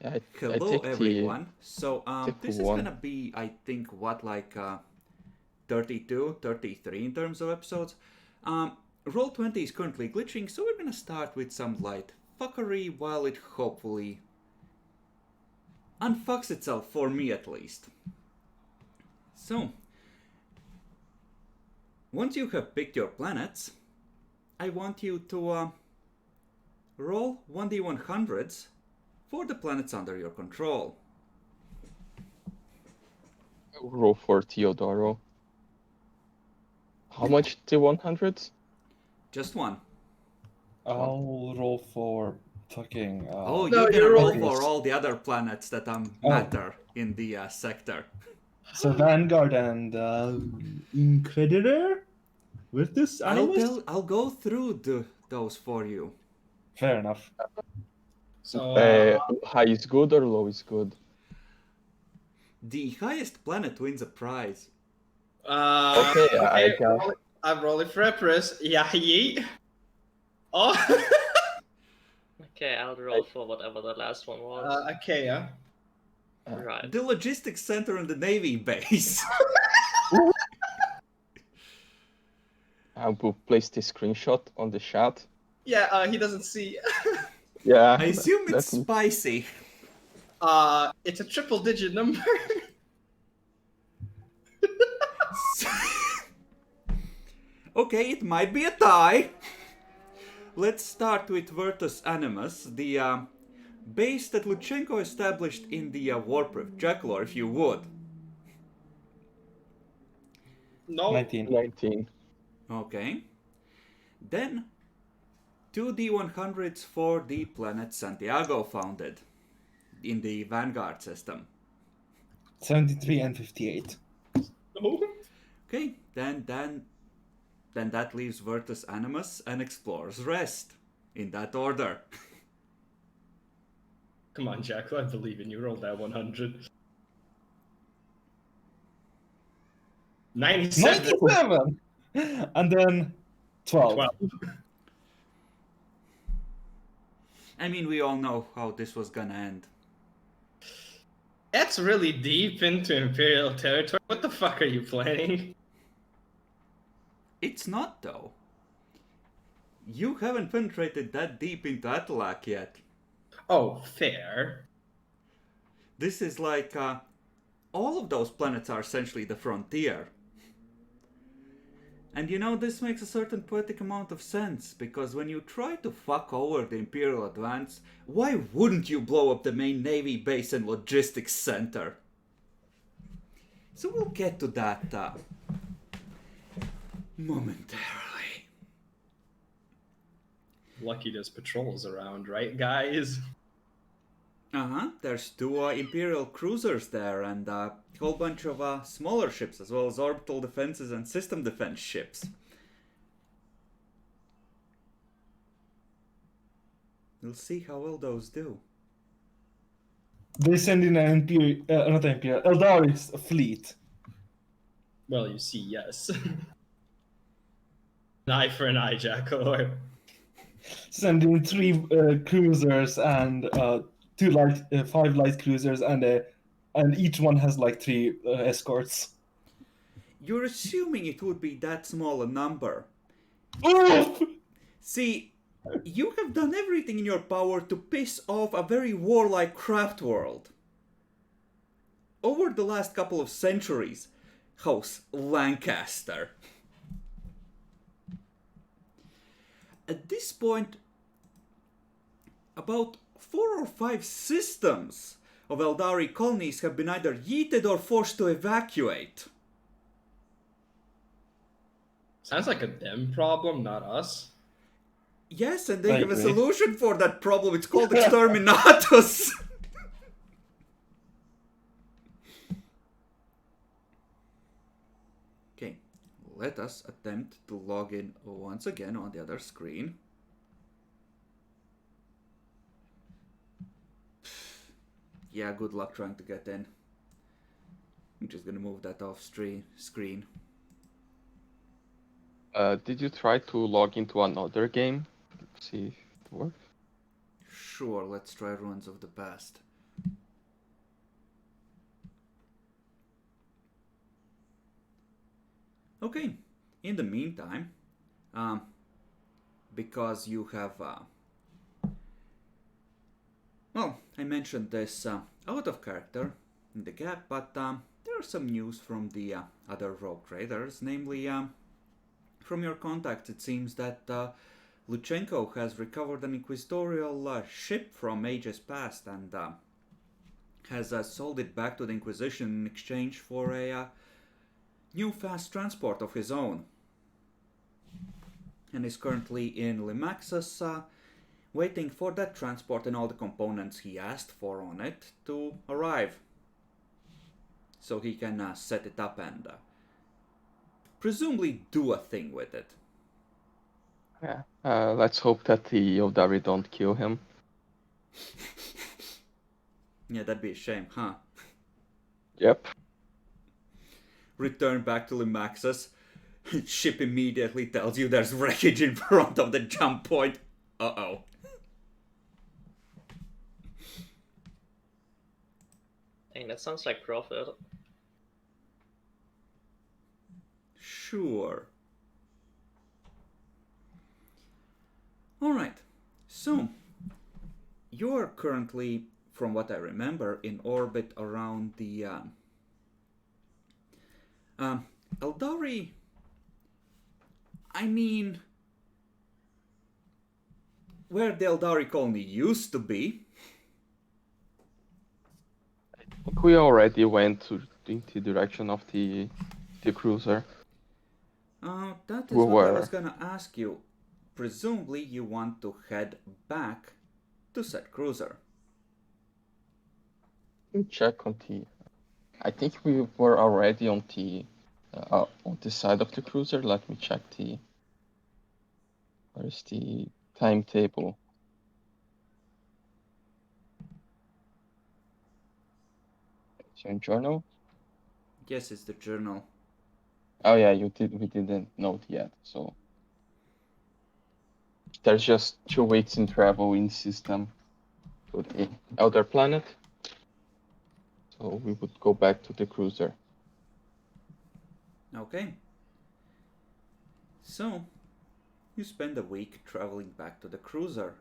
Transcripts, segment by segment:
I Hello, take everyone. So, take this is one. gonna be, I think, 32, 33 in terms of episodes. Roll20 is currently glitching, so we're gonna start with some light fuckery while it hopefully unfucks itself, for me at least. So, once you have picked your planets, I want you to roll 1d100s for the planets under your control. Roll for Teodoro. How much to 100s? Just one. I'll roll for fucking. Oh, No, you're gonna you're roll rolling- for all the other planets that matter in the sector. So Vanguard and Increditor with this animus. I'll go through those for you. Fair enough. So, High is good or low is good? The highest planet wins a prize. Okay, I got. I'm rolling for Empress. Yeah, yeet. Oh, Okay, I'll roll for whatever the last one was. Achaia. Right. The logistics center in the Navy base. I will place this screenshot on the chat. Yeah, he doesn't see. Yeah. I assume it's that's- spicy. It's a triple-digit number. Okay, it might be a tie. Let's start with Virtus Animus, the base that Luchenko established in the Warproof. Jackalor, if you would. No. 19. 19. Okay. Then 2d100s for the planet Santiago founded in the Vanguard system. 73 and 58. No. Okay, then that leaves Virtus Animus and Explorer's Rest. In that order. Come on, Jack. I believe in you. Roll that 100. 97. 97! And then 12. 12. I mean, we all know how this was gonna end. That's really deep into Imperial territory. What the fuck are you planning? It's not, though. You haven't penetrated that deep into Athelaq yet. Oh, fair. This is like, all of those planets are essentially the frontier. And you know, this makes a certain poetic amount of sense, because when you try to fuck over the Imperial advance, why wouldn't you blow up the main Navy base and logistics center? So we'll get to that, momentarily. Lucky there's patrols around, right, guys? There's two Imperial cruisers there and a whole bunch of smaller ships, as well as orbital defenses and system defense ships. We'll see how well those do. They send in an not Imperial, Eldari's fleet. Well, you see, yes. An eye for an eye, Jackal. Send in 3 cruisers and 5 light cruisers, and each one has like 3 escorts. You're assuming it would be that small a number. Oof! See, you have done everything in your power to piss off a very warlike craft world. Over the last couple of centuries, House Lancaster. At this point, about 4 or 5 systems of Eldari colonies have been either yeeted or forced to evacuate. Sounds like a them problem, not us. Yes, and they I have a agree. solution for that problem. It's called Exterminatus. Okay, let us attempt to log in once again on the other screen. Yeah, good luck trying to get in. I'm just gonna move that off screen. Did you try to log into another game? See if it works. Sure, let's try Ruins of the Past. Okay, in the meantime, because you have, well, I mentioned this out of character in the gap, but there are some news from the other rogue traders, namely, from your contacts, it seems that Luchenko has recovered an inquisitorial ship from ages past and has sold it back to the Inquisition in exchange for a new fast transport of his own. And is currently in Limaxus, waiting for that transport and all the components he asked for on it to arrive. So he can set it up and presumably do a thing with it. Yeah. Let's hope that the Yodari don't kill him. Yeah, that'd be a shame, huh? Yep. Return back to Limaxus. Ship immediately tells you there's wreckage in front of the jump point. Uh-oh. Dang, that sounds like profit. Sure. Alright, so you're currently, from what I remember, in orbit around the Eldari. I mean, where the Eldari colony used to be. I think we already went in the direction of the cruiser. That is We what I were. was gonna ask you. Presumably you want to head back to said cruiser. Let me check on the. I think we were already on the side of the cruiser. Let me check the. Where's the timetable? It's your journal. Yes, it's the journal. Oh yeah, you did. We didn't note yet, so there's just 2 weeks in travel in system to the outer planet. So we would go back to the cruiser. Okay. So, you spend a week traveling back to the cruiser.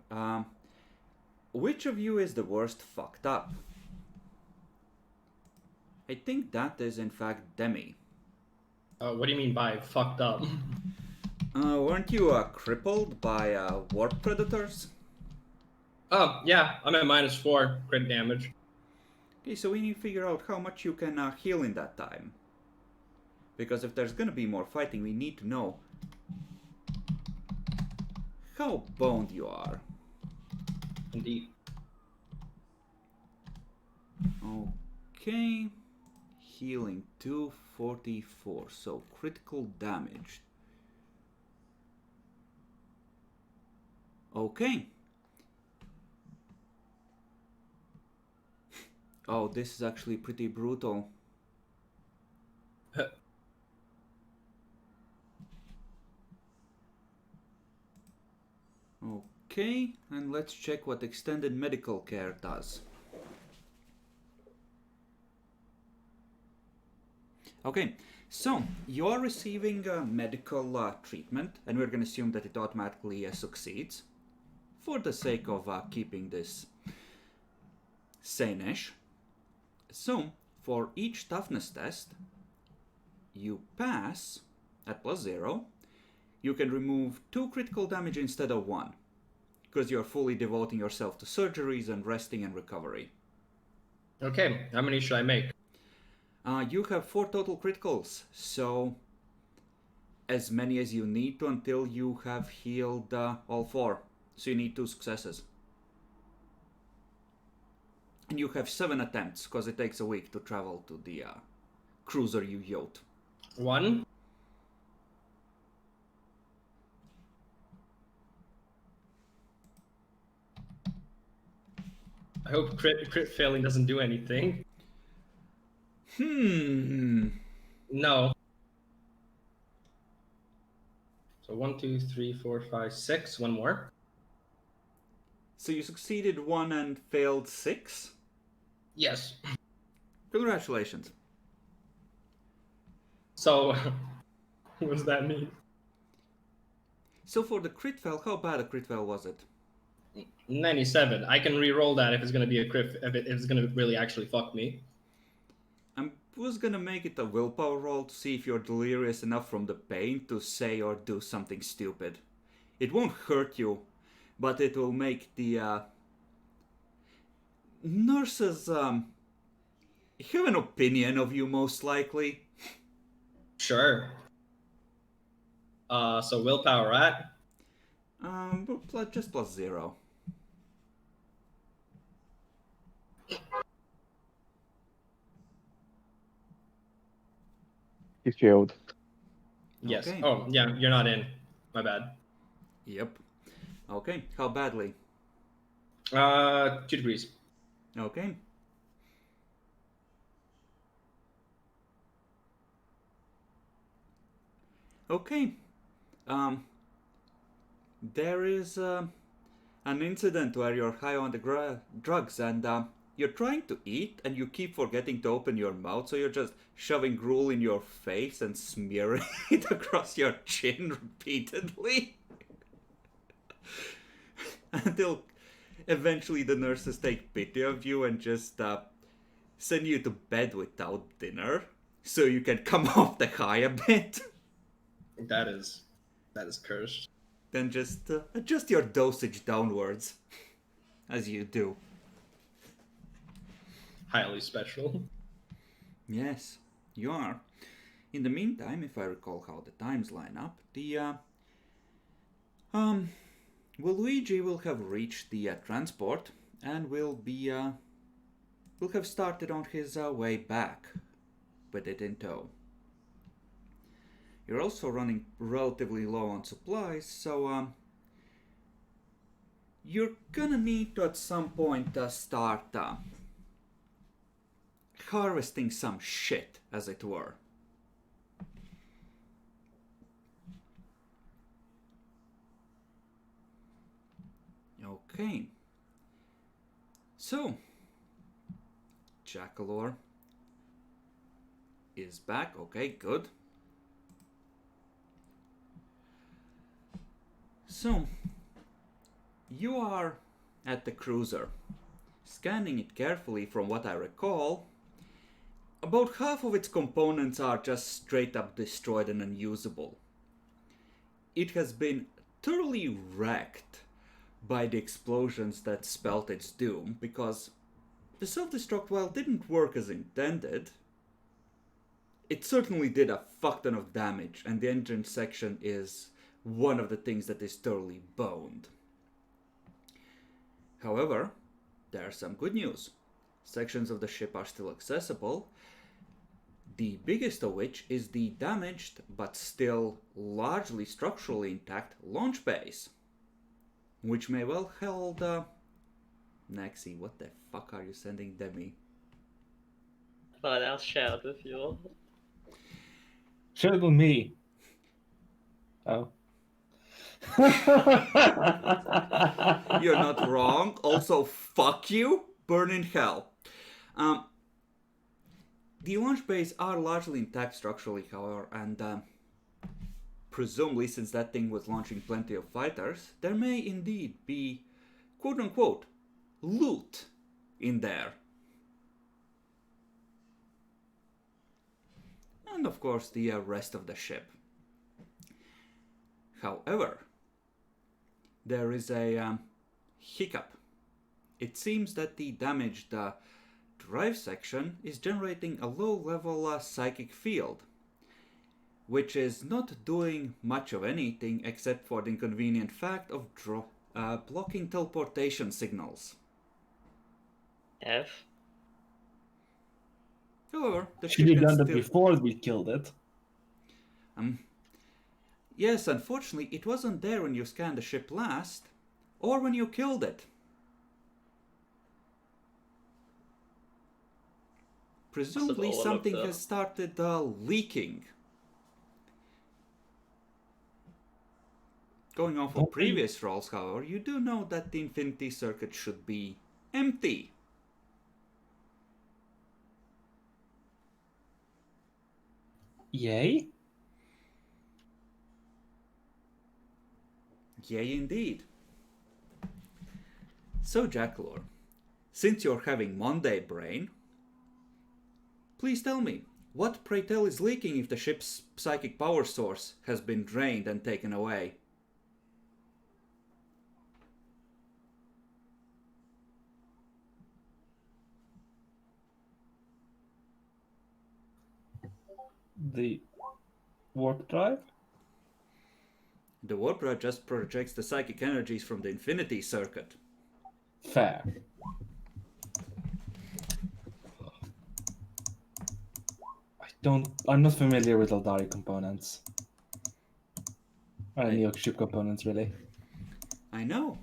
Which of you is the worst fucked up? I think that is in fact Demi. What do you mean by fucked up? Weren't you crippled by warp predators? Oh, yeah, I'm at -4 crit damage. Okay, so we need to figure out how much you can heal in that time. Because if there's gonna be more fighting, we need to know how boned you are. Indeed. Okay. Healing 244, so critical damage. Okay. Oh, this is actually pretty brutal. Okay, and let's check what extended medical care does. Okay, so you're receiving medical treatment, and we're going to assume that it automatically succeeds for the sake of keeping this sane-ish. So, for each toughness test, you pass at +0. You can remove 2 critical damage instead of 1, because you're fully devoting yourself to surgeries and resting and recovery. Okay, how many should I make? You have 4 total criticals, so as many as you need to until you have healed all 4. So you need 2 successes. And you have 7 attempts, because it takes a week to travel to the cruiser you yacht. 1. I hope crit failing doesn't do anything. No. So 1, 2, 3, 4, 5, 6. One more. So you succeeded 1 and failed 6? Yes. Congratulations. So What does that mean? So for the crit fail, how bad a crit fail was it? 97. I can re-roll that if it's gonna be a crit. If it's gonna really actually fuck me. I was gonna make it a willpower roll to see if you're delirious enough from the pain to say or do something stupid. It won't hurt you, but it will make the nurses have an opinion of you most likely. Sure. So willpower, right? Just +0. He failed. Yes. Okay. Oh, yeah. You're not in. My bad. Yep. Okay, how badly? 2 degrees. Okay. Okay. There is an incident where you're high on the drugs and you're trying to eat and you keep forgetting to open your mouth, so you're just shoving gruel in your face and smearing it across your chin repeatedly. Until eventually the nurses take pity of you and just send you to bed without dinner so you can come off the high a bit. That is cursed. Then just adjust your dosage downwards, as you do. Highly special. Yes, you are. In the meantime, if I recall how the times line up, Luigi will have reached the transport and will have started on his way back, with it in tow. You're also running relatively low on supplies, so you're gonna need to at some point start harvesting some shit, as it were. Okay. So, Jackalor is back. Okay, good. So, you are at the cruiser. Scanning it carefully, from what I recall, about half of its components are just straight up destroyed and unusable. It has been thoroughly wrecked by the explosions that spelt its doom, because the self-destruct, while didn't work as intended, it certainly did a fuck ton of damage, and the engine section is one of the things that is thoroughly boned. However, there's some good news. Sections of the ship are still accessible, the biggest of which is the damaged but still largely structurally intact launch base, which may well hold Nexi, what the fuck are you sending Demi? But I'll share it with you. Share it with me. Oh. You're not wrong. Also, fuck you. Burn in hell. The launch bays are largely intact structurally, however, and presumably, since that thing was launching plenty of fighters, there may indeed be, quote-unquote, loot in there. And of course, the rest of the ship. However, there is a hiccup. It seems that the damaged drive section is generating a low-level psychic field, which is not doing much of anything except for the inconvenient fact of blocking teleportation signals. F. However, the Should ship have can done that still... before we killed it. Yes, unfortunately, it wasn't there when you scanned the ship last, or when you killed it. Presumably something has started leaking. Going off of previous rolls, however, you do know that the infinity circuit should be empty. Yay? Yea, indeed. So, Jackalor, since you're having Monday brain, please tell me, what, pray tell, is leaking if the ship's psychic power source has been drained and taken away? The warp drive? The warp drive just projects the psychic energies from the infinity circuit. Fair. I'm not familiar with Eldari components. Or any ship components, really. I know.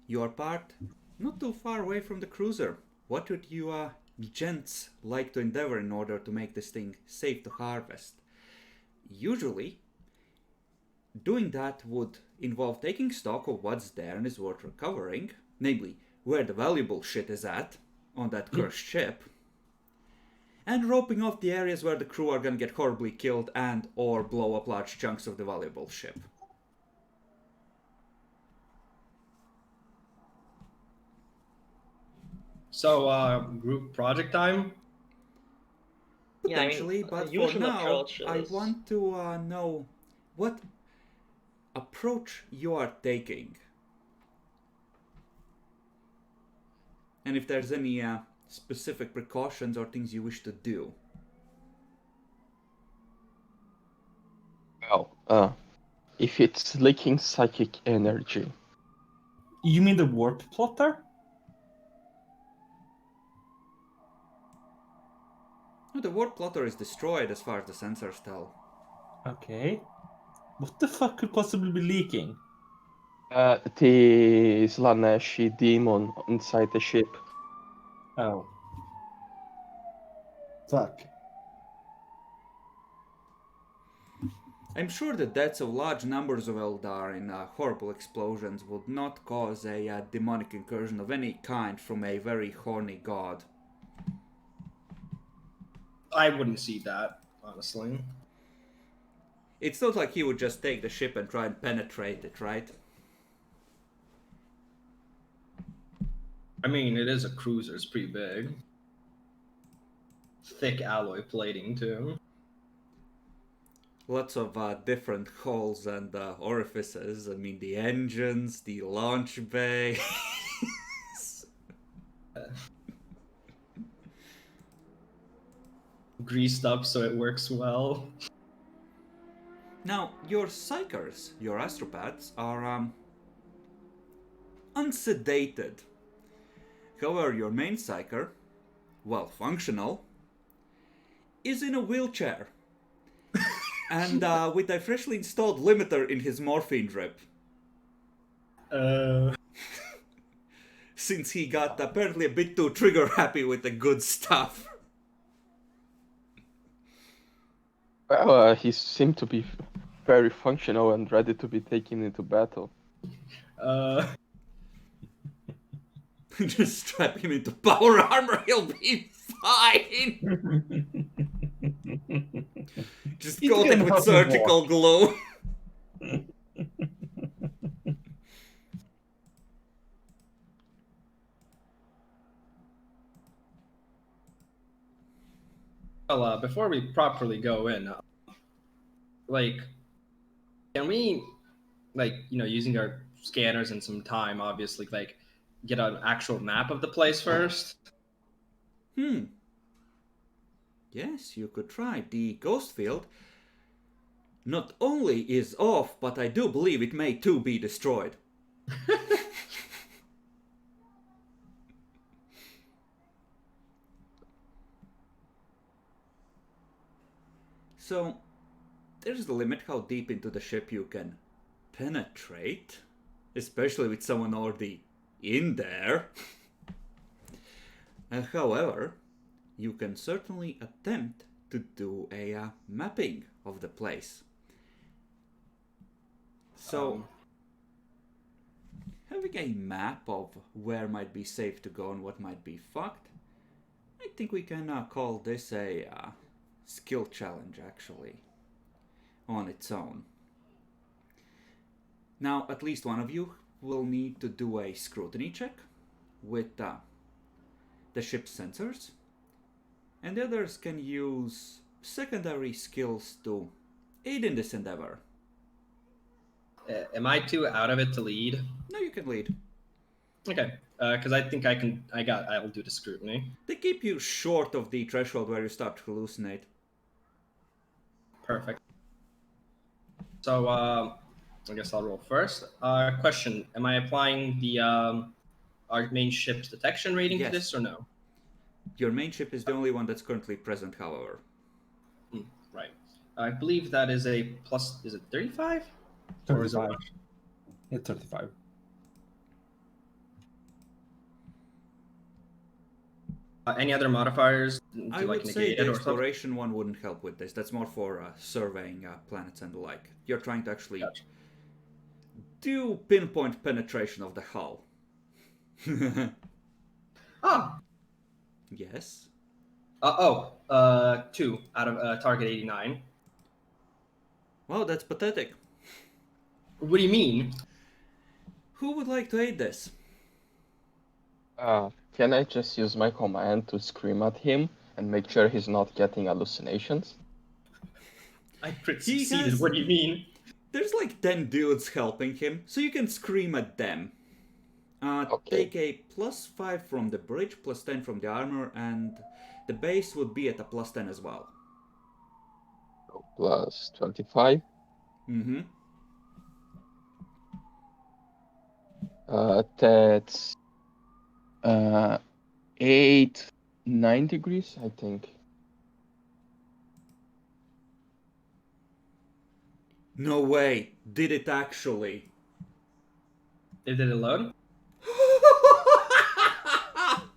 You are part not too far away from the cruiser. What would you gents like to endeavor in order to make this thing safe to harvest? Usually, doing that would involve taking stock of what's there and is worth recovering, namely, where the valuable shit is at on that cursed ship, and roping off the areas where the crew are gonna get horribly killed and or blow up large chunks of the valuable ship. So, group project time? Yeah, I Potentially, mean, but for usual now, approach I is- want to know what approach you are taking. And if there's any specific precautions or things you wish to do. Well, if it's leaking psychic energy, You mean the warp plotter? Oh, the warp plotter is destroyed as far as the sensors tell. Okay. What the fuck could possibly be leaking? the Slaneshi demon inside the ship. Oh. Fuck. I'm sure the deaths of large numbers of Eldar in horrible explosions would not cause a demonic incursion of any kind from a very horny god. I wouldn't see that, honestly. It's not like he would just take the ship and try and penetrate it, right? I mean, it is a cruiser, it's pretty big. Thick alloy plating, too. Lots of different holes and orifices. I mean, the engines, the launch bay. Greased up so it works well. Now, your psychers, your astropaths, are unsedated. However, your main psyker, well, functional, is in a wheelchair. And with a freshly installed limiter in his morphine drip. Since he got apparently a bit too trigger happy with the good stuff. Well, he seemed to be very functional and ready to be taken into battle. Just strap him into power armor, he'll be fine! Just He's coat it gonna with help him surgical walk. glue. Well, before we properly go in, like, can we, like, using our scanners and some time, obviously, like, get an actual map of the place first? Yes, you could try. The ghost field not only is off, but I do believe it may too be destroyed. So, there's the limit how deep into the ship you can penetrate, especially with someone already in there. However, you can certainly attempt to do a mapping of the place. So, having a map of where might be safe to go and what might be fucked, I think we can call this a skill challenge, actually, on its own. Now, at least one of you will need to do a scrutiny check with the ship's sensors, and the others can use secondary skills to aid in this endeavor. Am I too out of it to lead? No, you can lead. Okay, because I think I'll do the scrutiny. They keep you short of the threshold where you start to hallucinate. Perfect. So, I guess I'll roll first. Question: am I applying the our main ship's detection rating Yes. to this or no? Your main ship is the only one that's currently present, however. Right. I believe that is a plus. Is it 35? Or is it 35. what? It's 35. Any other modifiers? I to, like, would say negate the it or something? exploration one wouldn't help with this. That's more for surveying planets and the like. You're trying to actually Gotcha. do pinpoint penetration of the hull. Ah. Yes. 2 out of target 89. Wow, that's pathetic. What do you mean? Who would like to aid this? Can I just use my command to scream at him and make sure he's not getting hallucinations? I crit He succeeded. has- What do you mean? There's like 10 dudes helping him, so you can scream at them. Okay. Take a +5 from the bridge, +10 from the armor, and the base would be at a +10 as well. So plus 25. Mm-hmm. That's 8, 9 degrees, I think. No way! Did it actually? Did it alone?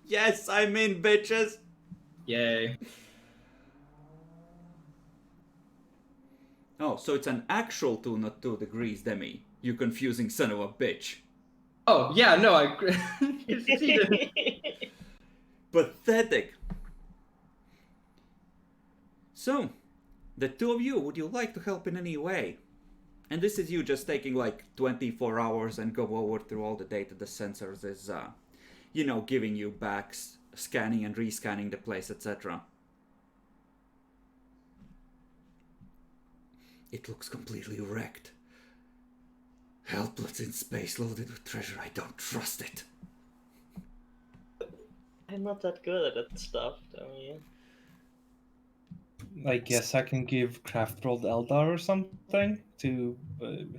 Yes, I'm in, bitches! Yay. Oh, so it's an actual 2, not 2 degrees, Demi. You confusing son of a bitch. Oh, yeah, no, I succeeded. Pathetic. So, the two of you, would you like to help in any way? And this is you just taking like 24 hours and go over through all the data the sensors is, giving you back, scanning and rescanning the place, etc. It looks completely wrecked. Helpless in space, loaded with treasure. I don't trust it. I'm not that good at that stuff, I mean. I guess I can give craft rolled Eldar or something to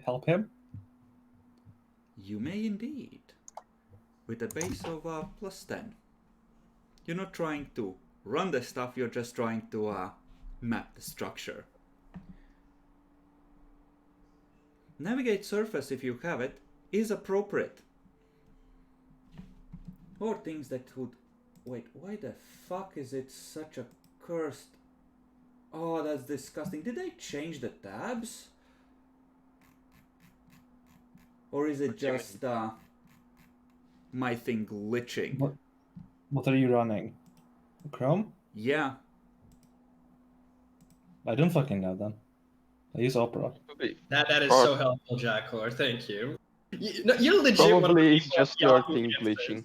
help him. You may indeed. With a base of +10. You're not trying to run the stuff, you're just trying to map the structure. Navigate surface, if you have it, is appropriate. Or things that would... Wait, why the fuck is it such a cursed... Oh, that's disgusting. Did they change the tabs? Or is it just my thing glitching? What are you running? Chrome? Yeah. I don't fucking know then. I use Opera. That is so helpful, Jacklor. Thank you. You're legit one of the Probably it's people just at your Yahoo thing Answers. glitching.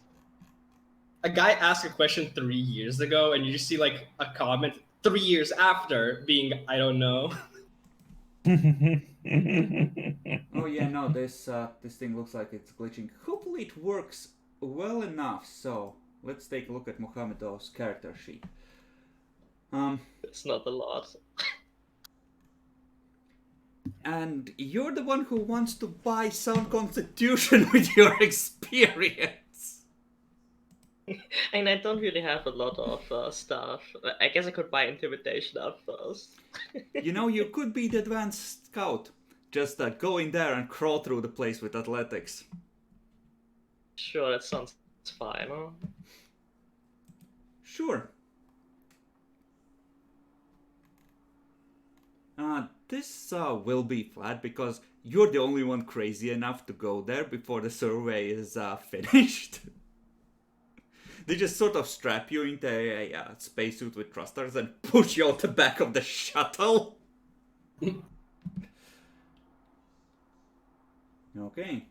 A guy asked a question 3 years ago, and you just see like a comment 3 years after being, I don't know. Oh yeah, no, this thing looks like it's glitching. Hopefully it works well enough. So let's take a look at Mohamedo's character sheet. It's not a lot. And you're the one who wants to buy sound constitution with your experience. And I don't really have a lot of stuff. I guess I could buy intimidation up first. You know, you could be the advanced scout. Just go in there and crawl through the place with athletics. Sure, that sounds fine, huh? Sure. This will be flat because you're the only one crazy enough to go there before the survey is finished. They just sort of strap you into a spacesuit with thrusters and push you out the back of the shuttle. Okay.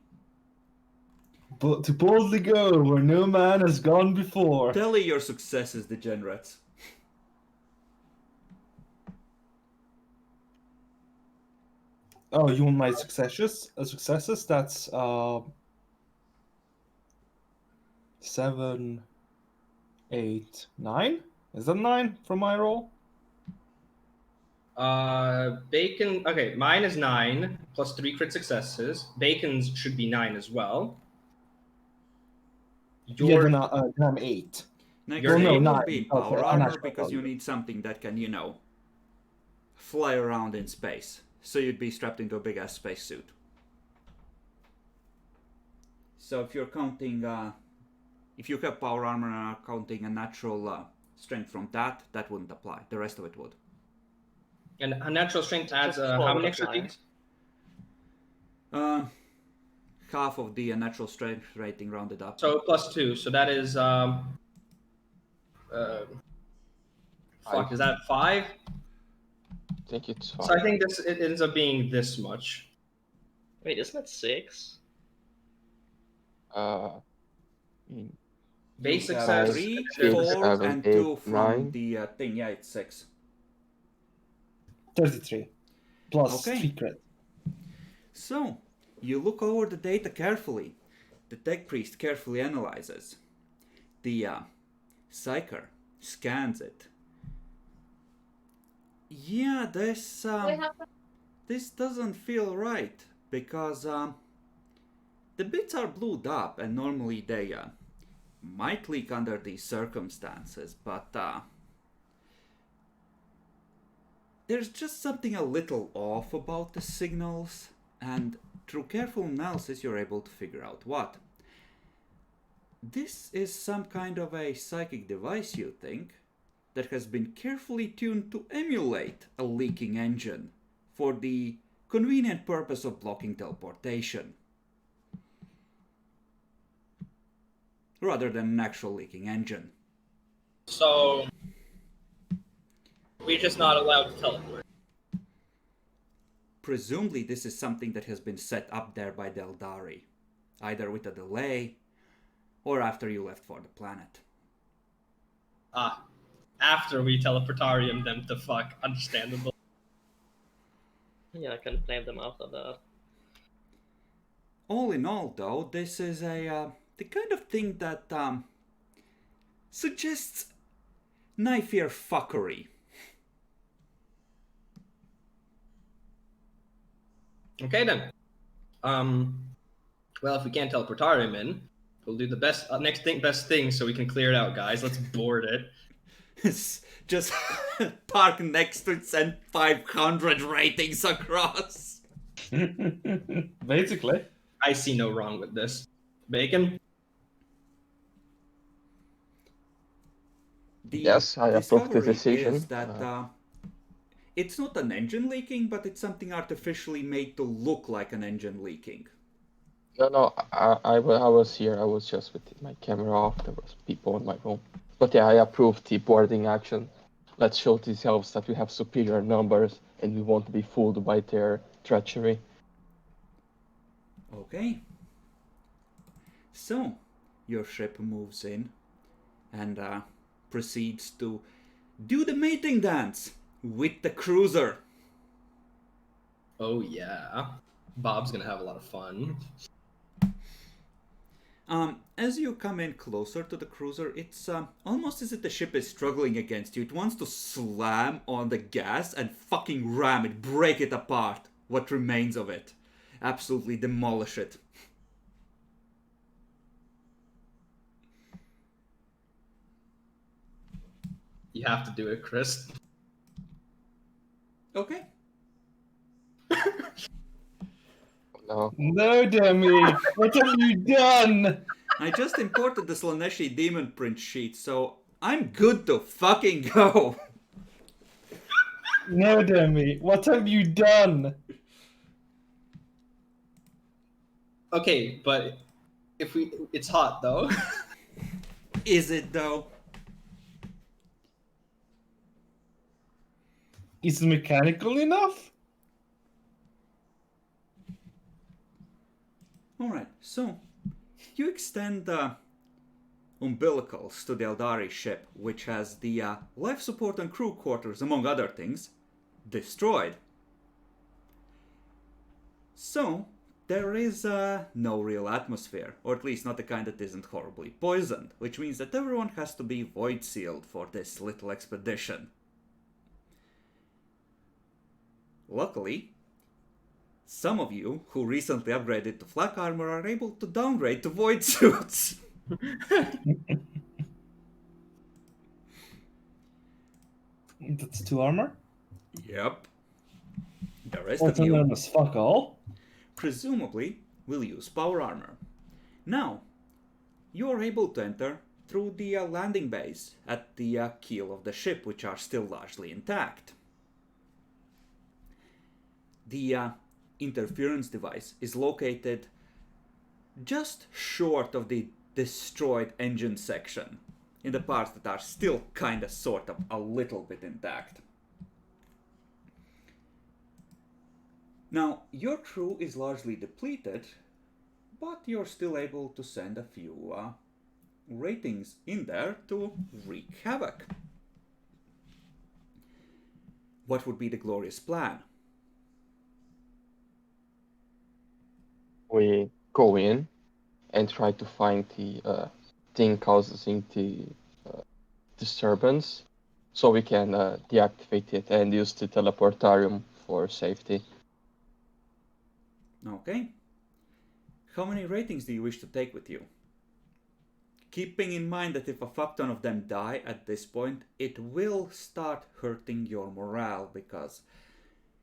But to boldly go where no man has gone before. Tally your successes, degenerates. Oh, you want my successes? That's 7, 8, 9. Is that 9 from my roll? Bacon. Okay, mine is 9 plus 3 crit successes. Bacon's should be 9 as well. Yeah, Your then I'm 8. Next Your thing no, will 9. be Okay, power I'm armor natural because you value. need something that can, fly around in space. So you'd be strapped into a big ass spacesuit. So if you're counting, if you have power armor and are counting a natural strength from that, that wouldn't apply. The rest of it would. and a natural strength adds Just how forward many extra apply. things? Half of the natural strength rating rounded up. So plus 2. So that is fuck. Is that 5? I think it's So I fine. think it ends up being this much. Wait, isn't it 6? Uh, mm, Base You have success. 3, six, 4, 7, and 8, 2 from 9. the thing. Yeah, it's 6. 33. Plus Okay. 3 crit. So, you look over the data carefully. The tech priest carefully analyzes. The psyker scans it. Yeah, this doesn't feel right because the bits are blued up and normally they might leak under these circumstances, but there's just something a little off about the signals, and through careful analysis you're able to figure out what. This is some kind of a psychic device, you think, that has been carefully tuned to emulate a leaking engine for the convenient purpose of blocking teleportation, rather than an actual leaking engine. So we're just not allowed to teleport. Presumably this is something that has been set up there by Deldari, either with a delay or after you left for the planet. After we teleportarium them to fuck. Understandable. Yeah, I can blame them after that. All in all, though, this is the kind of thing that suggests knife-ear fuckery. Okay then. Well, if we can't teleportarium in, we'll do the best best thing so we can clear it out, guys. Let's board it. Just park next to it, send 500 ratings across. Basically. I see no wrong with this. Bacon? The Yes, I approve the discovery decision. is that it's not an engine leaking, but it's something artificially made to look like an engine leaking. No, I was here. I was just with my camera off. There was people in my room. But yeah, I approve the boarding action. Let's show these elves that we have superior numbers and we won't be fooled by their treachery. Okay. So, your ship moves in and proceeds to do the mating dance with the cruiser. Oh yeah. Bob's gonna have a lot of fun. As you come in closer to the cruiser, it's almost as if the ship is struggling against you. It wants to slam on the gas and fucking ram it, break it apart, what remains of it. Absolutely demolish it. You have to do it, Chris. Okay. No. No, dummy! What have you done? I just imported the Slaneshi demon print sheet, so I'm good to fucking go. No, dummy! What have you done? Okay, but it's hot though. Is it though? Is it mechanical enough? So, you extend umbilicals to the Eldari ship, which has the life support and crew quarters, among other things, destroyed. So, there is no real atmosphere, or at least not the kind that isn't horribly poisoned, which means that everyone has to be void sealed for this little expedition. Luckily, some of you who recently upgraded to flak armor are able to downgrade to void suits. That's 2 armor. Yep. The rest That's of you enormous. Fuck all. presumably will use power armor. Now, you are able to enter through the landing bays at the keel of the ship, which are still largely intact. The interference device is located just short of the destroyed engine section, in the parts that are still kinda sort of a little bit intact. Now, your crew is largely depleted, but you're still able to send a few ratings in there to wreak havoc. What would be the glorious plan? We go in and try to find the thing causing the disturbance, so we can deactivate it and use the teleportarium for safety. Okay. How many ratings do you wish to take with you? Keeping in mind that if a fuck ton of them die at this point, it will start hurting your morale, because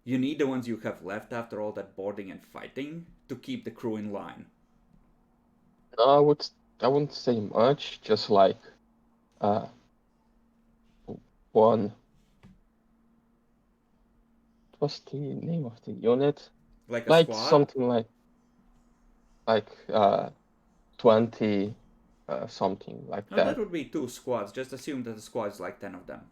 you need the ones you have left after all that boarding and fighting to keep the crew in line. I wouldn't say much, just like one. What's the name of the unit? Like a Like squad? something like 20 something like No, that. that would be 2 squads. Just assume that the squad is like 10 of them.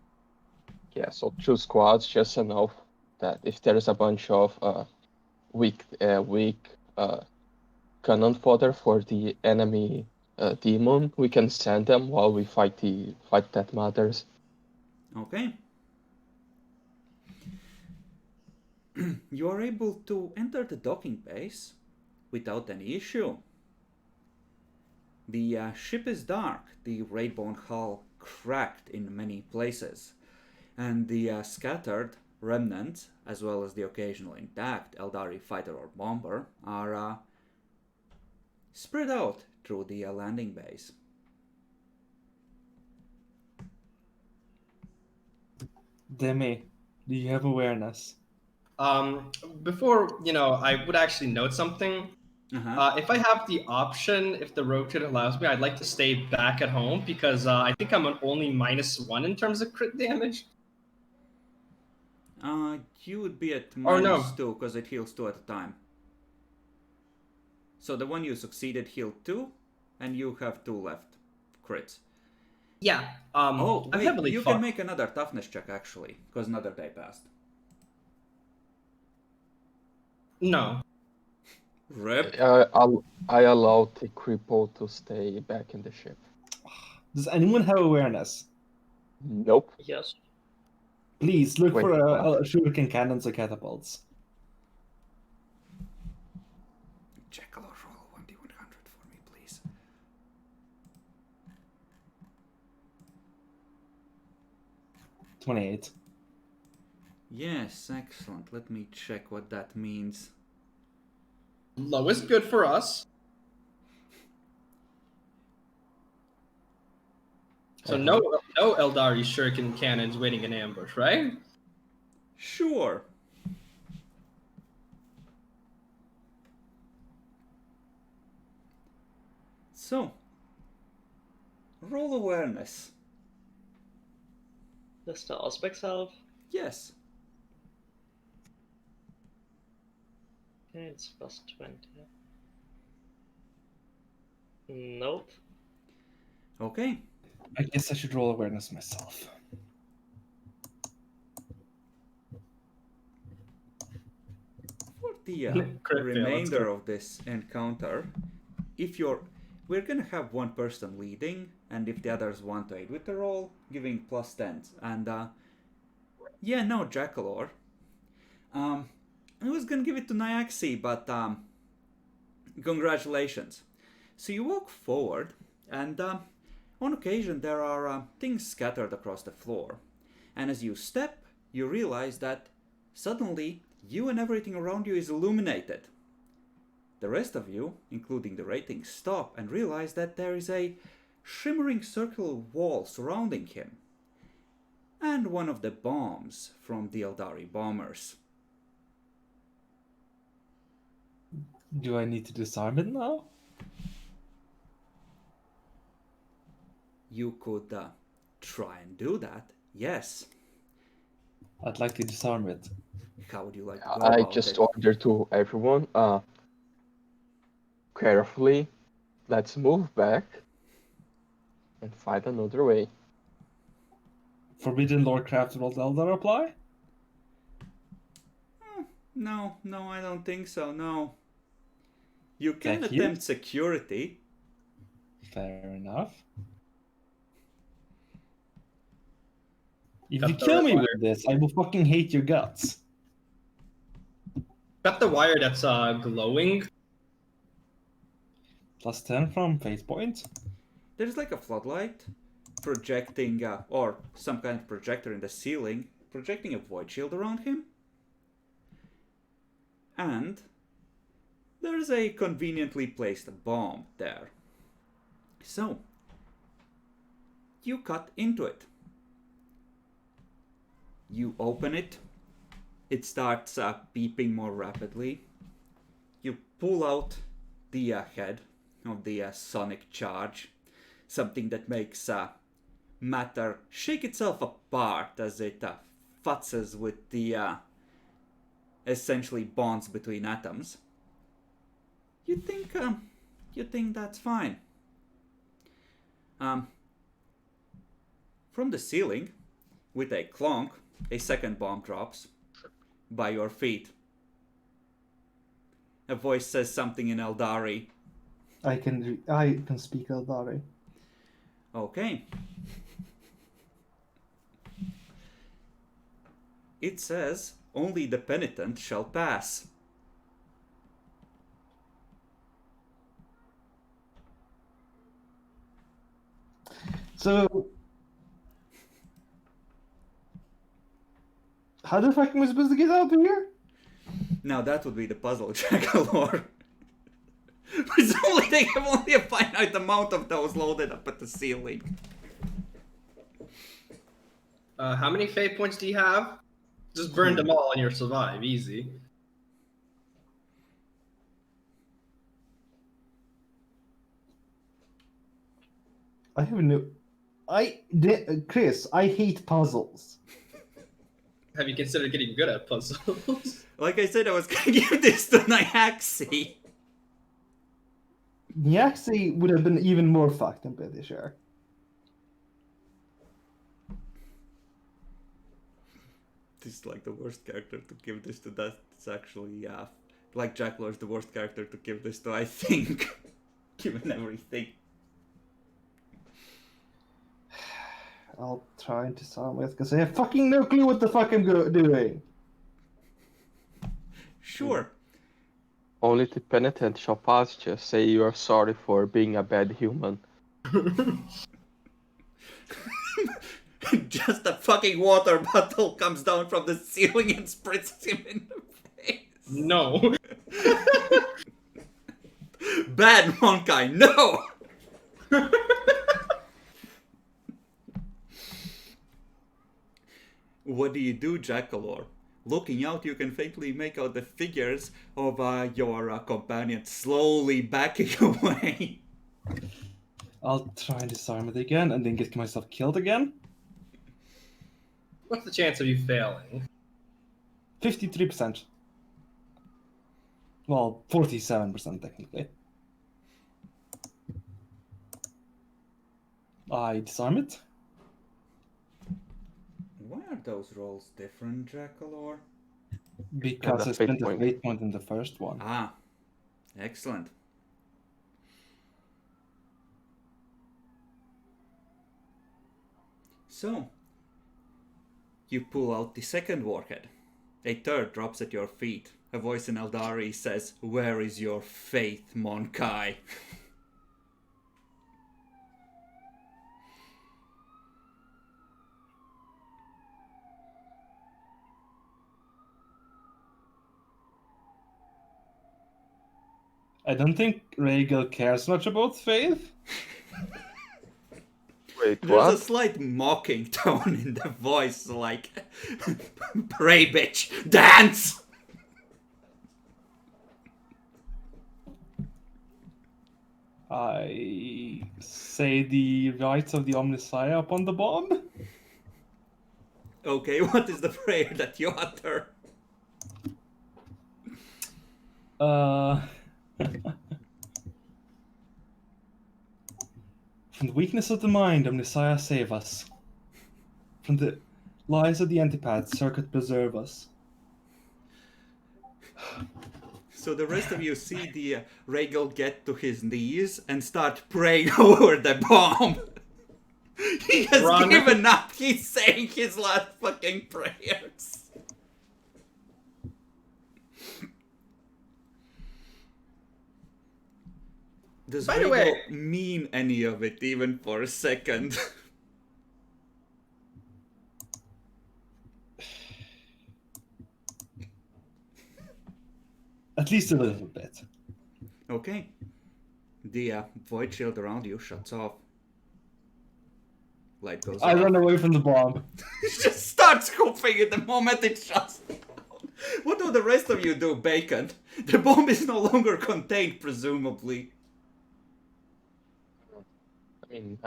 Yeah, so 2 squads, just enough that if there's a bunch of weak cannon fodder for the enemy demon, we can send them while we fight that matters. Okay. You are able to enter the docking base without any issue. The ship is dark, the raid-bone hull cracked in many places, and the scattered remnants, as well as the occasional intact Eldari fighter or bomber, are spread out through the landing bays. Demi, do you have awareness? Before, I would actually note something. If I have the option, if the rotate allows me, I'd like to stay back at home because I think I'm on only -1 in terms of crit damage. You would be at Or no. -2 because it heals 2 at a time. So the one you succeeded healed 2, and you have 2 left crits. Yeah. Oh, I'm wait, heavily you fucked. can make another toughness check actually, because another day passed. No. Rip. I allowed the cripple to stay back in the ship. Does anyone have awareness? Nope. Yes. Please look Wait, for what? shuriken cannons or catapults. Jekyll, roll 1d100 for me, please. $28. Yes, excellent. Let me check what that means. Lowest good for us. So no Eldari shuriken cannons waiting in ambush, right? Sure. So, roll awareness. Does the Auspex help? Yes. Okay, it's plus 20. Nope. Okay. I guess I should roll awareness myself. For the Crit fail, remainder let's of this encounter, we're gonna have one person leading, and if the others want to aid with the roll, giving +10s. And yeah, no, Jackalor. I was gonna give it to Nyaxi, but congratulations. So you walk forward, and on occasion there are things scattered across the floor. And as you step, you realize that suddenly you and everything around you is illuminated. The rest of you, including the ratings, stop and realize that there is a shimmering circular wall surrounding him. And one of the bombs from the Eldari bombers. Do I need to disarm it now? You could try and do that, yes. I'd like to disarm it. How would you like to go I about just it? order to everyone, carefully, let's move back and find another way. Forbidden Lordcraft will Eldar apply? No, I don't think so, no. You can Thank you. attempt security. Fair enough. If Cut you the kill me wire. with this, I will fucking hate your guts. Got the wire that's glowing. +10 from Fate Point. There's like a floodlight projecting, or some kind of projector in the ceiling, projecting a void shield around him. And there's a conveniently placed bomb there. So, you cut into it. You open it. It starts beeping more rapidly. You pull out the head of the sonic charge. Something that makes matter shake itself apart as it futzes with the essentially bonds between atoms. You think that's fine. From the ceiling, with a clonk, a second bomb drops by your feet. A voice says something in Eldari. I can speak Eldari. Okay. It says, only the penitent shall pass. So, how the fuck am I supposed to get out of here? Now that would be the puzzle, Jackalor. Presumably they have only a finite amount of those loaded up at the ceiling. How many fate points do you have? Just burn them all and you'll survive. Easy. I have no. Chris, I hate puzzles. Have you considered getting good at puzzles? Like I said, I was gonna give this to Nyaxi. Nyaxi would have been even more fucked, I'm pretty sure. This is like the worst character to give this to. That's actually, like Jackalor is the worst character to give this to, I think. Given everything. I'll try and disarm it because I have fucking no clue what the fuck I'm doing. Sure. Only the penitent shall pass. Just say you are sorry for being a bad human. Just a fucking water bottle comes down from the ceiling and spritzes him in the face. No. Bad Monkai, no! What do you do, Jackalor? Looking out, you can faintly make out the figures of your companion slowly backing away. I'll try and disarm it again and then get myself killed again. What's the chance of you failing? 53%. Well, 47% technically. I disarm it. Why are those rolls different, Jackalor? Because the I fate spent a point. fate point in the first one. Ah, excellent. So, you pull out the second warhead. A third drops at your feet. A voice in Eldari says, "Where is your faith, Monkai?" I don't think Rhaegal cares much about faith. Wait, There's a what? slight mocking tone in the voice, like, "Pray, bitch, dance!" I say the rites of the Omnissiah upon the bomb. Okay, what is the prayer that you utter? From the weakness of the mind, Omnissiah save us. From the lies of the Antipath, Circuit preserve us. So the rest of you see the Rhaegal get to his knees and start praying over the bomb. He has Run. given up. He's saying his last fucking prayers. Does By the Rhaegal way- mean any of it, even for a second? At least a little bit. Okay. The void shield around you shuts off. Light goes I off. run away from the bomb. It just starts hooping in the moment it shuts down. What do the rest of you do, Bacon? The bomb is no longer contained, presumably. I mean,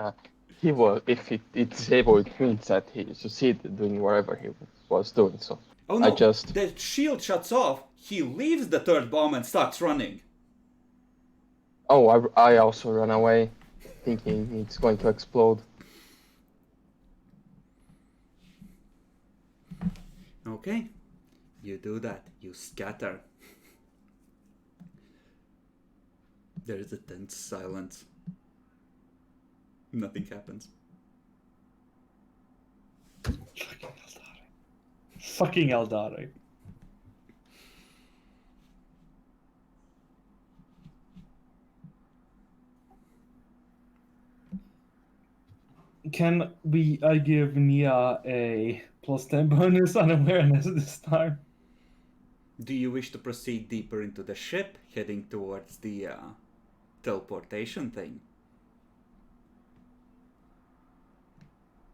he was. If it's able, it means that he succeeded doing whatever he was doing. So Oh no, I just. the shield shuts off. He leaves the third bomb and starts running. Oh, I also run away, thinking it's going to explode. Okay, you do that. You scatter. There is a tense silence. Nothing happens. Fucking Eldari. Fucking Eldari. Can I give Nia a +10 bonus on awareness this time? Do you wish to proceed deeper into the ship, heading towards the teleportation thing?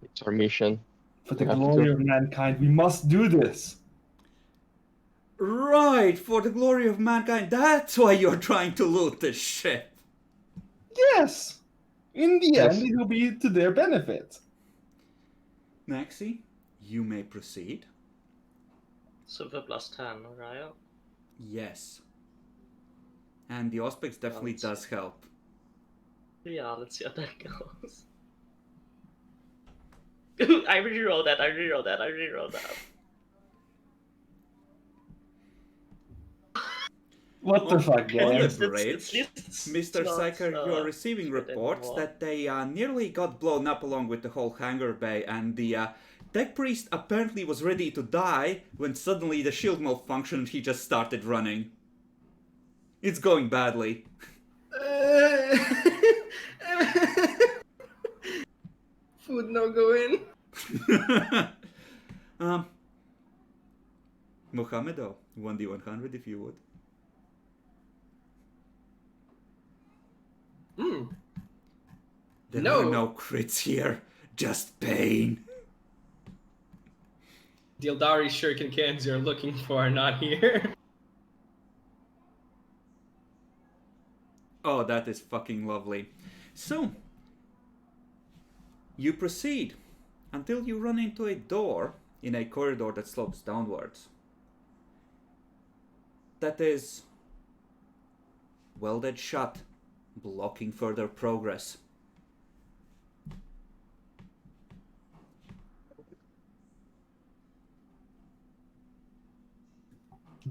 It's our mission. For the We have glory to. of mankind, we must do this. Right, for the glory of mankind. That's why you're trying to loot this ship. Yes! In the Yes. end, it will be to their benefit. Maxie, you may proceed. So for +10, right? Yes. And the Auspex definitely Right. does help. Yeah, let's see how that goes. I reroll that. What the fuck, On game? the It's- bridge, it's Mr. not, Psyker, you are receiving good reports anymore. that they nearly got blown up along with the whole hangar bay, and the tech priest apparently was ready to die when suddenly the shield malfunctioned and he just started running. It's going badly. Food no go in. Mohamedo, 1d100 if you would. There No. are no crits here, just pain. The Eldari shuriken cans you're looking for are not here. Oh, that is fucking lovely. So, you proceed until you run into a door in a corridor that slopes downwards. That is welded shut, blocking further progress.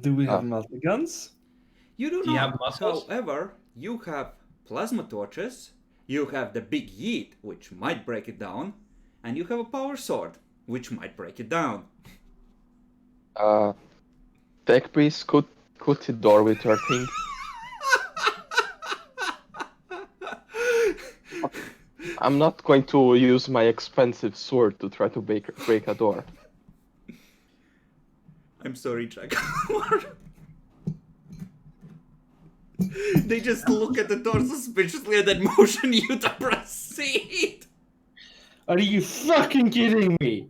Do we have melter guns? You do Do you not. have muscles? However, you have plasma torches, you have the big yeet, which might break it down, And you have a power sword, which might break it down. Tech priest could the door with her thing. I'm not going to use my expensive sword to try to break a door. I'm sorry, Jack. They just look at the door suspiciously and then motion you to proceed. Are you fucking kidding me?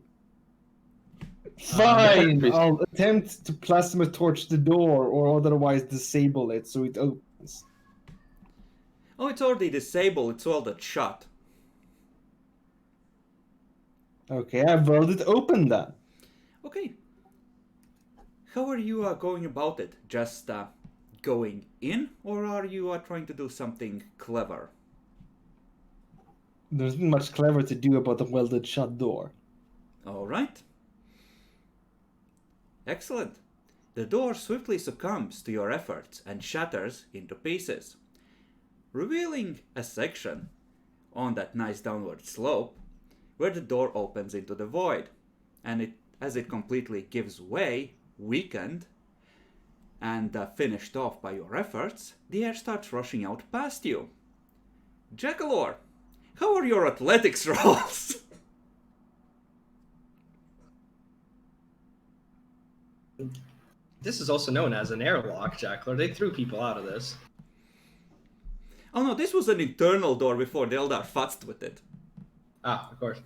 Fine, I'll attempt to plasma torch the door or otherwise disable it so it opens. Oh, it's already disabled. It's welded shut. Okay, I've welded open then. Okay. How are you going about it? Just going in, or are you trying to do something clever? There's not much clever to do about the welded shut door. All right. Excellent. The door swiftly succumbs to your efforts and shatters into pieces, revealing a section on that nice downward slope where the door opens into the void. And as it completely gives way, weakened, and finished off by your efforts, the air starts rushing out past you. Jackalore, how are your athletics rolls? This is also known as an airlock, Jackler. They threw people out of this. Oh no, this was an internal door before the Eldar futzed with it. Ah, of course.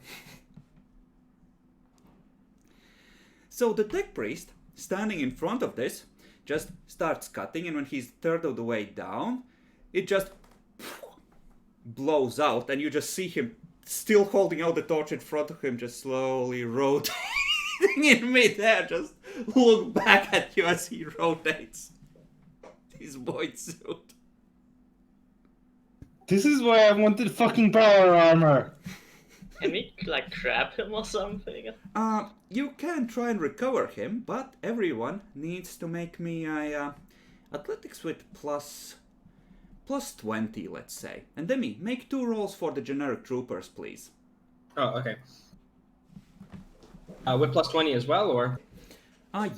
So the tech priest, standing in front of this, just starts cutting, and when he's third of the way down, it just blows out, and you just see him still holding out the torch in front of him, just slowly rotating in midair, just look back at you as he rotates his void suit. This is why I wanted fucking power armor. Can we, like, grab him or something? You can try and recover him, but everyone needs to make me a athletics with plus 20, let's say. And Demi, make 2 rolls for the generic troopers, please. Oh, okay. With plus 20 as well, or?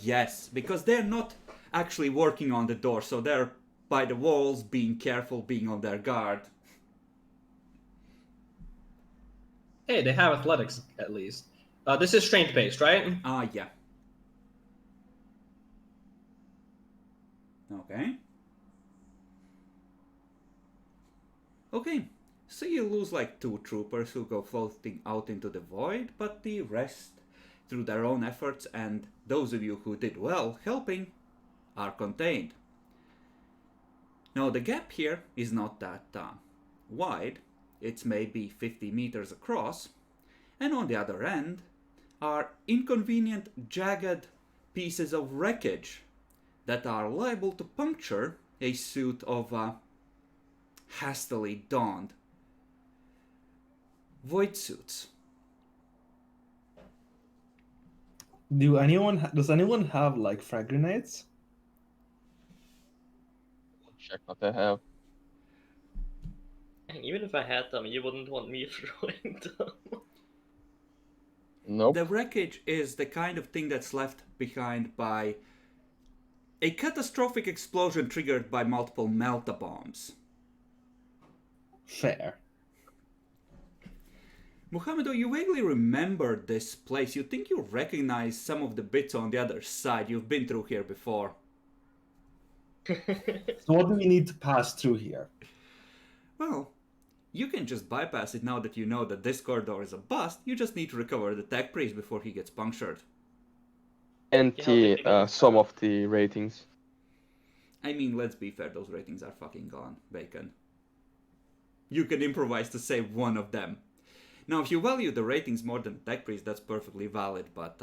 Yes, because they're not actually working on the door, so they're by the walls, being careful, being on their guard. Hey, they have athletics, at least. This is strength-based, right? Yeah. Okay. Okay, so you lose like 2 troopers who go floating out into the void, but the rest, through their own efforts, and those of you who did well helping, are contained. Now the gap here is not that wide. It's maybe 50 meters across, and on the other end are inconvenient, jagged pieces of wreckage that are liable to puncture a suit of hastily donned void suits. Does anyone have like frag grenades? Check what I have. And even if I had them, you wouldn't want me throwing them. Nope. The wreckage is the kind of thing that's left behind by a catastrophic explosion triggered by multiple melta bombs. Fair. Muhammadu, you vaguely remember this place. You think you recognize some of the bits on the other side. You've been through here before. So what do we need to pass through here? Well, you can just bypass it now that you know that this corridor is a bust. You just need to recover the tech priest before he gets punctured. And some of the ratings. I mean, let's be fair, those ratings are fucking gone, Bacon. You can improvise to save one of them. Now, if you value the ratings more than tech priest, that's perfectly valid, but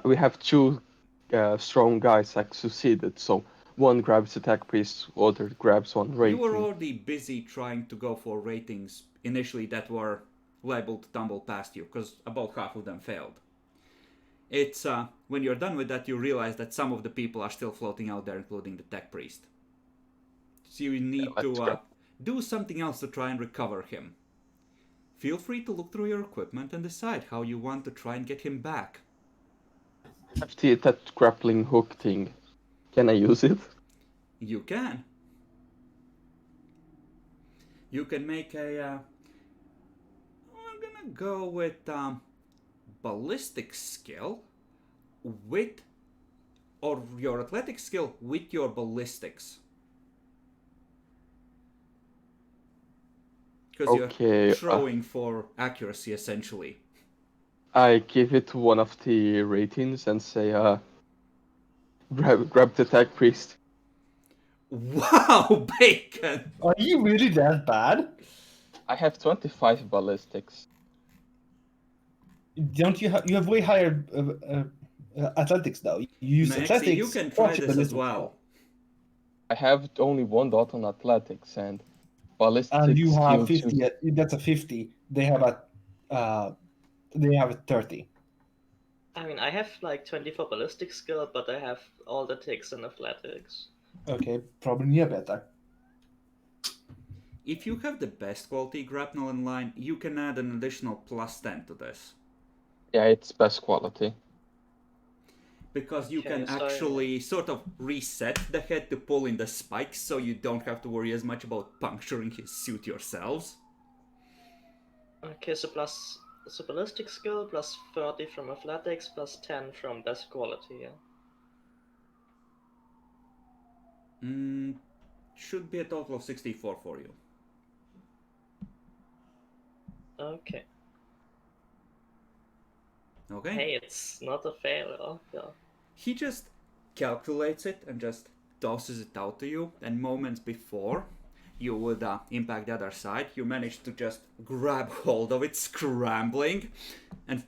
we have 2 strong guys that succeeded, so one grabs the tech priest, other grabs one rating. you were already busy trying to go for ratings initially that were liable to tumble past you, because about half of them failed. It's when you're done with that, you realize that some of the people are still floating out there, including the tech priest. So you need to do something else to try and recover him. Feel free to look through your equipment and decide how you want to try and get him back. That grappling hook thing. Can I use it? You can. You can make a... I'm gonna go with ballistic skill with... or your athletic skill with your ballistics. Because Okay, you're throwing for accuracy, essentially. I give it one of the ratings and say, grab the tech priest. Wow, Bacon! Are you really that bad? I have 25 ballistics. Don't you have way higher athletics though? You use Maxi, athletics. you can try plus your this as ballistic well. skill. I have only one dot on athletics and ballistic And you skill have 50. 2. That's a 50. They have a 30. I mean, I have like 24 ballistic skill, but I have all the ticks in athletics. Okay, probably better. If you have the best quality grapnel in line, you can add an additional plus 10 to this. Yeah, it's best quality. Because you Okay, can so- actually sort of reset the head to pull in the spikes, so you don't have to worry as much about puncturing his suit yourselves. Okay, so ballistic skill plus 30 from athletics plus 10 from best quality. Yeah. Should be a total of 64 for you. Okay. Okay? Hey, it's not a failure. Yeah. He just calculates it and just tosses it out to you, and moments before you would impact the other side, you manage to just grab hold of it, scrambling, and,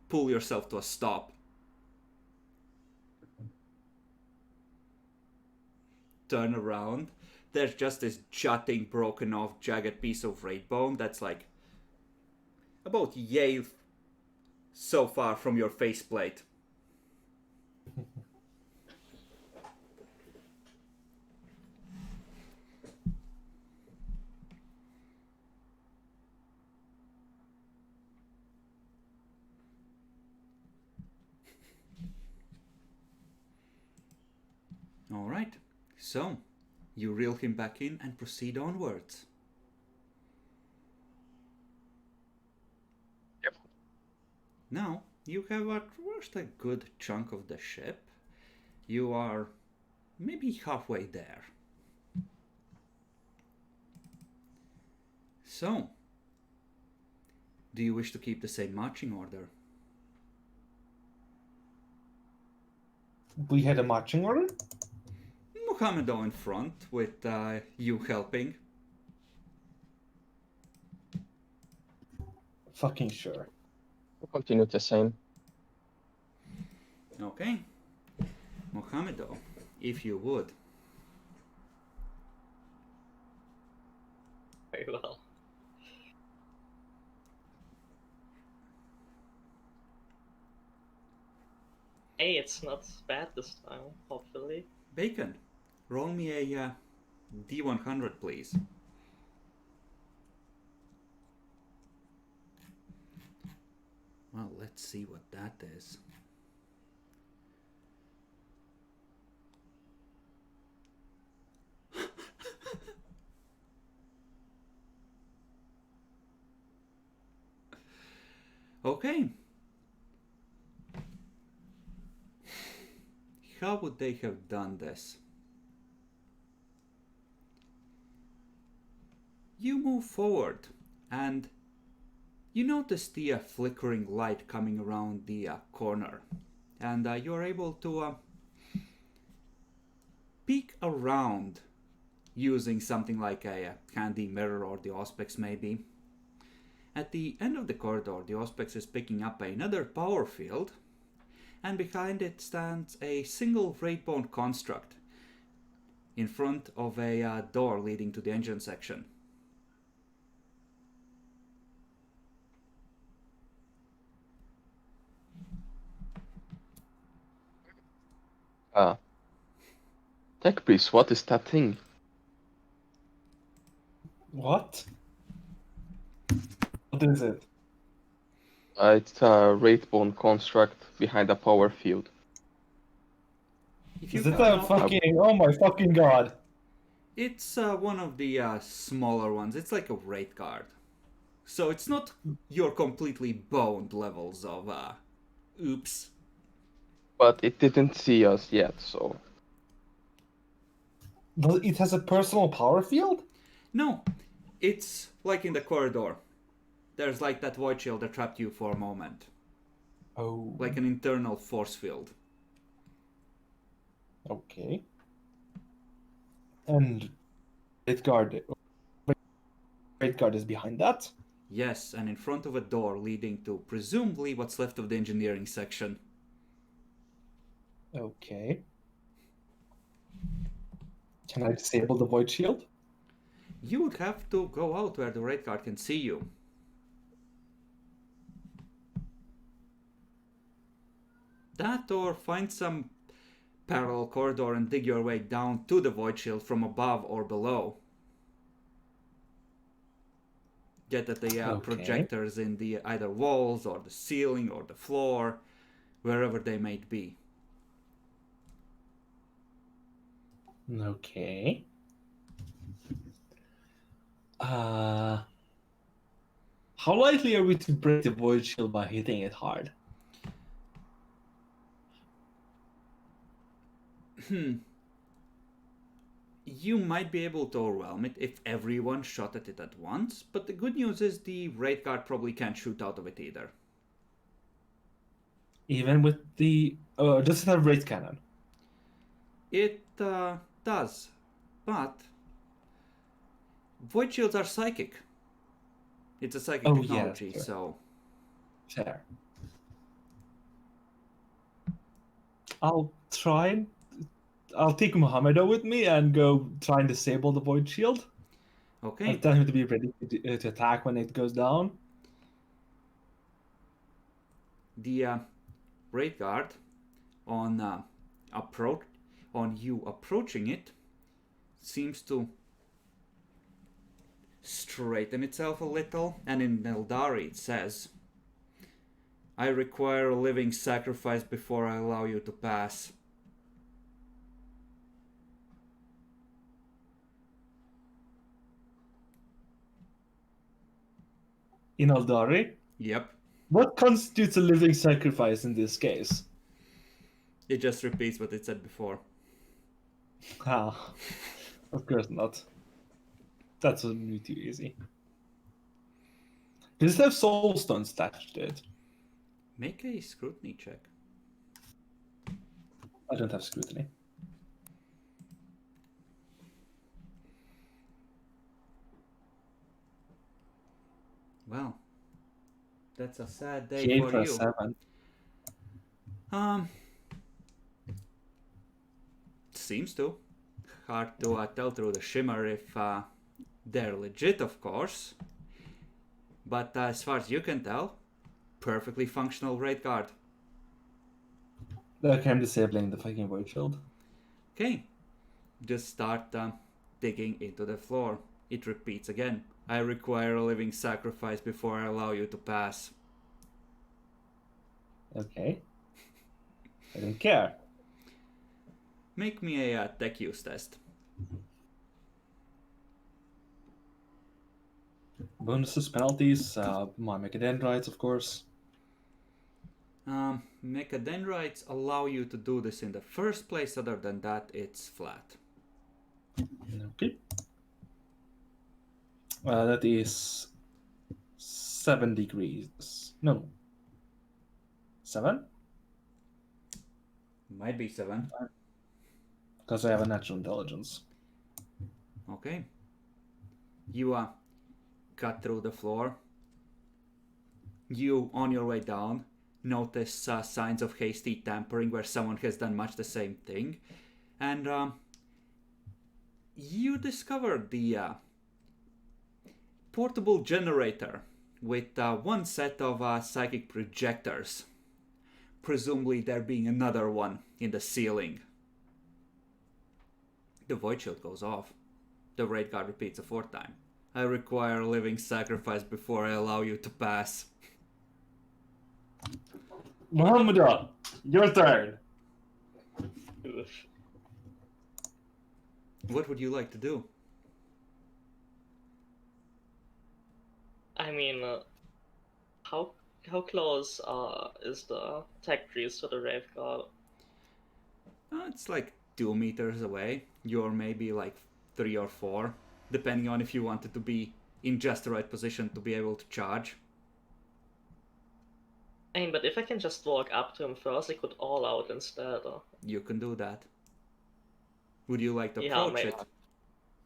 pull yourself to a stop. Turn around. There's just this jutting, broken off, jagged piece of raid bone that's like about yay so far from your faceplate. Alright, so you reel him back in and proceed onwards. Yep. Now, you have traversed a good chunk of the ship. You are maybe halfway there. So, do you wish to keep the same marching order? We had a marching order. Mohamedo in front with you helping. Fucking sure. We'll continue the same. Okay. Mohamedo, if you would. Very well. Hey, it's not bad this time, hopefully. Bacon, roll me a D100, please. Well, let's see what that is. Okay. How would they have done this? You move forward and you notice the flickering light coming around the corner, and you're able to peek around using something like a handy mirror or the Auspex maybe. At the end of the corridor, the Auspex is picking up another power field, and behind it stands a single raid-bound construct in front of a door leading to the engine section. Tech priest, what is that thing? What? What is it? It's a wraithbone construct behind a power field. If you Is it come a out, fucking... Oh my fucking god. it's one of the smaller ones. It's like a raid guard. So it's not your completely boned levels of oops. But it didn't see us yet, so It has a personal power field? No, it's like in the corridor. There's like that void shield that trapped you for a moment. Oh. Like an internal force field. Okay. And Great Guard is behind that? Yes, and in front of a door leading to presumably what's left of the engineering section. Okay. Can I disable the void shield? You would have to go out where the raid guard can see you. That or find some parallel corridor and dig your way down to the void shield from above or below. Get at the Okay. projectors in the either walls or the ceiling or the floor, wherever they may be. Okay. How likely are we to break the void shield by hitting it hard? You might be able to overwhelm it if everyone shot at it at once, but the good news is the raid guard probably can't shoot out of it either. Even with the... does it have raid cannon? It does, but void shields are psychic. It's a psychic Oh, technology, yeah, sure. so Fair. I'll try... I'll take Mohammedo with me and go try and disable the void shield. okay. I'll tell him to be ready to attack when it goes down. The raid guard on you approaching it seems to straighten itself a little, and in Neldari it says, "I require a living sacrifice before I allow you to pass." In Aldari? Yep. What constitutes a living sacrifice in this case? It just repeats what it said before. Ah, of course not. That's wouldn't be too easy. Does it have soul stones attached to it? Make a scrutiny check. I don't have scrutiny. Well, that's a sad day K for plus you. 7. Seems to. Hard to tell through the shimmer if they're legit, of course. But as far as you can tell, perfectly functional raid guard. Okay, I'm disabling the fucking void shield. Okay, just start digging into the floor. It repeats again. "I require a living sacrifice before I allow you to pass." Okay. I don't care. Make me a tech use test. Bonuses, penalties, my mechadendrites, of course. Mechadendrites allow you to do this in the first place. Other than that, it's flat. Okay. That is 7 degrees. No. 7? Might be 7. Because I have a natural intelligence. Okay. You cut through the floor. You, on your way down, notice signs of hasty tampering where someone has done much the same thing. And you discover the portable generator with one set of psychic projectors. Presumably there being another one in the ceiling. The void shield goes off. The raid guard repeats a 4th time. I require a living sacrifice before I allow you to pass. Mohammedan, your turn. Oof. What would you like to do? I mean, how close is the tech priest to the rave guard? It's like 2 meters away. You're maybe like 3 or 4, depending on if you wanted to be in just the right position to be able to charge. I mean, but if I can just walk up to him first, I could all out instead. You can do that. Would you like to Yeah, approach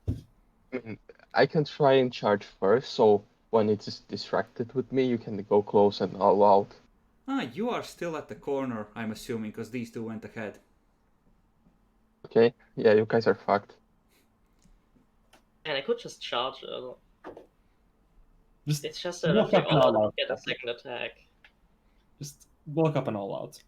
maybe. it? I can try and charge first, so when it is distracted with me, you can go close and all out. You are still at the corner, I'm assuming, because these two went ahead. Okay? Yeah, you guys are fucked. And I could just charge it. Just It's just that walk if I up and all all out, I out. get a second attack. Just walk up and all out.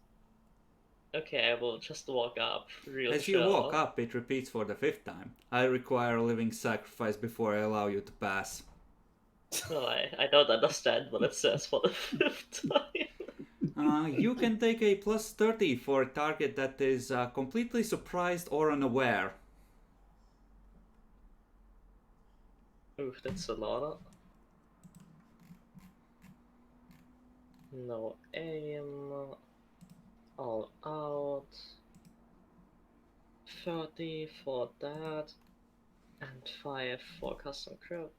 Okay, I will just walk up real As chill. you walk up, it repeats for the 5th time. I require a living sacrifice before I allow you to pass. Well, I don't understand what it says for the 5th time. You can take a plus 30 for a target that is completely surprised or unaware. Ooh, that's a lot. No aim. All out. 30 for that. And 5 for custom crit.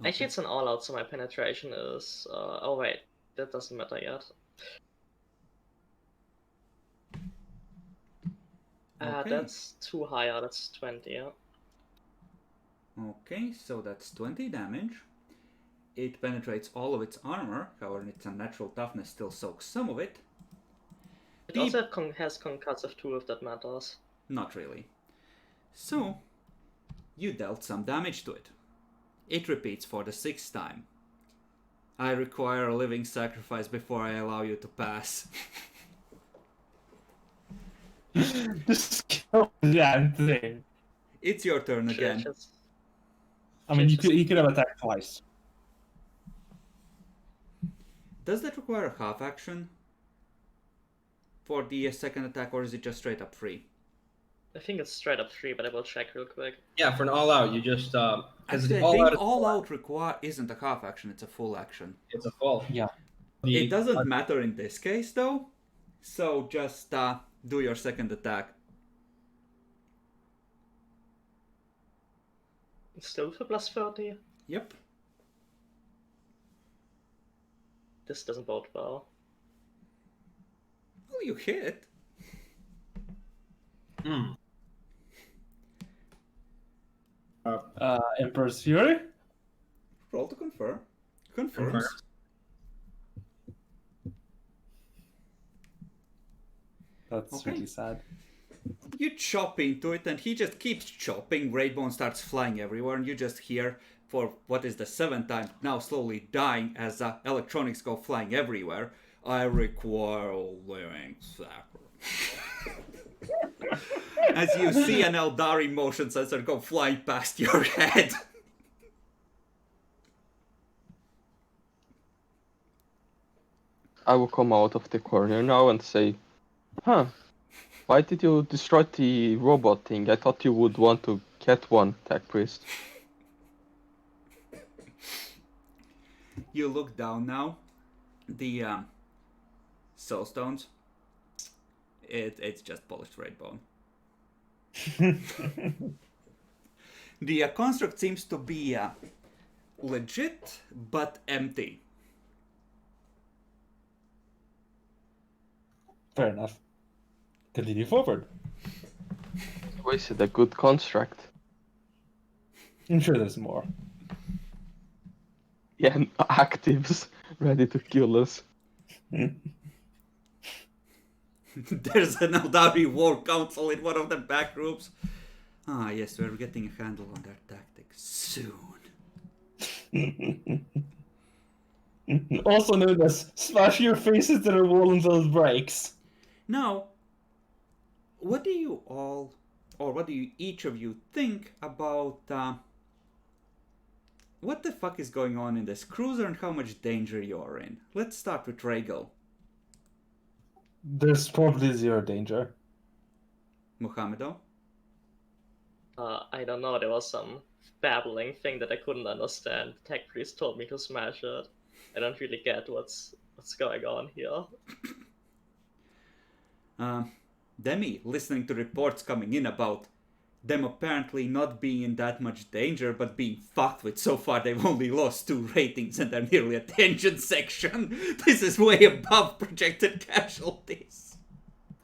Actually, it's an all out, so my penetration is. Oh, wait, that doesn't matter yet. Okay. That's too higher, that's 20, yeah. Okay, so that's 20 damage. It penetrates all of its armor, however its unnatural toughness still soaks some of it. It also has concussive too, if that matters. Not really. So, you dealt some damage to it. It repeats for the 6th time. I require a living sacrifice before I allow you to pass. Just kill the damn thing. It's your turn Should I again. just- I mean, he could have attacked twice. Does that require a half action for the second attack, or is it just straight up free? I think it's straight up 3, but I will check real quick. Yeah, for an all out, you just because Actually, I all think out is all out isn't a half action; it's a full action. it's a full. Yeah. It doesn't matter in this case, though. So just do your second attack. It's still for plus 30. Yep. This doesn't bode well. Well, you hit. Hmm. Emperor's Fury? Roll to confirm. Confirms. Confirms. That's Okay. really sad. You chop into it, and he just keeps chopping. Raidbone starts flying everywhere, and you just hear, for what is the 7th time, now slowly dying as electronics go flying everywhere. I require a living sacrifice. As you see an Eldari motion sensor go flying past your head. I will come out of the corner now and say, why did you destroy the robot thing? I thought you would want to get one, Tech Priest. You look down now. The soulstones. It's just polished red bone. The construct seems to be legit, but empty. Fair enough. Continue forward. So is it a good construct? I'm sure there's more. Yeah, and actives ready to kill us. There's an Eldari war council in one of the back rooms. Ah, yes, we're getting a handle on their tactics soon. Also known as smash your face into the wall until it breaks. Now, what do you all, or what do you each of you think about what the fuck is going on in this cruiser and how much danger you're in? Let's start with Regal. There's probably zero danger. Mohamedo? I don't know, there was some babbling thing that I couldn't understand. Tech Priest told me to smash it. I don't really get what's going on here. Demi, listening to reports coming in about them apparently not being in that much danger, but being fucked with. So far, they've only lost 2 ratings and they're nearly attention section. This is way above projected casualties.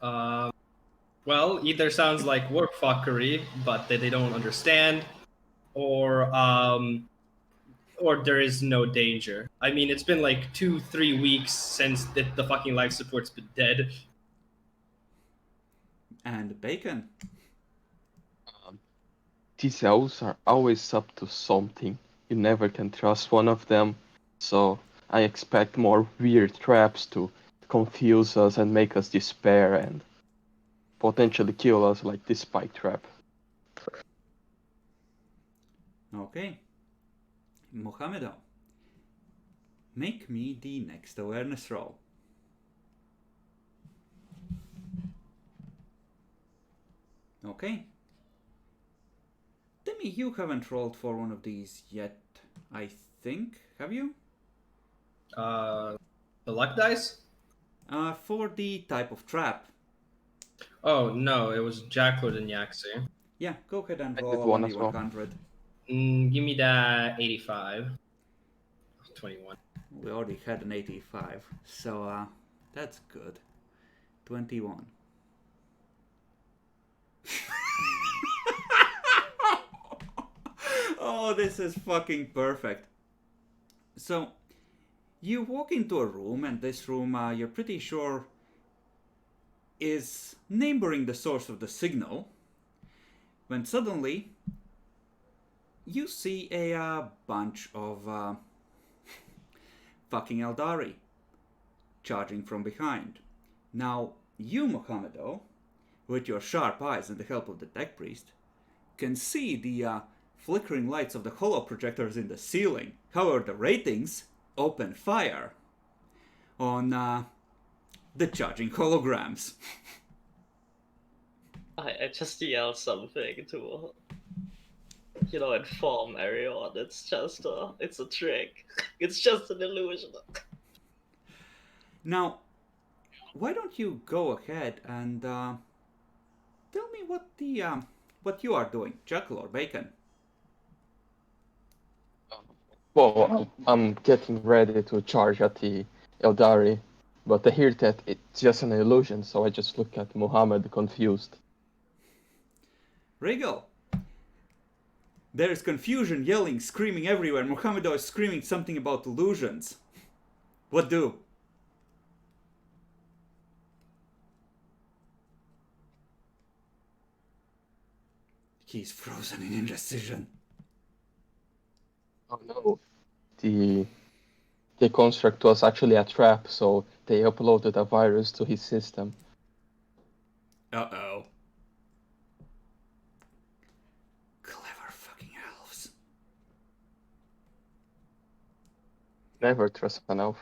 Well, either sounds like work fuckery, but that they don't understand, or there is no danger. I mean, it's been like 2-3 weeks since the fucking life support's been dead. And Bacon. These elves are always up to something. You never can trust one of them. So I expect more weird traps to confuse us and make us despair and potentially kill us, like this spike trap. Okay. Mohamedo. Make me the next awareness roll. Okay. Demi, you haven't rolled for one of these yet, I think. Have you? The luck dice? For the type of trap. Oh, no, it was Jacklord and Yaxi. Yeah, go ahead and I roll did a one as well. 1d100. Give me that 85. 21. We already had an 85, so that's good. 21. Oh, this is fucking perfect. So, you walk into a room, and this room, you're pretty sure, is neighboring the source of the signal, when suddenly you see a bunch of fucking Eldari charging from behind. Now, you, Mohamedo, with your sharp eyes and the help of the tech priest, can see the flickering lights of the holo projectors in the ceiling. However, the ratings open fire on the charging holograms. I just yelled something to, inform everyone. It's just it's a trick. It's just an illusion. Now, why don't you go ahead and tell me what you are doing, Jackal or Bacon? Well, I'm getting ready to charge at the Eldari, but I hear that it's just an illusion, so I just look at Muhammad confused. Regal. There is confusion, yelling, screaming everywhere. Mohamedo is screaming something about illusions. What do? He's frozen in indecision. Oh no. The construct was actually a trap, so they uploaded a virus to his system. Uh-oh. Clever fucking elves. Never trust an elf.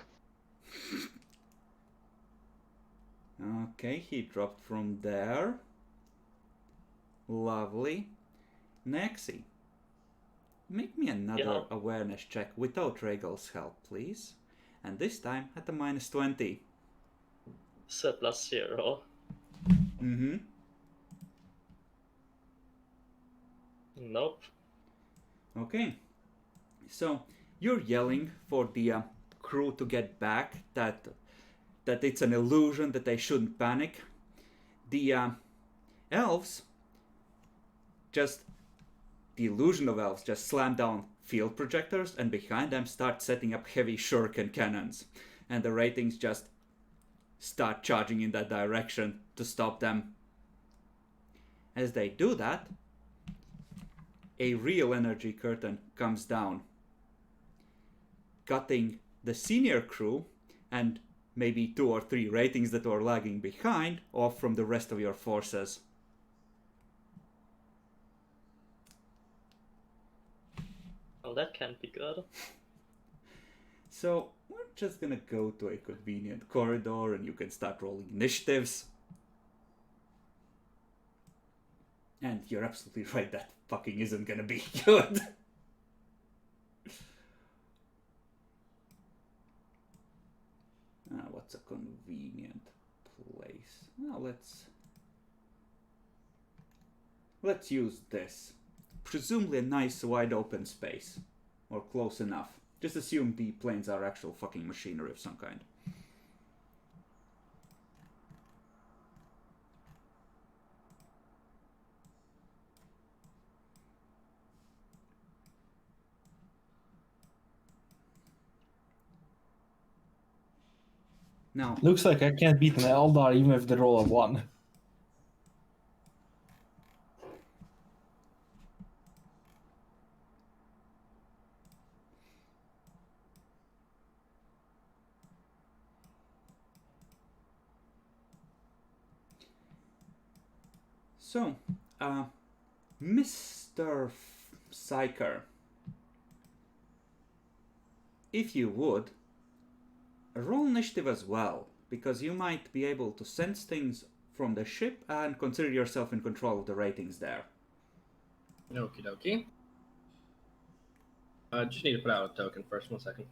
Okay, he dropped from there. Lovely. Nexi. Make me another awareness check without Regal's help, please. And this time at the -20. So +0. Mm-hmm. Nope. Okay. So, you're yelling for the crew to get back, that it's an illusion, that they shouldn't panic. The elves the illusion of elves just slam down field projectors, and behind them start setting up heavy shuriken cannons. And the ratings just start charging in that direction to stop them. As they do that, a real energy curtain comes down, cutting the senior crew and maybe 2 or 3 ratings that were lagging behind off from the rest of your forces. Well, that can't be good. So we're just gonna go to a convenient corridor and you can start rolling initiatives. And you're absolutely right, that fucking isn't gonna be good. What's a convenient place? Well, let's use this. Presumably a nice wide open space. Or close enough. Just assume the planes are actual fucking machinery of some kind. Now, Looks like I can't beat an Eldar even with the roll of 1. so, Mr. Psyker, if you would, roll initiative as well, because you might be able to sense things from the ship and consider yourself in control of the ratings there. Okie dokie. Just need to put out a token first. 1 second.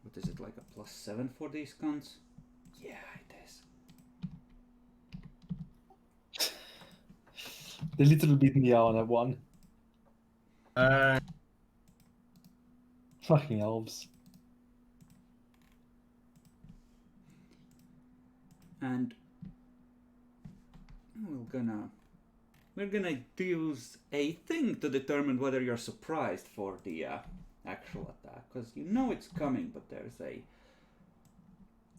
What is it, like a +7 for these cons? Yeah, it is. They literally beat me out on a 1. Fucking elves. And we're gonna use a thing to determine whether you're surprised for the actual attack, because you know it's coming, but there's a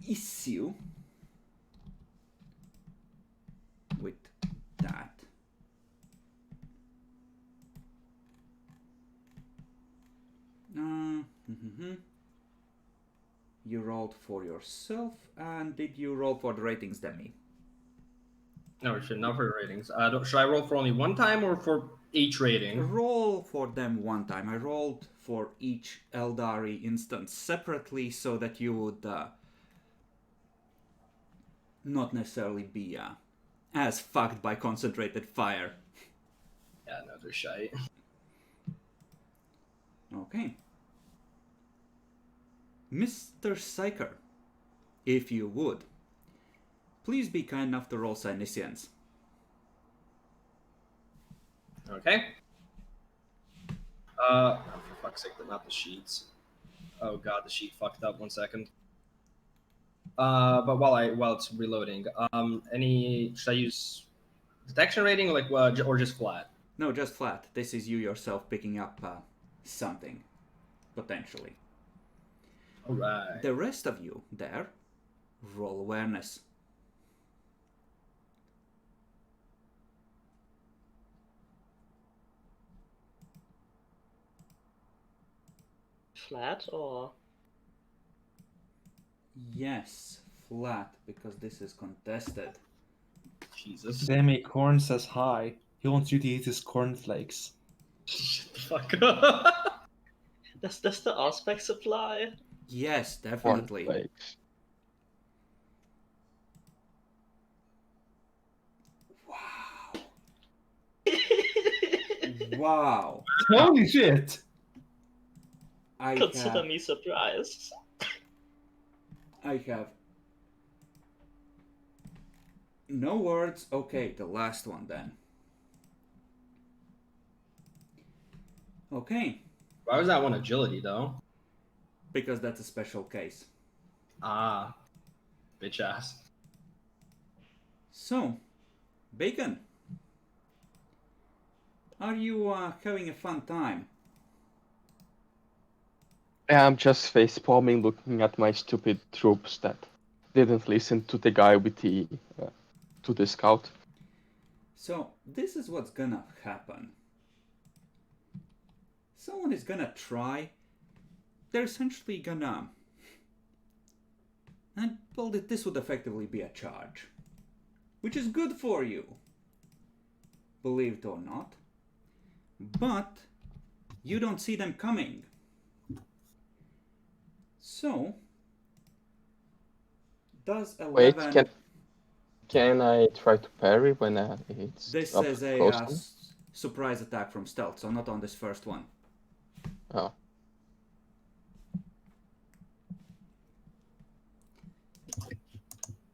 issue with that. You rolled for yourself, and did you roll for the ratings, Demi? No, shit, not for ratings. Should I roll for only one time or for each rating? Roll for them one time. I rolled for each Eldari instance separately so that you would not necessarily be as fucked by concentrated fire. Yeah, no, they're shy. Okay. Mr. Psyker, if you would, please be kind enough to roll Cynicians. Okay. For fuck's sake, but not the sheets. Oh god, the sheet fucked up. 1 second. But while it's reloading, should I use detection rating or just flat? No, just flat. This is you yourself picking up something, potentially. All right. The rest of you there, roll awareness. Flat or? Yes, flat, because this is contested. Jesus. Demi Corn says hi. He wants you to eat his cornflakes. Shut the fuck up. Does the aspect apply? Yes, definitely. Cornflakes. Wow. Wow. Holy shit! Consider me surprised. I have no words. Okay, the last one then. Okay, Why was that one agility though? because that's a special case. Ah, bitch ass. So, Bacon, are you having a fun time? I'm just face palming, looking at my stupid troops that didn't listen to the guy with the to the scout. So, this is what's gonna happen. Someone is gonna try. They're essentially gonna And well, this would effectively be a charge, which is good for you, believe it or not. But you don't see them coming. So, does 11... Wait, can I try to parry when it's This up is a close to me? surprise attack from stealth, so not on this first one. Oh.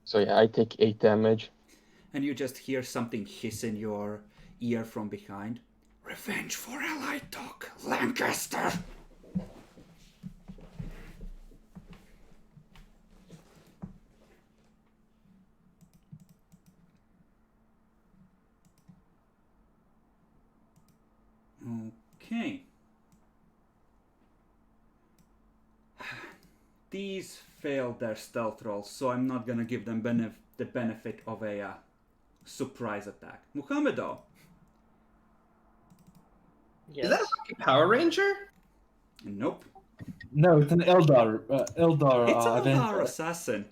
So yeah, I take 8 damage. And you just hear something hiss in your ear from behind. Revenge for Athelaq, Lancaster! Okay. These failed their stealth rolls, so I'm not gonna give them the benefit of a surprise attack. Muhammedo! Yes. Is that a fucking Power Ranger? Nope. No, it's an Eldar. Eldar It's an Avenger. Eldar assassin.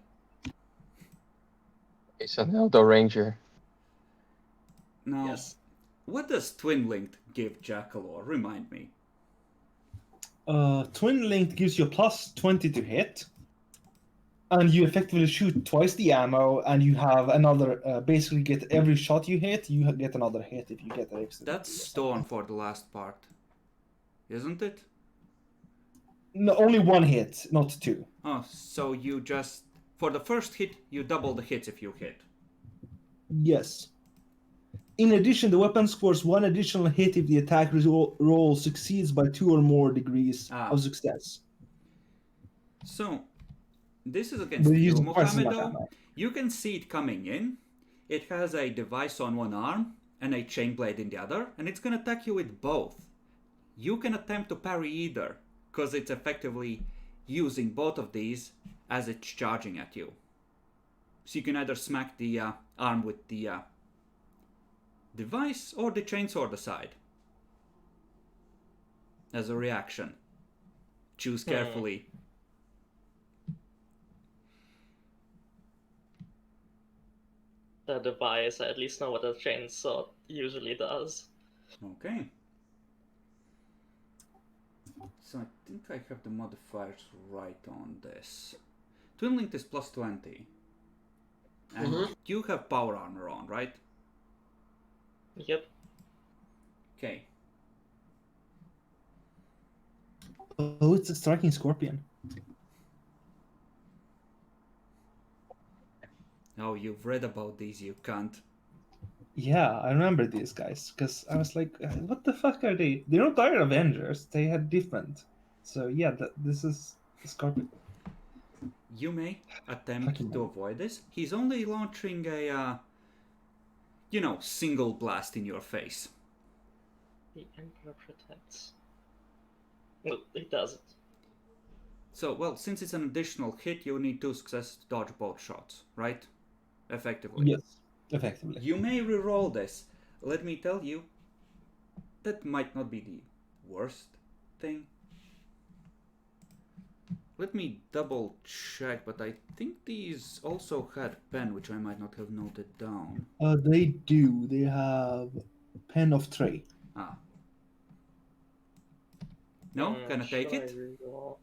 It's an Elder Ranger. Now, Yes. what does Twin Linked give Jackalor? Remind me. Twin Linked gives you a plus 20 to hit, and you effectively shoot twice the ammo, and you have another. Basically, get every shot you hit, you get another hit if you get an extra. That's Storm for the last part, isn't it? No, only one hit, not two. Oh, so you just... For the first hit, you double the hits if you hit. Yes. In addition, the weapon scores one additional hit if the attack roll succeeds by 2 or more degrees of success. So, this is against But you, using twice as much Mohamedo. ammo. You can see it coming in. It has a device on one arm and a chain blade in the other, and it's going to attack you with both. You can attempt to parry either, because it's effectively using both of these as it's charging at you. So you can either smack the arm with the device or the chainsaw aside as a reaction. Choose carefully. The device, I at least know what a chainsaw usually does. Okay. So I think I have the modifiers right on this. Twin Linked is plus 20. And you have power armor on, right? Yep. Okay. Oh, it's a striking scorpion. Oh, you've read about these, you can't. Yeah, I remember these guys because I was like, "What the fuck are they? They're not Dire Avengers. They had different." So yeah, this is Scorpion. You may attempt Fucking to avoid this. He's only launching a, single blast in your face. The Emperor protects. No, he doesn't. So, well, since it's an additional hit, you need 2 successes to dodge both shots, right? Effectively. Yes, effectively. You may reroll this. Let me tell you, that might not be the worst thing. Let me double check, but I think these also had pen, which I might not have noted down. They do. They have Pen of Trey. Ah. No? Can I take Should it? reroll?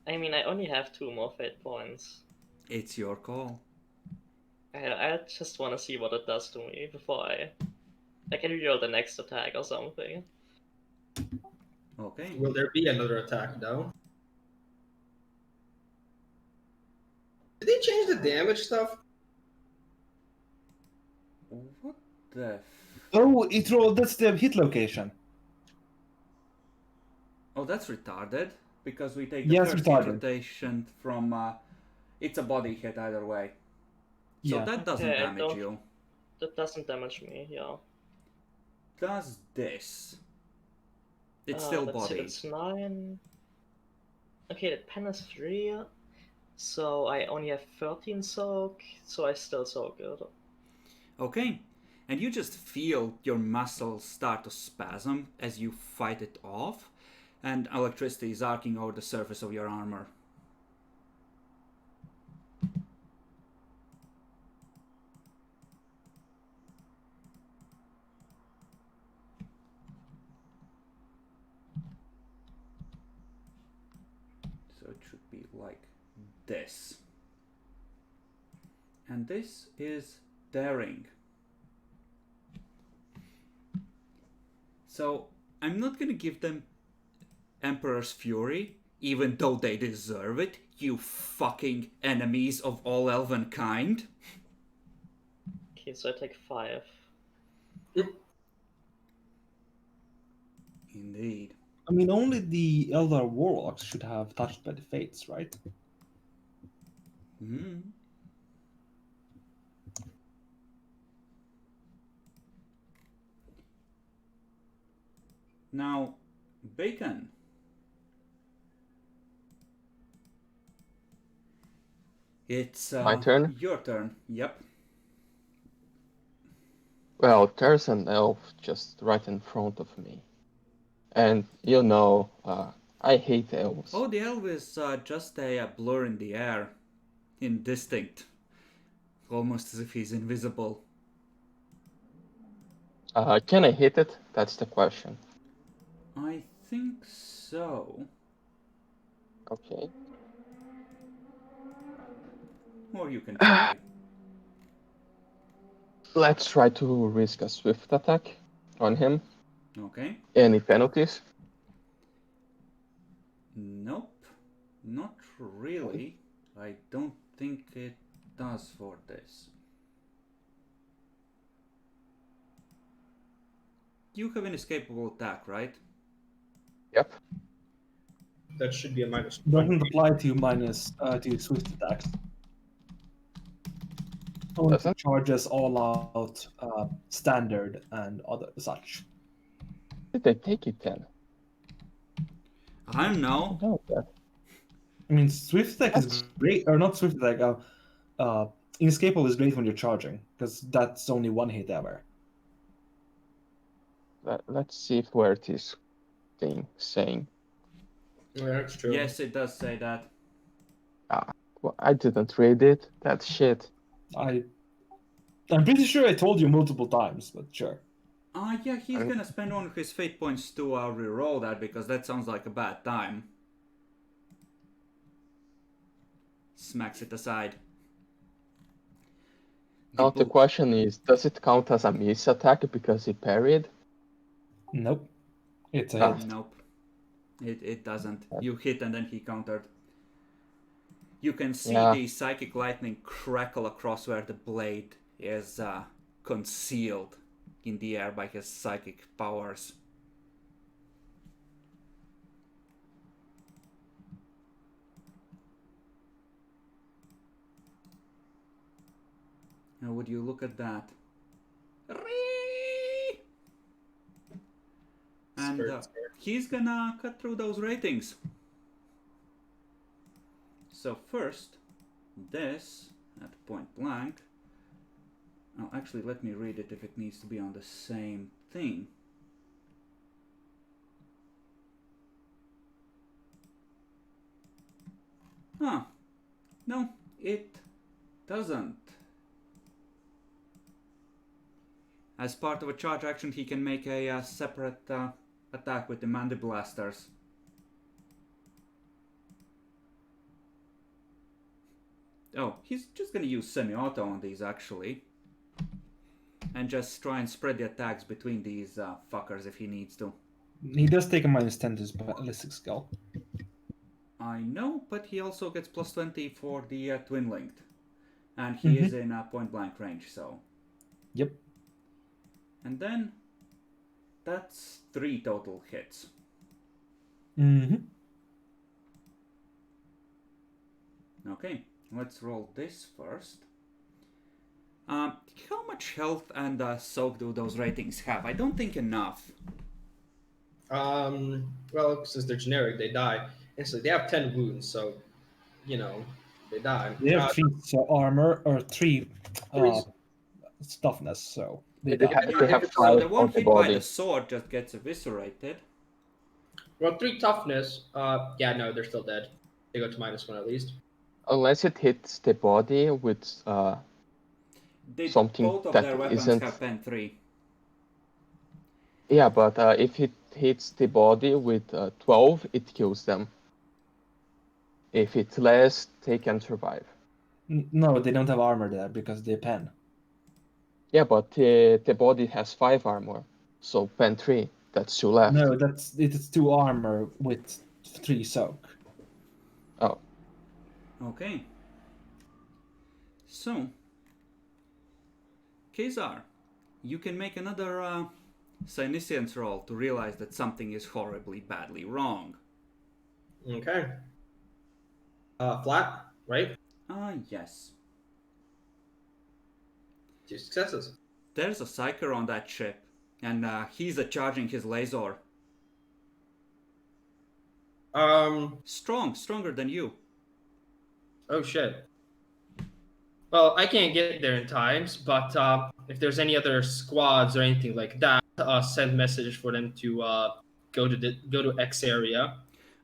I mean, I only have 2 more fate points. It's your call. I just want to see what it does to me before I can reroll the next attack or something. Okay. Will there be another attack though? Did they change the damage stuff? What the... Oh, it rolled. That's the hit location. Oh, that's retarded. Because we take the Yes, first retarded. hit rotation from... it's a body hit either way. So Yeah. that doesn't Okay, I damage don't- you. That doesn't damage me, yeah. Does this? It's still Let's see, body. that's 9. Okay, the pen is 3. So I only have 13 soak, so I still soak it. Okay. And you just feel your muscles start to spasm as you fight it off, and electricity is arcing over the surface of your armor. it should be like this. And this is daring. So I'm not gonna give them Emperor's Fury, even though they deserve it, you fucking enemies of all elven kind. Okay, so I take 5. Indeed. I mean, only the Elder Warlocks should have touched by the Fates, right? Mm. Now, Bacon. It's My turn? your turn. Yep. Well, there's an elf just right in front of me. And you know, I hate elves. Oh, the elf is just a blur in the air. Indistinct. Almost as if he's invisible. Can I hit it? That's the question. I think so. Okay. Or you can try. Let's try to risk a swift attack on him. Okay. Any penalties? Nope. Not really. I don't think it does for this. You have an escapable attack, right? Yep. That should be a minus. Doesn't apply to minus to swift attacks. Only Doesn't? charges all out, standard and other such. Did I take it then? I don't know. No, that. I mean, swift attack is great, or not swift attack. Inescapable is great when you're charging because that's only one hit ever. Let's see if where it is saying. Yeah, that's true. Yes, it does say that. Well, I didn't read it. That shit. I'm pretty sure I told you multiple times, but sure. Yeah, he's gonna spend one of his fate points to reroll that because that sounds like a bad time. Smacks it aside. Now the question is, does it count as a miss attack because he parried? Nope. It's a hit. Nope. It doesn't. You hit and then he countered. You can see the psychic lightning crackle across where the blade is concealed in the air by his psychic powers. Now would you look at that? And he's gonna cut through those ratings. So first, this at point blank. Oh, actually, let me read it if it needs to be on the same thing. Huh. No, it doesn't. As part of a charge action, he can make a separate attack with the Mandiblasters. Oh, he's just gonna use semi-auto on these actually. And just try and spread the attacks between these fuckers if he needs to. He does take a minus 10 to his ballistic skill. I know, but he also gets plus 20 for the twin linked. And he is in point blank range, so. Yep. And then that's 3 total hits. Okay, let's roll this first. How much health and soak do those ratings have? I don't think enough. Well, since they're generic, they die instantly. They have 10 wounds, so you know they die. They have 3 armor or 3 toughness, so they die. They have So 5 the one on the hit by body. the sword just gets eviscerated. Well, 3 toughness. Yeah, no, they're still dead. They go to -1 at least. Unless it hits the body with something Both of that their weapons isn't. have pen 3. Yeah, but if it hits the body with 12, it kills them. If it's less, they can survive. No, they don't have armor there because they're pen. Yeah, but the body has 5 armor, so pen 3. That's 2 left. No, it's 2 armor with 3 soak. Oh, Okay. So, Kazar, you can make another Psyniscience roll to realize that something is horribly badly wrong. Okay. Flat, right? Yes. 2 successes. There's a psyker on that ship, and he's charging his laser. Stronger than you. Oh shit. Well, I can't get there in times, but if there's any other squads or anything like that, send message for them to go to X area.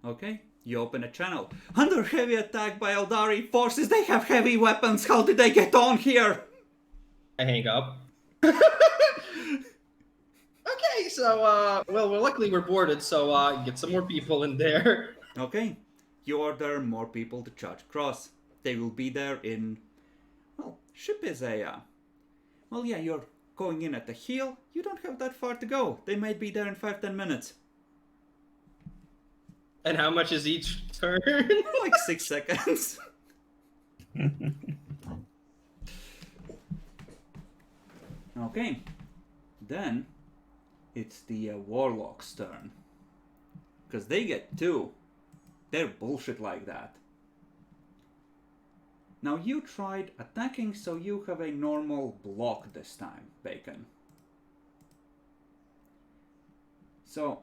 Okay, you open a channel. Under heavy attack by Eldari forces, they have heavy weapons. How did they get on here? I hang up. Okay, so well, luckily we're boarded, so get some more people in there. Okay, you order more people to charge across. They will be there in... Well, ship is a... Well, yeah, you're going in at the heel. You don't have that far to go. They might be there in 5-10 minutes. And how much is each turn? Like 6 seconds. Okay, then it's the Warlock's turn. Because they get 2. They're bullshit like that. Now you tried attacking, so you have a normal block this time, Bacon. So,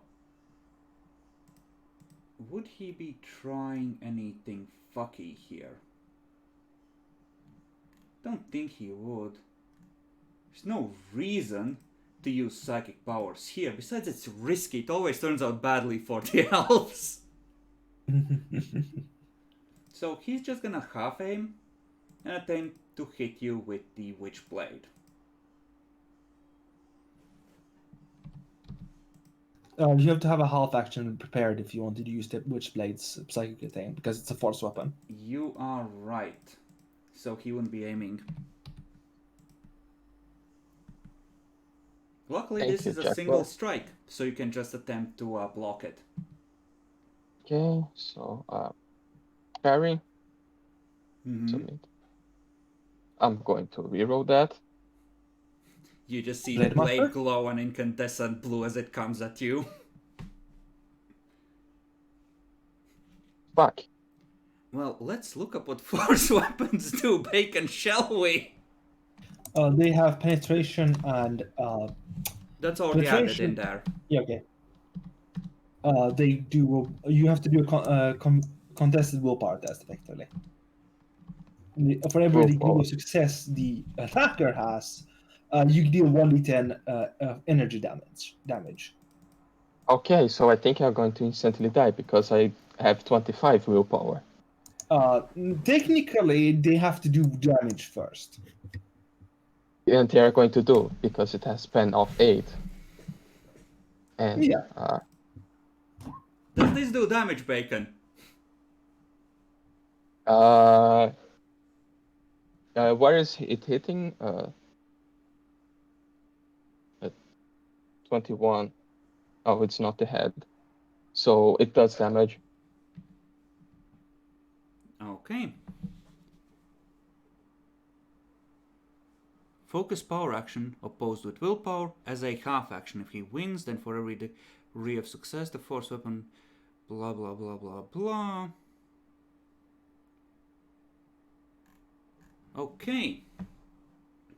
would he be trying anything fucky here? Don't think he would. There's no reason to use psychic powers here. Besides, it's risky. It always turns out badly for the elves. So he's just gonna half aim and attempt to hit you with the Witch Blade. You have to have a half action prepared if you wanted to use the Witchblade's psychic thing, because it's a force weapon. You are right. So he wouldn't be aiming. Luckily, Thank this you, is a Jack. single Well- strike, so you can just attempt to block it. okay. So, parry. Mhm. Submit. I'm going to reroll that. You just see Blade the blade Master? glow an incandescent blue as it comes at you. Fuck. Well, let's look up what force weapons do, Bacon, shall we? They have penetration and That's already added Penetration. in there. yeah, okay. They do. You have to do a contested willpower test, effectively. For every degree Willpower. of success the attacker has, you deal 1d10 energy damage. Okay, so I think I'm going to instantly die because I have 25 willpower. Technically, they have to do damage first. And they are going to do because it has pen of 8. And Yeah. Does this do damage, Bacon? Where is it hitting? 21. Oh, it's not the head. So it does damage. Okay. Focus power action opposed with willpower as a half action. If he wins, then for every degree of success, the force weapon, blah blah blah blah blah. Okay.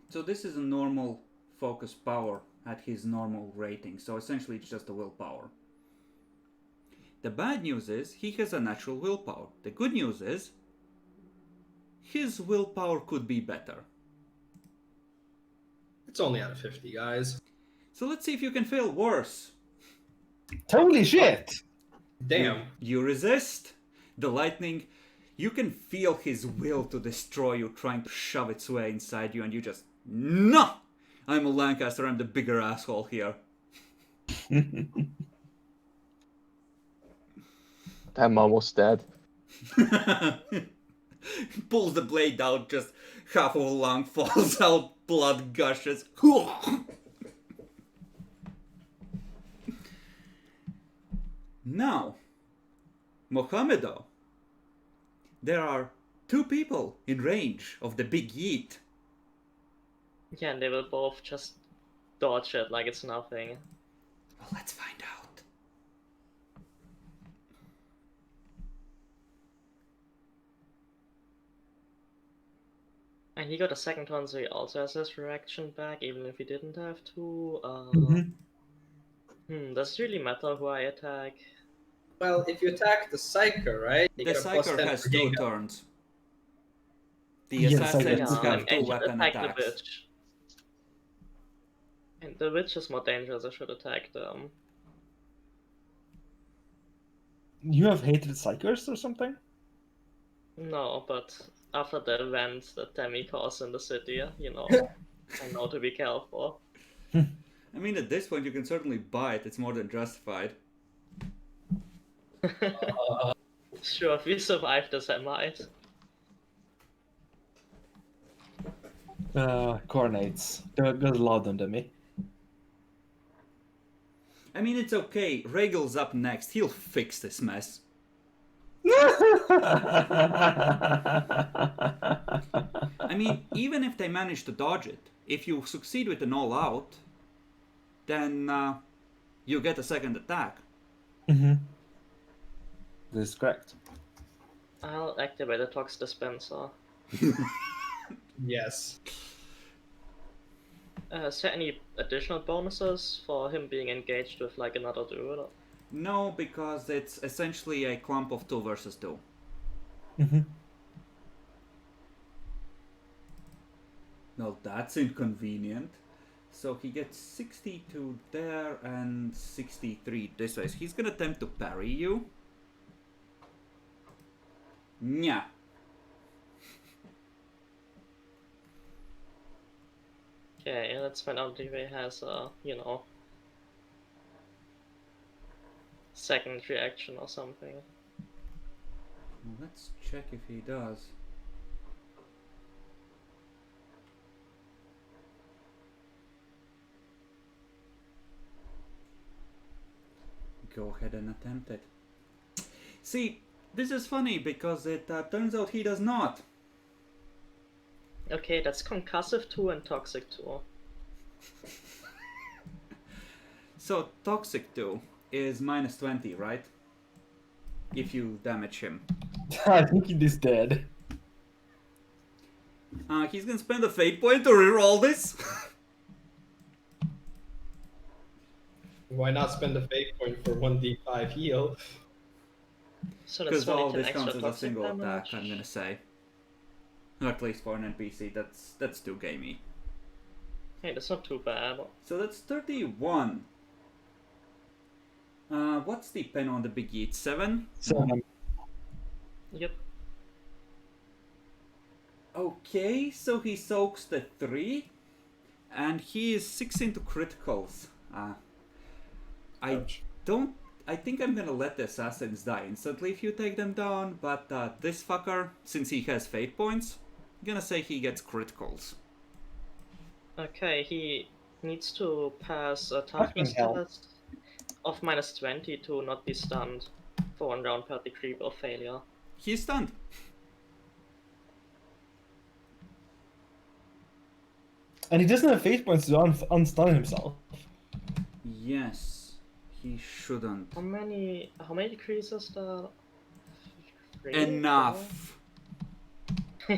So this is a normal focus power at his normal rating. So essentially it's just a willpower. The bad news is he has a natural willpower. The good news is his willpower could be better. It's only out of 50, guys. So let's see if you can fail worse. Holy shit! Damn. You resist. The lightning, you can feel his will to destroy you trying to shove its way inside you, and you just, no! I'm a Lancaster, I'm the bigger asshole here. I'm almost dead. Pulls the blade out, just half of a lung falls out, blood gushes. Now, Mohammedo, there are 2 people in range of the big yeet. Yeah, and they will both just dodge it like it's nothing. Well, let's find out. And he got a second one, so he also has his reaction back, even if he didn't have to. Does it really matter who I attack? Well, if you attack the Psyker, right? You The get a plus Psyker 10 has for 2 Gengar. turns. The Yeah, the Psyker assassins has Yeah, have 2 and weapon attack attacks. the witch. And the witch is more dangerous, I should attack them. You have hated Psychers or something? No, but after the event that Tammy caused in the city, you know, I know to be careful. I mean, at this point, you can certainly buy it. It's more than justified. Sure, if we survive this, I might. Cornates. Goes loud under me. I mean, it's okay. Regal's up next. He'll fix this mess. I mean, even if they manage to dodge it, if you succeed with an all-out, then you get a second attack. This is correct. I'll activate the Tox Dispenser. Yes. Is there any additional bonuses for him being engaged with like another dude? No, because it's essentially a clump of 2 versus 2. Well, that's inconvenient. So he gets 62 there and 63 this way. So he's gonna attempt to parry you. Nya. Okay, let's find out if he has a, you know, second reaction or something. Well, let's check if he does. Go ahead and attempt it. See, this is funny because it turns out he does not. Okay, that's concussive 2 and toxic 2. So toxic 2 is minus 20, right? If you damage him. I think he is dead. He's gonna spend a fate point to reroll this. Why not spend a fate point for 1d5 heal? So that's Because all 20 this extra counts as a toxic single damage. attack, I'm gonna say. Or at least for an NPC, that's too gamey. Hey, that's not too bad. So that's 31. What's the pen on the big yeet? 7? So Yep. Okay, so he soaks the 3. And he is 6 into criticals. I think I'm gonna let the assassins die instantly if you take them down, but this fucker, since he has fate points, I'm gonna say he gets criticals. Okay, he needs to pass a Fucking toughness hell. test of minus 20 to not be stunned for 1 round per degree of failure. He's stunned. And he doesn't have fate points to unstun himself. Yes, he shouldn't. How many degrees is that? 3? Enough. 4?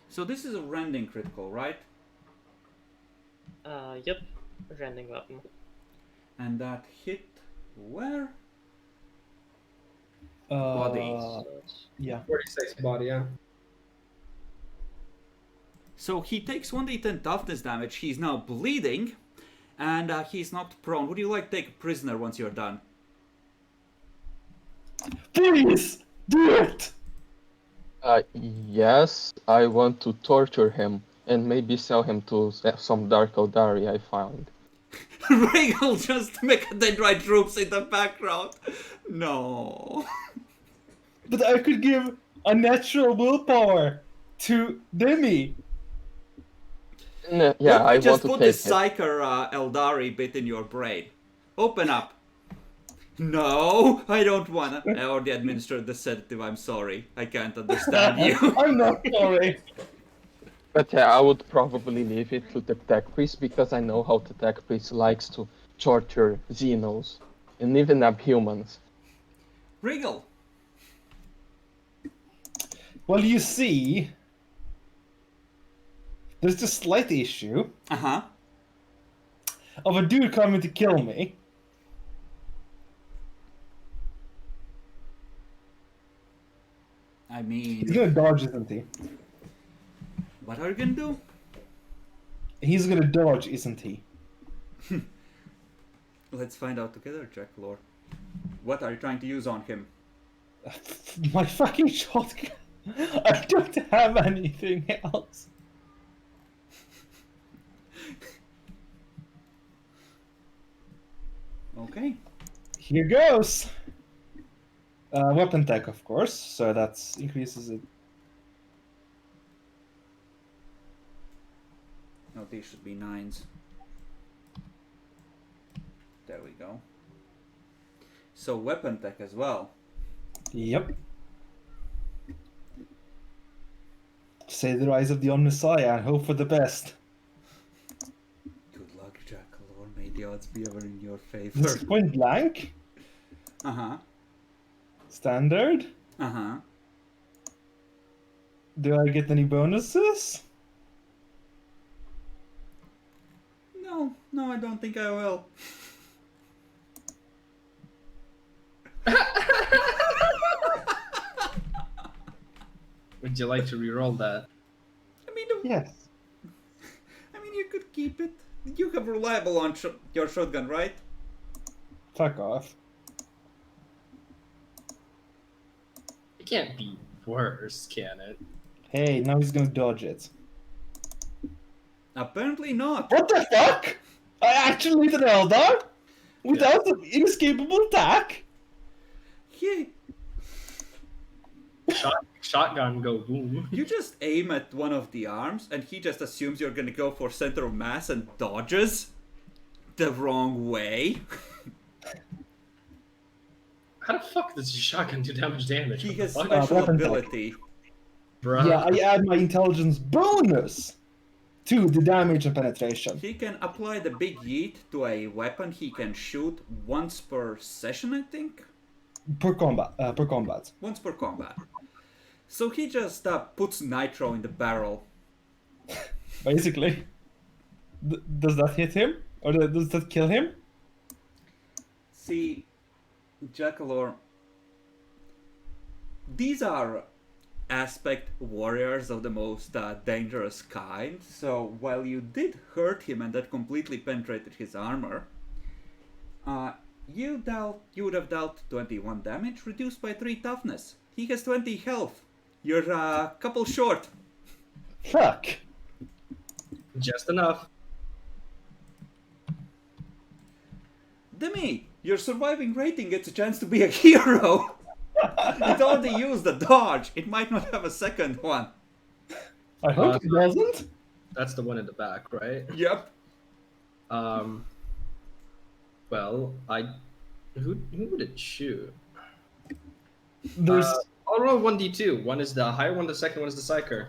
So this is a rending critical, right? Yep. Rending weapon. And that hit where? Body. So it's- Yeah. 46 body, yeah. So he takes 1d10 toughness damage, he's now bleeding, and he's knocked prone. Would you like to take a prisoner once you're done? Please! Do it! Yes, I want to torture him and maybe sell him to some dark Eldari I found. Regal just mechadendrite troops in the background. No. But I could give a natural willpower to Demi. No, yeah, Let I me just want put to this take it. Psyker Eldari bit in your brain. Open up. No, I don't wanna. I already administered the sedative. I'm sorry. I can't understand you. I'm not sorry. But yeah, I would probably leave it to the tech priest because I know how the tech priest likes to torture Xenos and even humans. Regal. Well, you see, there's a slight issue Uh-huh. of a dude coming to kill me. I He's mean, gonna dodge, isn't he? what are you gonna do? He's gonna dodge, isn't he? Let's find out together, Jack Lore. What are you trying to use on him? My fucking shotgun. I don't have anything else. Okay. Here goes. Weapon tech, of course, so that increases it. No, these should be 9s. There we go. So weapon tech as well. Yep. Say the rise of the Omnissiah and hope for the best. Good luck, Jack Lore. May the odds be ever in your favor. This is point blank. Uh-huh. Standard. Uh-huh. Do I get any bonuses? No, I don't think I will. Would you like to re-roll that? I mean, Yes. you could keep it. You have reliable on your shotgun, right? Fuck off. It can't be worse, can it? Hey, now he's gonna dodge it. Apparently not. What the fuck? I actually hit an Eldar? Without an inescapable attack? Yeah. Shotgun go boom. You just aim at one of the arms, and he just assumes you're gonna go for center of mass and dodges the wrong way. How the fuck does your shotgun do damage? He What the has fuck? special weapon tech. ability. Bruh. Yeah, I add my intelligence bonus to the damage and penetration. He can apply the big yeet to a weapon he can shoot once per session, I think? Per combat. Once per combat. So he just puts nitro in the barrel. Basically. Does that hit him? Or does that kill him? See, Jackalor, these are aspect warriors of the most dangerous kind, so while you did hurt him and that completely penetrated his armor, you would have dealt 21 damage, reduced by 3 toughness. He has 20 health. You're a couple short. Fuck. Just enough. Demi, your surviving rating gets a chance to be a hero. It already used a dodge. It might not have a second one. I hope it doesn't. That's the one in the back, right? Yep. Well, who would it shoot? There's I'll roll 1d2. One is the higher one, the second one is the psyker.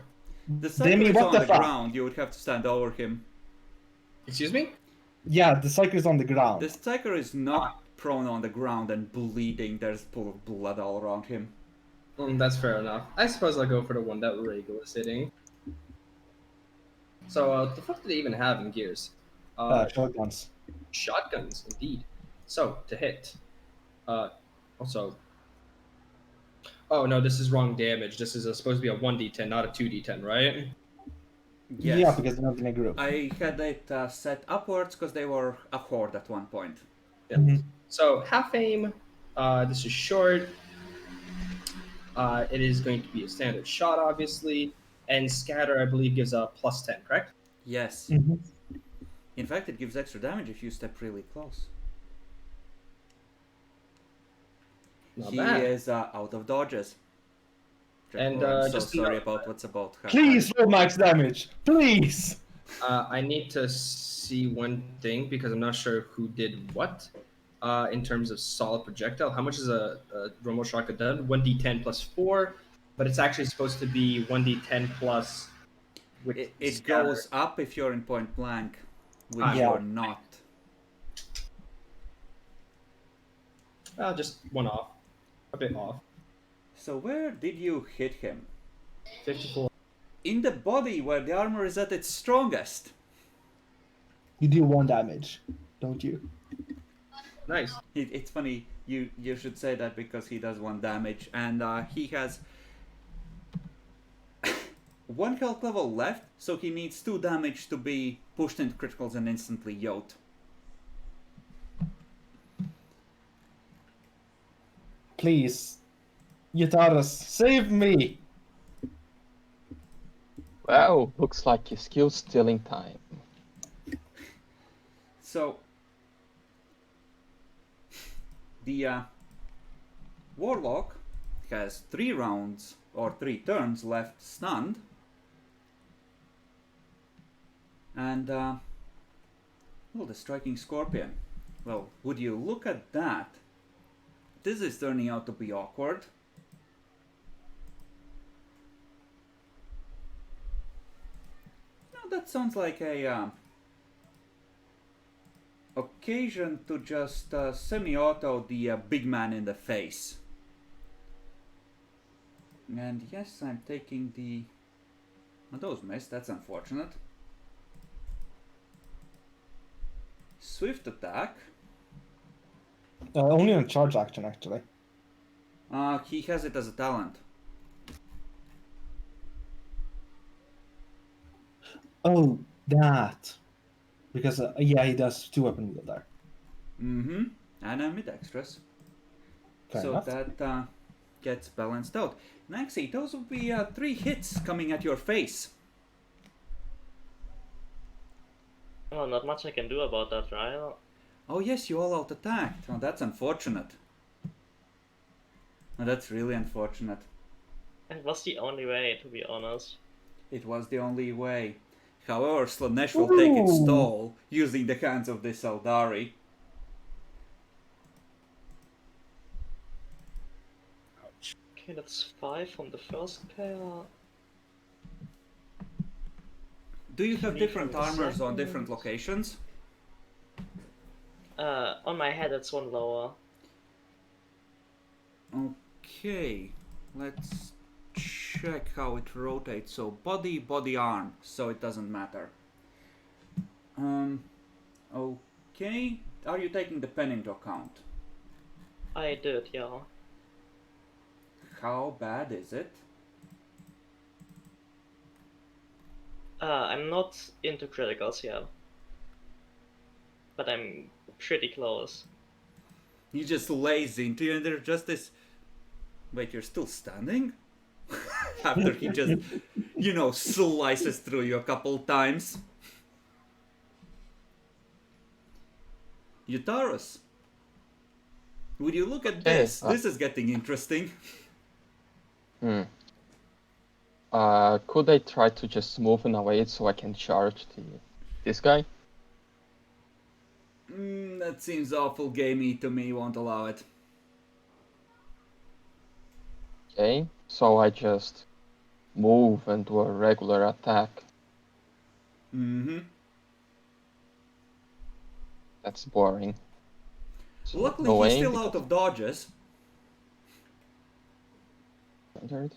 The Demi, psyker is what on the the fuck? ground. You would have to stand over him. Excuse me? yeah, the cycle is on the ground. The psyker is not prone on the ground and bleeding. There's a pool of blood all around him. That's fair enough. I suppose I'll go for the one that Regal is hitting. So, the fuck do they even have in gears? Shotguns. Shotguns, indeed. So, to hit. Also... Oh, no, this is wrong damage. This is supposed to be a 1d10, not a 2d10, right? Yes. Yeah, because they're not in a group. I had it set upwards because they were a horde at one point. Yeah. Mhm. So, half aim. This is short. It is going to be a standard shot, obviously. And scatter, I believe, gives a +10, correct? Yes. Mhm. In fact, it gives extra damage if you step really close. Not He bad. is out of dodges. And, I'm so just to sorry note- about what's about to happen. Please roll max damage. Please. I need to see one thing because I'm not sure who did what. In terms of solid projectile, how much is a Romo shotgun done? 1d10 plus 4, but it's actually supposed to be 1d10 plus. With It scatter. goes up if you're in point blank, which Ah, you're not. Just one off, a bit off. So where did you hit him? 54. In the body, where the armor is at its strongest. You do 1 damage, don't you? Nice. It's funny, you should say that because he does 1 damage, and he has 1 health level left, so he needs 2 damage to be pushed into criticals and instantly yoked. Please. Yutaris, save me! Well, looks like his skill's stealing time. So, the Warlock has 3 rounds, or 3 turns left stunned. And, well, the Striking Scorpion. Well, would you look at that? This is turning out to be awkward. No, that sounds like a occasion to just semi-auto the big man in the face. And yes, I'm taking the... Oh, those missed, that's unfortunate. Swift attack. Only on charge action, actually. He has it as a talent. Oh, that. Because, yeah, he does 2 weapon wield there. Mm-hmm. And I'm ambidextrous. Fair So enough. that gets balanced out. Naxi, those will be 3 hits coming at your face. Oh, not much I can do about that, right? Oh yes, you all out-attacked. Oh, that's unfortunate. Oh, that's really unfortunate. It was the only way, to be honest. It was the only way. However, Slanesh will take its Ooh. toll using the hands of this Eldari. Okay, that's 5 from the first pair. Do you have Three different from the armors on second. different locations? On my head it's 1 lower. Okay, let's check how it rotates. So body, body, arm, so it doesn't matter. Okay, are you taking the pen into account? I did, yeah. How bad is it? I'm not into criticals yet. But I'm pretty close. He just lays into you and there's just this... Wait, you're still standing? After he just, you know, slices through you a couple times. Yutaris, would you look at Okay, this? This is getting interesting. Could I try to just move in a way so I can charge this guy? That seems awful gamey to me, won't allow it. Okay, so I just move and do a regular attack. Mm-hmm. That's boring. So, Luckily, no he's aim, still out of dodges. standard.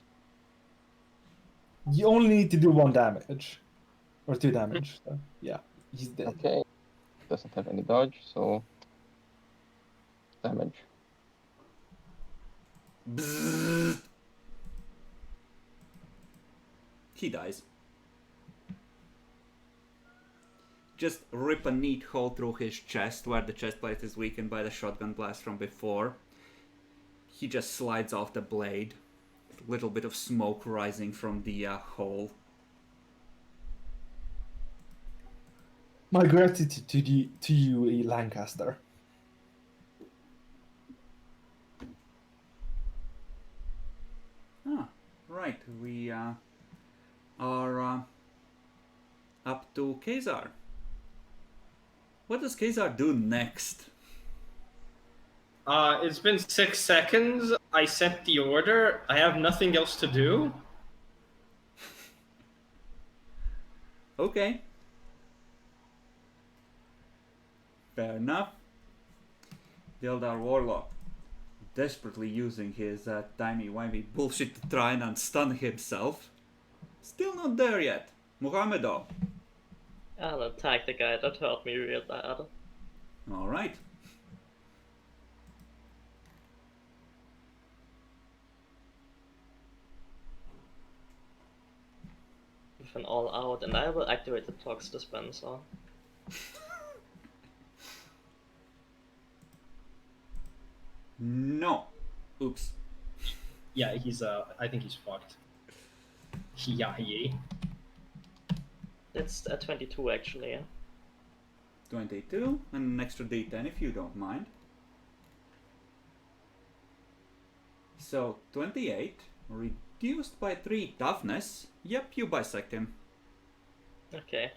You only need to do 1 damage. Or 2 damage. So, yeah, he's dead. Okay, doesn't have any dodge, so damage. Bzzzt. He dies. Just rip a neat hole through his chest where the chest plate is weakened by the shotgun blast from before. He just slides off the blade. A little bit of smoke rising from the hole. My gratitude to you, Lancaster. Ah, right. We are up to Kazar. What does Kazar do next? It's been 6 seconds. I sent the order. I have nothing else to do. Okay. Fair enough. The Eldar Warlock, desperately using his timey-wimey bullshit to try and stun himself. Still not there yet. Mohamedo. I'll attack the guy that hurt me real bad. Alright. With an all out, and I will activate the Tox dispenser. No. Oops. Yeah, he's I think he's fucked. Yeah. It's a 22 actually. 22 and an extra d10 if you don't mind. So 28 reduced by 3 toughness. Yep, you bisect him. Okay.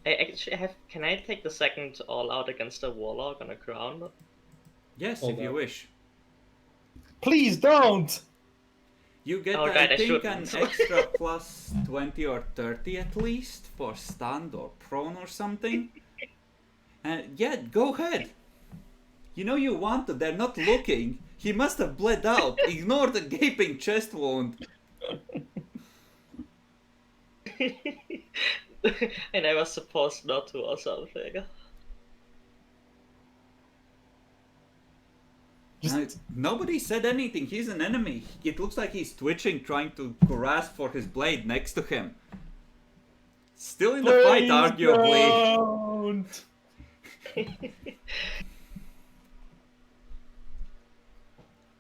I actually have. Can I take the second all out against the warlock on the ground? Yes, Hold if you up. wish. Please don't! You get, Oh, I God, I think, an shouldn't. extra plus 20 or 30 at least for stunned or prone or something. And yeah, go ahead. You know you want to, they're not looking. He must have bled out. Ignore the gaping chest wound. And I was supposed not to or something. Nobody said anything. He's an enemy. It looks like he's twitching, trying to grasp for his blade next to him. Still in the fight, arguably. Don't!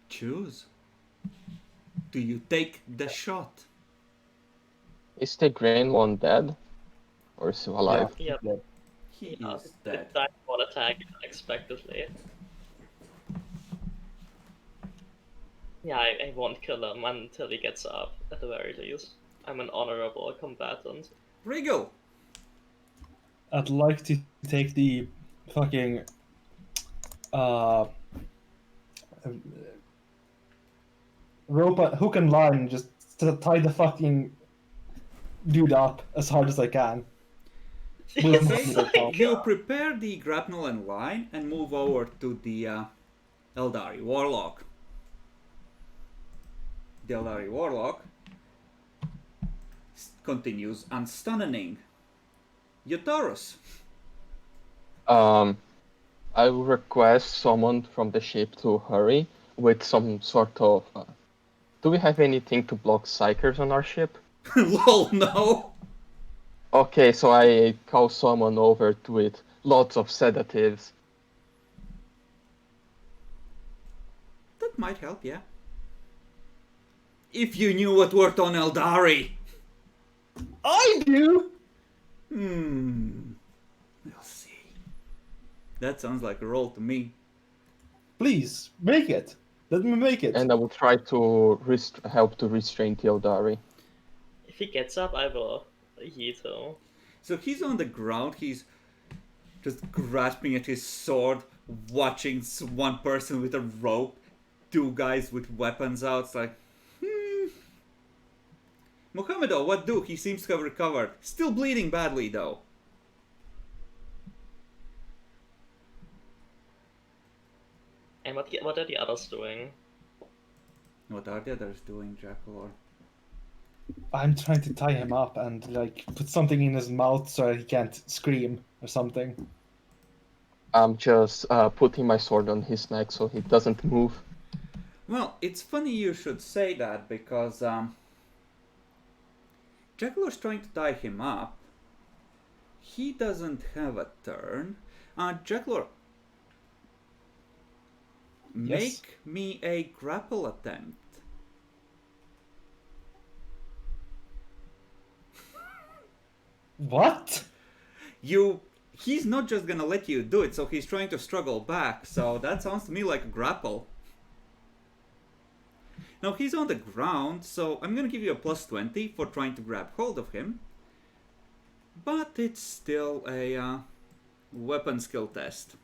Choose. Do you take the shot? Is the green one dead? Or is he alive? Yep. He Yeah, is dead. That one attack unexpectedly. Yeah, I won't kill him until he gets up, at the very least. I'm an honorable combatant. Wriggle! I'd like to take the fucking rope, hook and line, and just tie the fucking dude up as hard as I can. With my middle Okay, palm. you prepare the grapnel and line and move over to the Eldari Warlock. The Eldari Warlock continues unstunning. Yotaurus. I will request someone from the ship to hurry with some sort of. Do we have anything to block psychers on our ship? Lol, no. Okay, so I call someone over to it. Lots of sedatives. That might help, yeah. If you knew what worked on Eldari. I do! We'll see. That sounds like a roll to me. Please, make it. Let me make it. And I will try to help to restrain the Eldari. If he gets up, I will yeet him. So he's on the ground, he's just grasping at his sword, watching one person with a rope, two guys with weapons out. It's like, Mohamedo, what do? He seems to have recovered. Still bleeding badly, though. And what are the others doing? What are the others doing, Jackalor? I'm trying to tie him up and like put something in his mouth so he can't scream or something. I'm just putting my sword on his neck so he doesn't move. Well, it's funny you should say that because Jackalor's trying to tie him up. He doesn't have a turn. Jackalor, Yes. make me a grapple attempt. What? He's not just gonna let you do it, so he's trying to struggle back, so that sounds to me like a grapple. Now he's on the ground, so I'm gonna give you a +20 for trying to grab hold of him. But it's still a weapon skill test.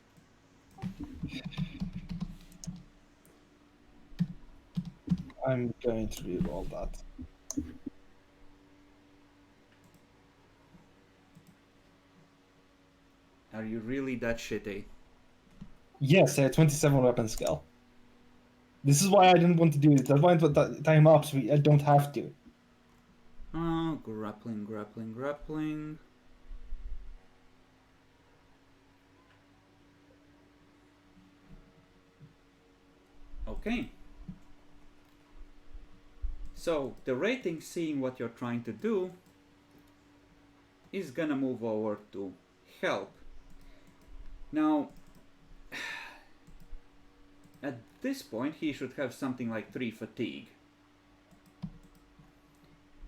I'm going to reroll that. Are you really that shitty? Yes, 27 weapon skill. This is why I didn't want to do it. I wanted to tie him up so I don't have to. Oh, grappling. Okay. So, the rating, seeing what you're trying to do, is gonna move over to help. Now, at this point, he should have something like 3 fatigue.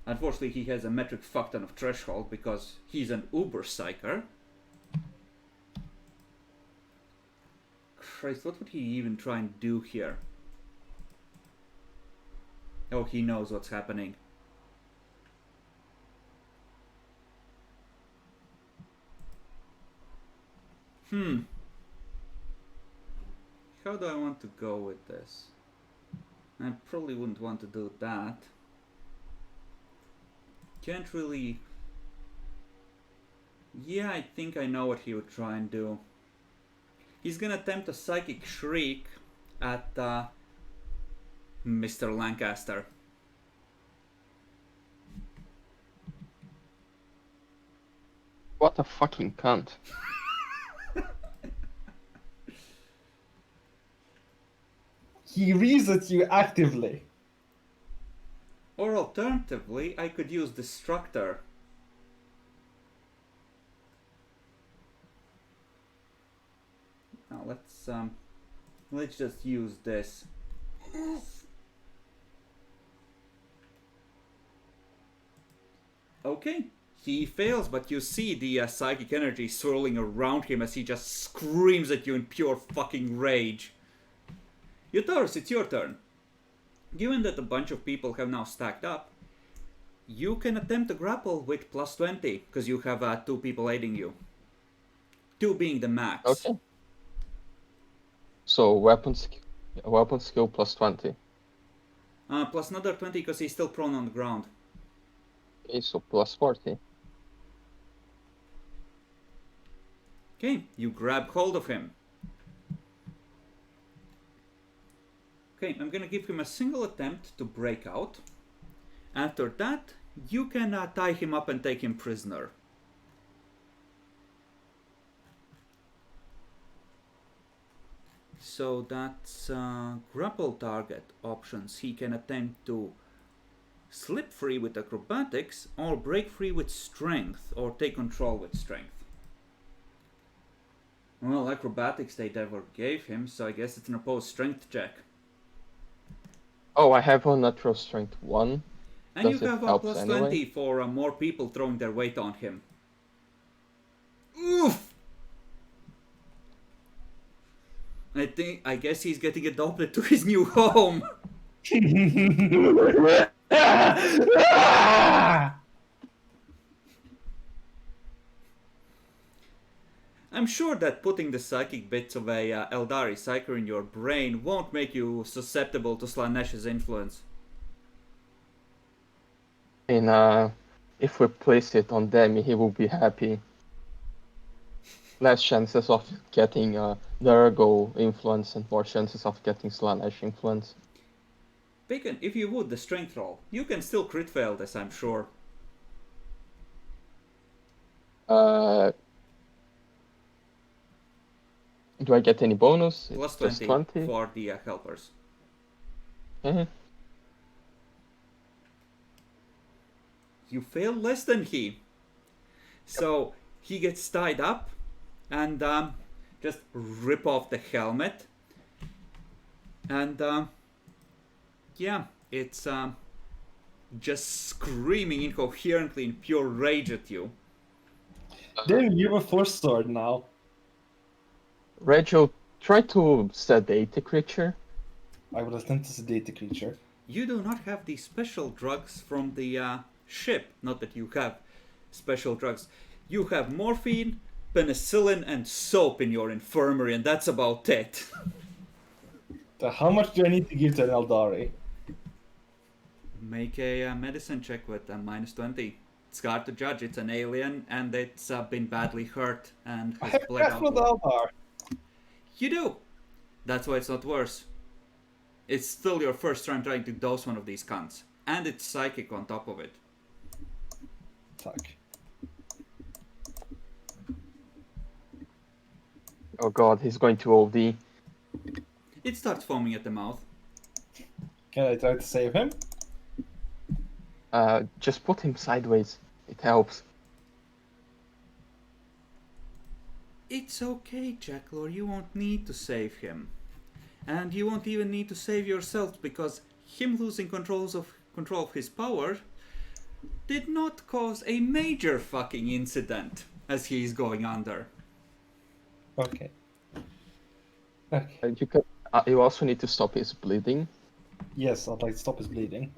Unfortunately, he has a metric fuckton of threshold because he's an uber psyker. Christ, what would he even try and do here? Oh, he knows what's happening. How do I want to go with this? I probably wouldn't want to do that. Can't really... Yeah, I think I know what he would try and do. He's gonna attempt a psychic shriek at Mr. Lancaster. What a fucking cunt. He reads at you actively. Or alternatively, I could use Destructor. Now let's just use this. Okay, he fails, but you see the psychic energy swirling around him as he just screams at you in pure fucking rage. Taurus, it's your turn. Given that a bunch of people have now stacked up, you can attempt to grapple with +20, because you have 2 people aiding you. 2 being the max. Okay. So weapon skill +20. Plus another 20 because he's still prone on the ground. Okay, so +40. Okay, you grab hold of him. Okay, I'm gonna give him a single attempt to break out. After that, you can tie him up and take him prisoner. So that's grapple target options. He can attempt to slip free with acrobatics, or break free with strength, or take control with strength. Well, acrobatics they never gave him, so I guess it's an opposed strength check. Oh, I have a natural strength 1. And Does you it have a help +20 anyway? for more people throwing their weight on him. Oof! I guess he's getting adopted to his new home. I'm sure that putting the psychic bits of a Eldari Psyker in your brain won't make you susceptible to Slanesh's influence. And if we place it on Demi, he will be happy. Less chances of getting Nurgle influence and more chances of getting Slanesh influence. Bacon, if you would, the strength roll. You can still crit fail this, I'm sure. Do I get any bonus? Plus It's 20 for the helpers. Mhm. You fail less than he. So he gets tied up and just rip off the helmet. And yeah, it's just screaming incoherently in pure rage at you. Then you have a force sword now. Rachel, try to sedate the creature. I will attempt to sedate the creature. You do not have the special drugs from the ship. Not that you have special drugs. You have morphine, penicillin, and soap in your infirmary, and that's about it. So how much do I need to give to an Eldari? Make a medicine check with a -20. It's hard to judge. It's an alien, and it's been badly hurt and I has have bled craft out. with Eldar. You do. That's why it's not worse. It's still your first time trying to dose one of these cunts, and it's psychic on top of it. Fuck. Oh god, he's going to OD. It starts foaming at the mouth. Can I try to save him? Just put him sideways. It helps. It's okay, Jacklor. You won't need to save him. And you won't even need to save yourself, because him losing control of his power did not cause a major fucking incident as he is going under. Okay. Okay. You also need to stop his bleeding. Yes, I'd like to stop his bleeding.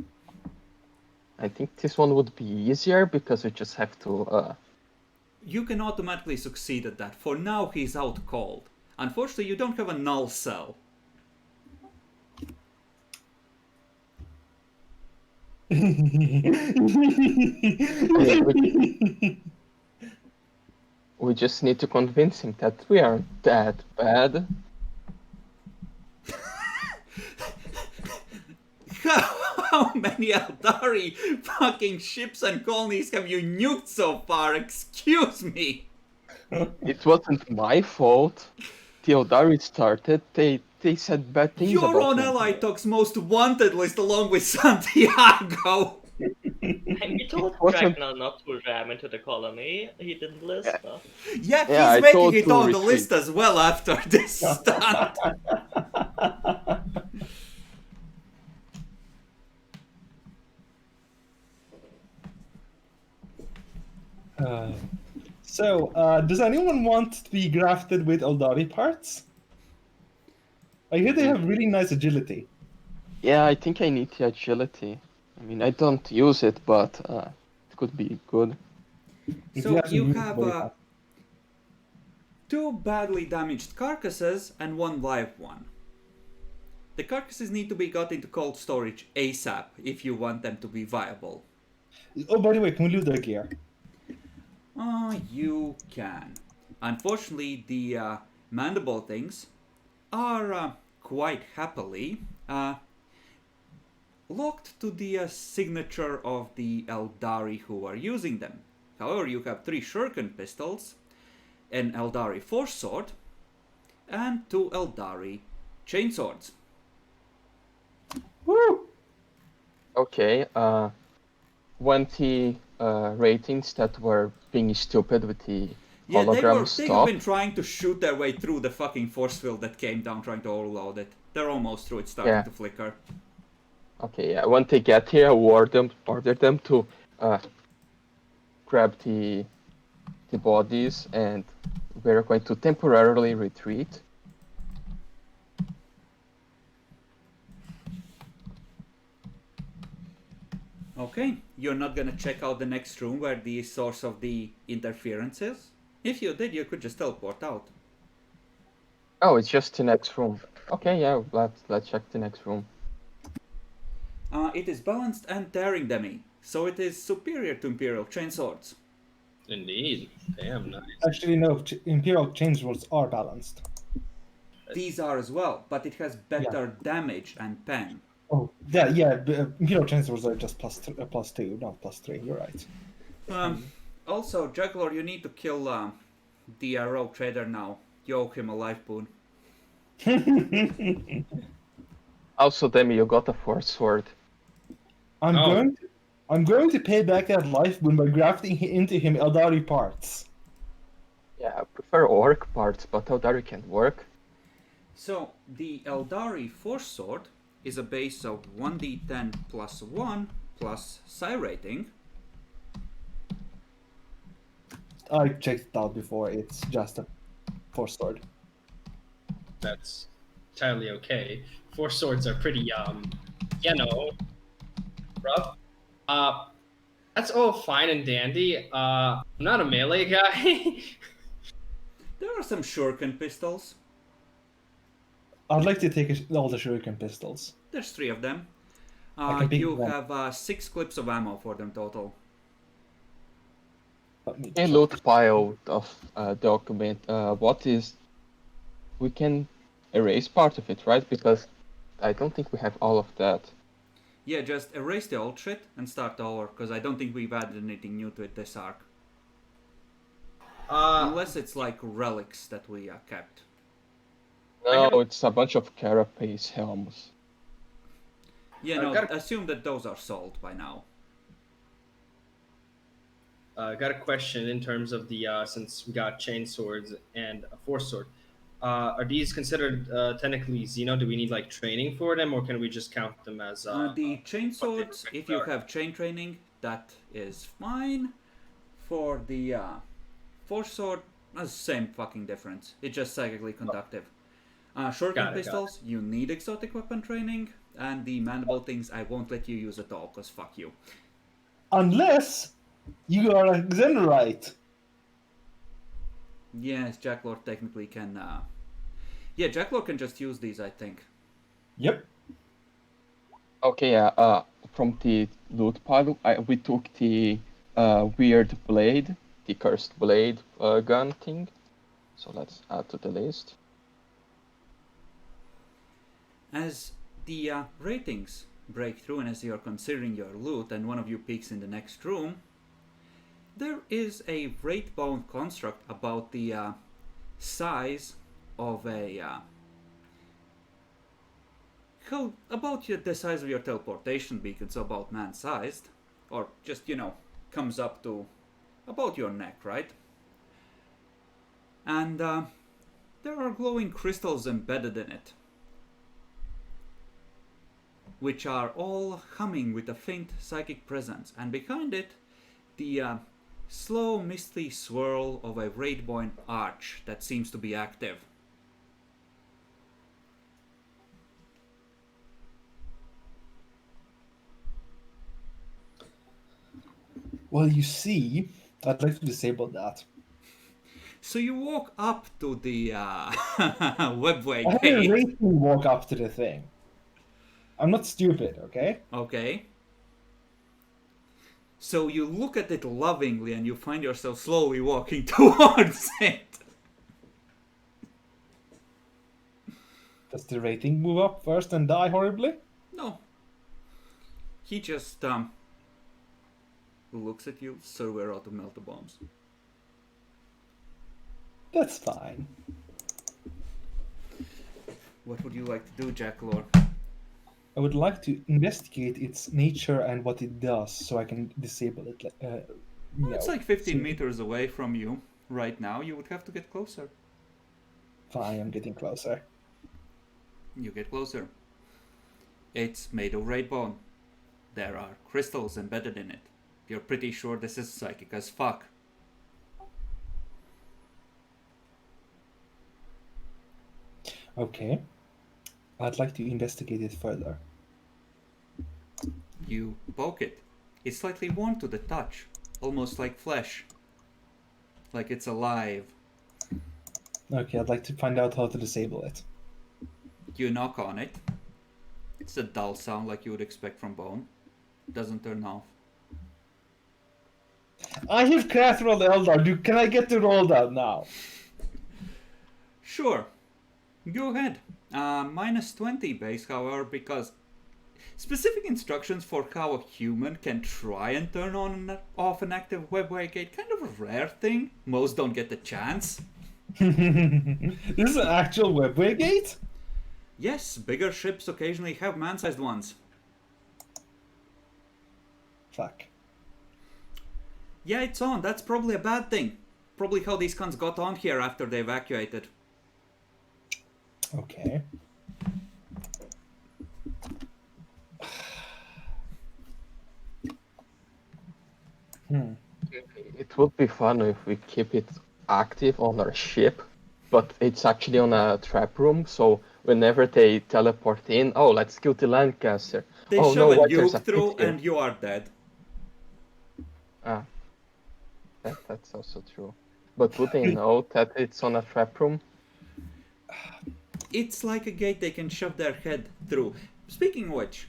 I think this one would be easier because we just have to. You can automatically succeed at that. For now, he's out cold. Unfortunately, you don't have a null cell. We just need to convince him that we aren't that bad. How many Eldari fucking ships and colonies have you nuked so far? Excuse me! It wasn't my fault. The Eldari started. They said bad things You're about on him. Ally Talk's most wanted list along with Santiago! And he told wasn't- Ragnar not to ram into the colony. He didn't listen. Yeah, Yeah, I he's making told it to on the retreat. list as well after this stunt. Does anyone want to be grafted with Eldari parts? I hear they have really nice agility. Yeah, I think I need the agility. I mean, I don't use it, but it could be good. If So some you use have body parts. 2 badly damaged carcasses and 1 live one. The carcasses need to be got into cold storage ASAP if you want them to be viable. Oh, by the way, can we loot their gear? You can. Unfortunately, the mandible things are quite happily locked to the signature of the Eldari who are using them. However, you have 3 shuriken pistols, an Eldari force sword, and 2 Eldari chainswords. Woo! Okay, 20 ratings that were being stupid with the Yeah, they hologram have stop. been trying to shoot their way through the fucking force field that came down trying to overload it. They're almost through, it's starting Yeah. to flicker. Okay, yeah, when they get here, I order them to grab the bodies, and we're going to temporarily retreat. Okay, you're not gonna check out the next room where the source of the interference is? If you did, you could just teleport out. Oh, it's just the next room. Okay, yeah, let's check the next room. It is balanced and tearing demi, so it is superior to Imperial chainswords. Indeed. Damn, nice. Actually, no, Imperial chainswords are balanced. These are as well, but it has better damage and pen. Oh, yeah, Imperial chainswords are just plus 2, not plus 3, you're right. Also, Juggler, you need to kill the rogue trader now. You owe him a life boon. Also, Demi, you got a force sword. I'm going to pay back that life boon by grafting into him Eldari parts. Yeah, I prefer orc parts, but Eldari can work. So, the Eldari Force Sword is a base of 1d10 plus 1 plus psi rating. I checked it out before. It's just a force sword. That's entirely okay. Four swords are pretty, you know, rough. That's all fine and dandy. I'm not a melee guy. There are some shuriken pistols. I'd like to take all the shuriken pistols. There's 3 of them. I can pick You one. have 6 clips of ammo for them total. Let me A check. loot pile of document. We can erase part of it, right? Because I don't think we have all of that. Yeah, just erase the old shit and start over, because I don't think we've added anything new to it this arc. Unless it's like relics that we kept. No, it's a bunch of carapace helms. Yeah, no, assume that those are sold by now. Got a question in terms of the since we got chain swords and a force sword. Are these considered technically Xeno? Do we need like training for them, or can we just count them as? The chain swords, if you have chain training, that is fine. For the force sword, that's the same fucking difference. It's just psychically conductive. Shuriken pistols, you need exotic weapon training, and the mandible things I won't let you use at all, cause fuck you. Unless you are a Xenorite. Yes, Jacklord technically can. Yeah, Jacklord can just use these, I think. Yep. Okay, yeah. From the loot pile, we took the weird blade, the cursed blade gun thing. So let's add to the list. As the ratings break through and as you're considering your loot and one of you peeks in the next room, there is a rate-bound construct about the size of a... the size of your teleportation beacon, so about man-sized. Or just, comes up to about your neck, right? And there are glowing crystals embedded in it, which are all humming with a faint psychic presence, and behind it, the slow, misty swirl of a raid-bound arch that seems to be active. Well, you see, I'd like to disable that. So you walk up to the webway I had a gate. rating walk up to the thing. I'm not stupid, okay? Okay. So you look at it lovingly and you find yourself slowly walking towards it. Does the rating move up first and die horribly? No. He just looks at you, so we're out of melter bombs. That's fine. What would you like to do, Jacklord? I would like to investigate its nature and what it does, so I can disable it. It's like 15 meters away from you right now. You would have to get closer. Fine, I'm getting closer. You get closer. It's made of red bone. There are crystals embedded in it. You're pretty sure this is psychic as fuck. Okay. I'd like to investigate it further. You poke it. It's slightly warm to the touch, almost like flesh. Like it's alive. Okay, I'd like to find out how to disable it. You knock on it. It's a dull sound like you would expect from bone. Doesn't turn off. I have craft rolled Eldar. Can I get the roll down now? Sure. Go ahead. Minus 20 base, however, because specific instructions for how a human can try and turn on and off an active webway gate, kind of a rare thing. Most don't get the chance. This is an actual webway gate? Yes, bigger ships occasionally have man-sized ones. Fuck. Yeah, it's on. That's probably a bad thing. Probably how these cunts got on here after they evacuated. Okay. It It would be fun if we keep it active on our ship, but it's actually on a trap room, so whenever they teleport in, oh, let's kill the Lancaster. They Oh shove no, a what, there's a nuke pit through here. and you are dead. Ah, that's also true. But would they know that it's on a trap room? It's like a gate they can shove their head through. Speaking of which,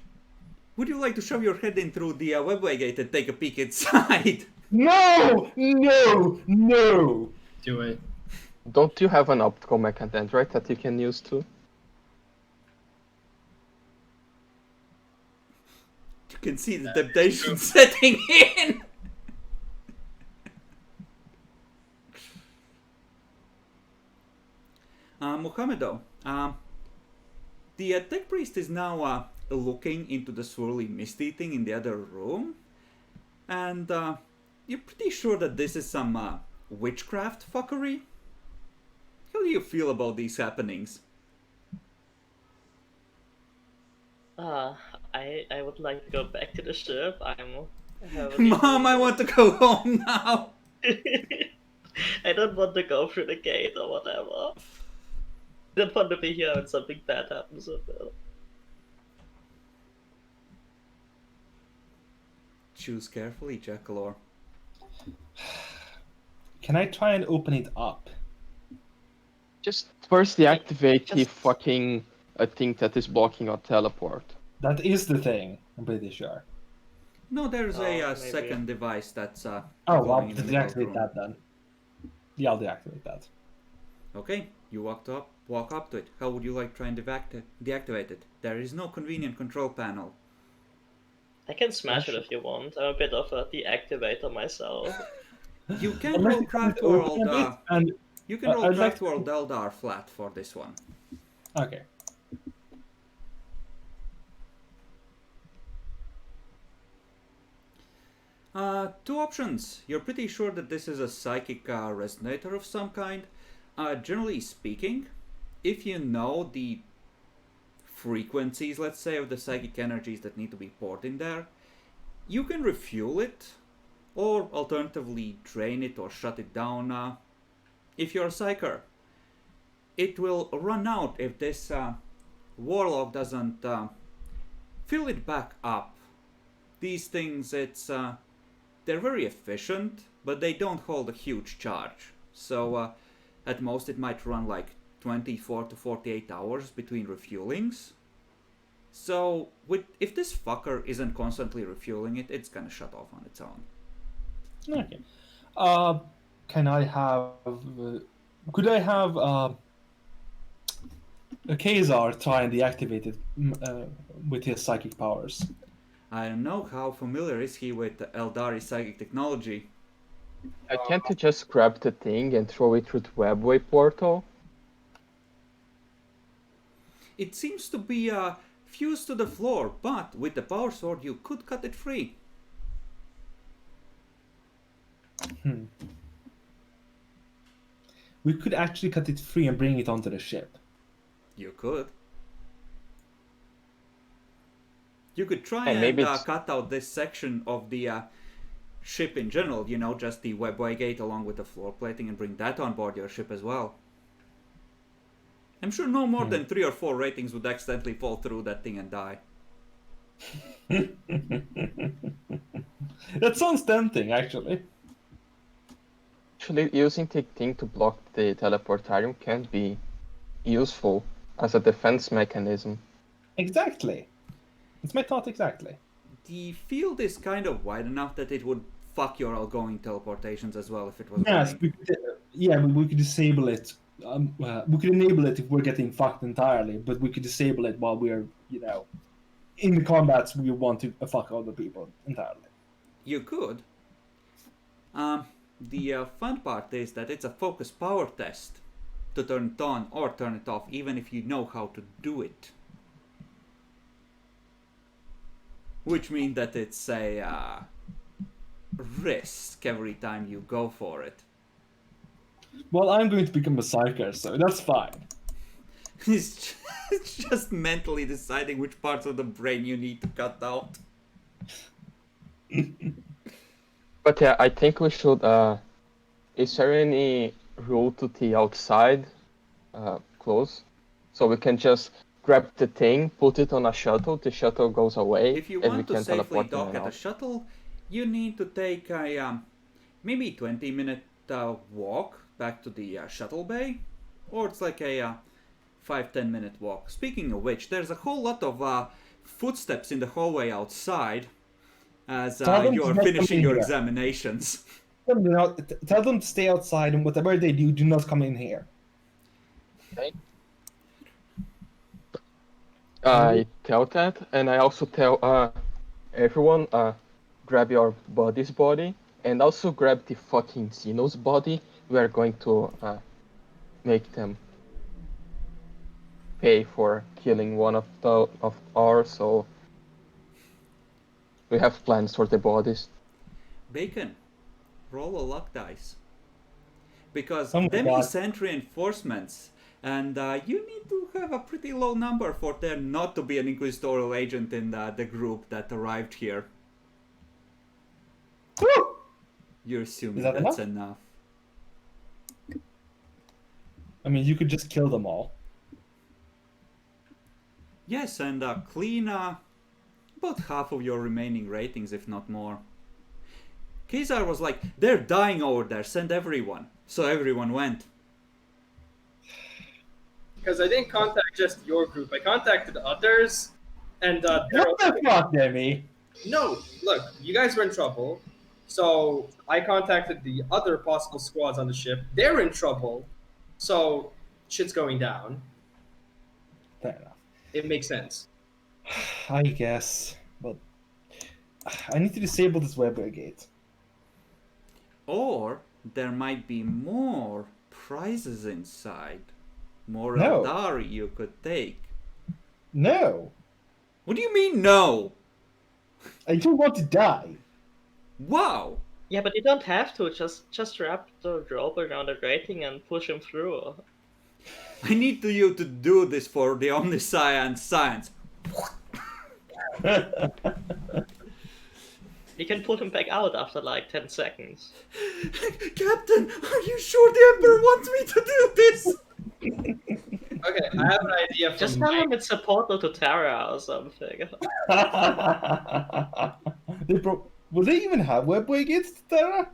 would you like to shove your head in through the webway gate and take a peek inside? No! No! No! Do it. Don't you have an optical mech and dendrite that you can use too? You can see the temptation setting in. Mohamedo, the tech priest is now looking into the swirly misty thing in the other room, and you're pretty sure that this is some witchcraft fuckery. How do you feel about these happenings? I would like to go back to the ship. I'm Mom, I want to go home now. I don't want to go through the gate or whatever. I don't want to be here when something bad happens with it. Choose carefully, Jackalor. Can I try and open it up? Just first deactivate the Just- fucking thing that is blocking our teleport. That is the thing, I'm pretty sure. No, there's Oh, a maybe. second device that's Oh, I'll going in the middle deactivate room. that then. Yeah, I'll deactivate that. Okay, you walk up to it. How would you like to try and deactivate it? There is no convenient control panel. I can smash it if you want. I'm a bit of a deactivator myself. You can Unless roll you can Craft open World. a bit, and You can roll I'd Craft like to- World Eldar flat for this one. okay. Two options. You're pretty sure that this is a psychic resonator of some kind. Generally speaking, if you know the frequencies, let's say, of the psychic energies that need to be poured in there, you can refuel it, or alternatively drain it or shut it down if you're a psyker. It will run out if this warlock doesn't fill it back up. These things, they're very efficient, but they don't hold a huge charge. So at most it might run like 24 to 48 hours between refuelings. So if this fucker isn't constantly refueling it, it's gonna shut off on its own. Okay. Can I have? Could I have a Khazar try and deactivate it with his psychic powers? I don't know how familiar is he with Eldari psychic technology. Can't you just grab the thing and throw it through the webway portal? It seems to be fused to the floor, but with the power sword you could cut it free. We could actually cut it free and bring it onto the ship. You could. You could try And and maybe it's- cut out this section of the ship in general, you know, just the webway gate along with the floor plating, and bring that on board your ship as well. I'm sure no more than 3 or 4 ratings would accidentally fall through that thing and die. That sounds tempting, actually. Actually, using the thing to block the teleportarium can be useful as a defense mechanism. Exactly. It's my thought exactly. The field is kind of wide enough that it would fuck your outgoing teleportations as well if it was Yes, running. we could disable it. We could enable it if we're getting fucked entirely, but we could disable it while we're, in the combats we want to fuck other people entirely. You could. The fun part is that it's a focus power test to turn it on or turn it off, even if you know how to do it. Which means that it's a risk every time you go for it. Well, I'm going to become a psyker, so that's fine. It's just mentally deciding which parts of the brain you need to cut out. But yeah, I think we should. Is there any rule to the outside close? So we can just grab the thing, put it on a shuttle, the shuttle goes away, If you and we want to can safely teleport in dock and at a out. shuttle, you need to take a maybe 20-minute walk back to the shuttle bay, or it's like a 5-10 minute walk. Speaking of which, there's a whole lot of footsteps in the hallway outside as Tell them to you're not come finishing in your here. examinations. Tell them to stay outside, and whatever they do not come in here. Okay. I tell that, and I also tell everyone, grab your body's body, and also grab the fucking Xeno's body. We are going to make them pay for killing one of ours, so we have plans for the bodies. Bacon, roll a luck dice. Because Oh my them God. sent reinforcements, and you need to have a pretty low number for there not to be an inquisitorial agent in the group that arrived here. Woo! You're assuming Is that that's enough? enough. I mean, you could just kill them all. Yes, and clean about half of your remaining ratings, if not more. Kazar was like, they're dying over there, send everyone. So everyone went. Because I didn't contact just your group. I contacted others, and they're What the fuck, Demi? no. Look, you guys were in trouble, so I contacted the other possible squads on the ship. They're in trouble, so shit's going down. Fair enough. It makes sense. I guess, but I need to disable this web gate. Or there might be more prizes inside. More No. Eldari you could take. No, What do you mean, no? I don't want to die. Wow! Yeah, but you don't have to. Just wrap the rope around the grating and push him through. I need you to do this for the omniscient science. You can put him back out after like 10 seconds. Captain, are you sure the Emperor wants me to do this? Okay, I have an idea for Just tell him it's a portal to Terra or something. Will they even have webway gates to Terra?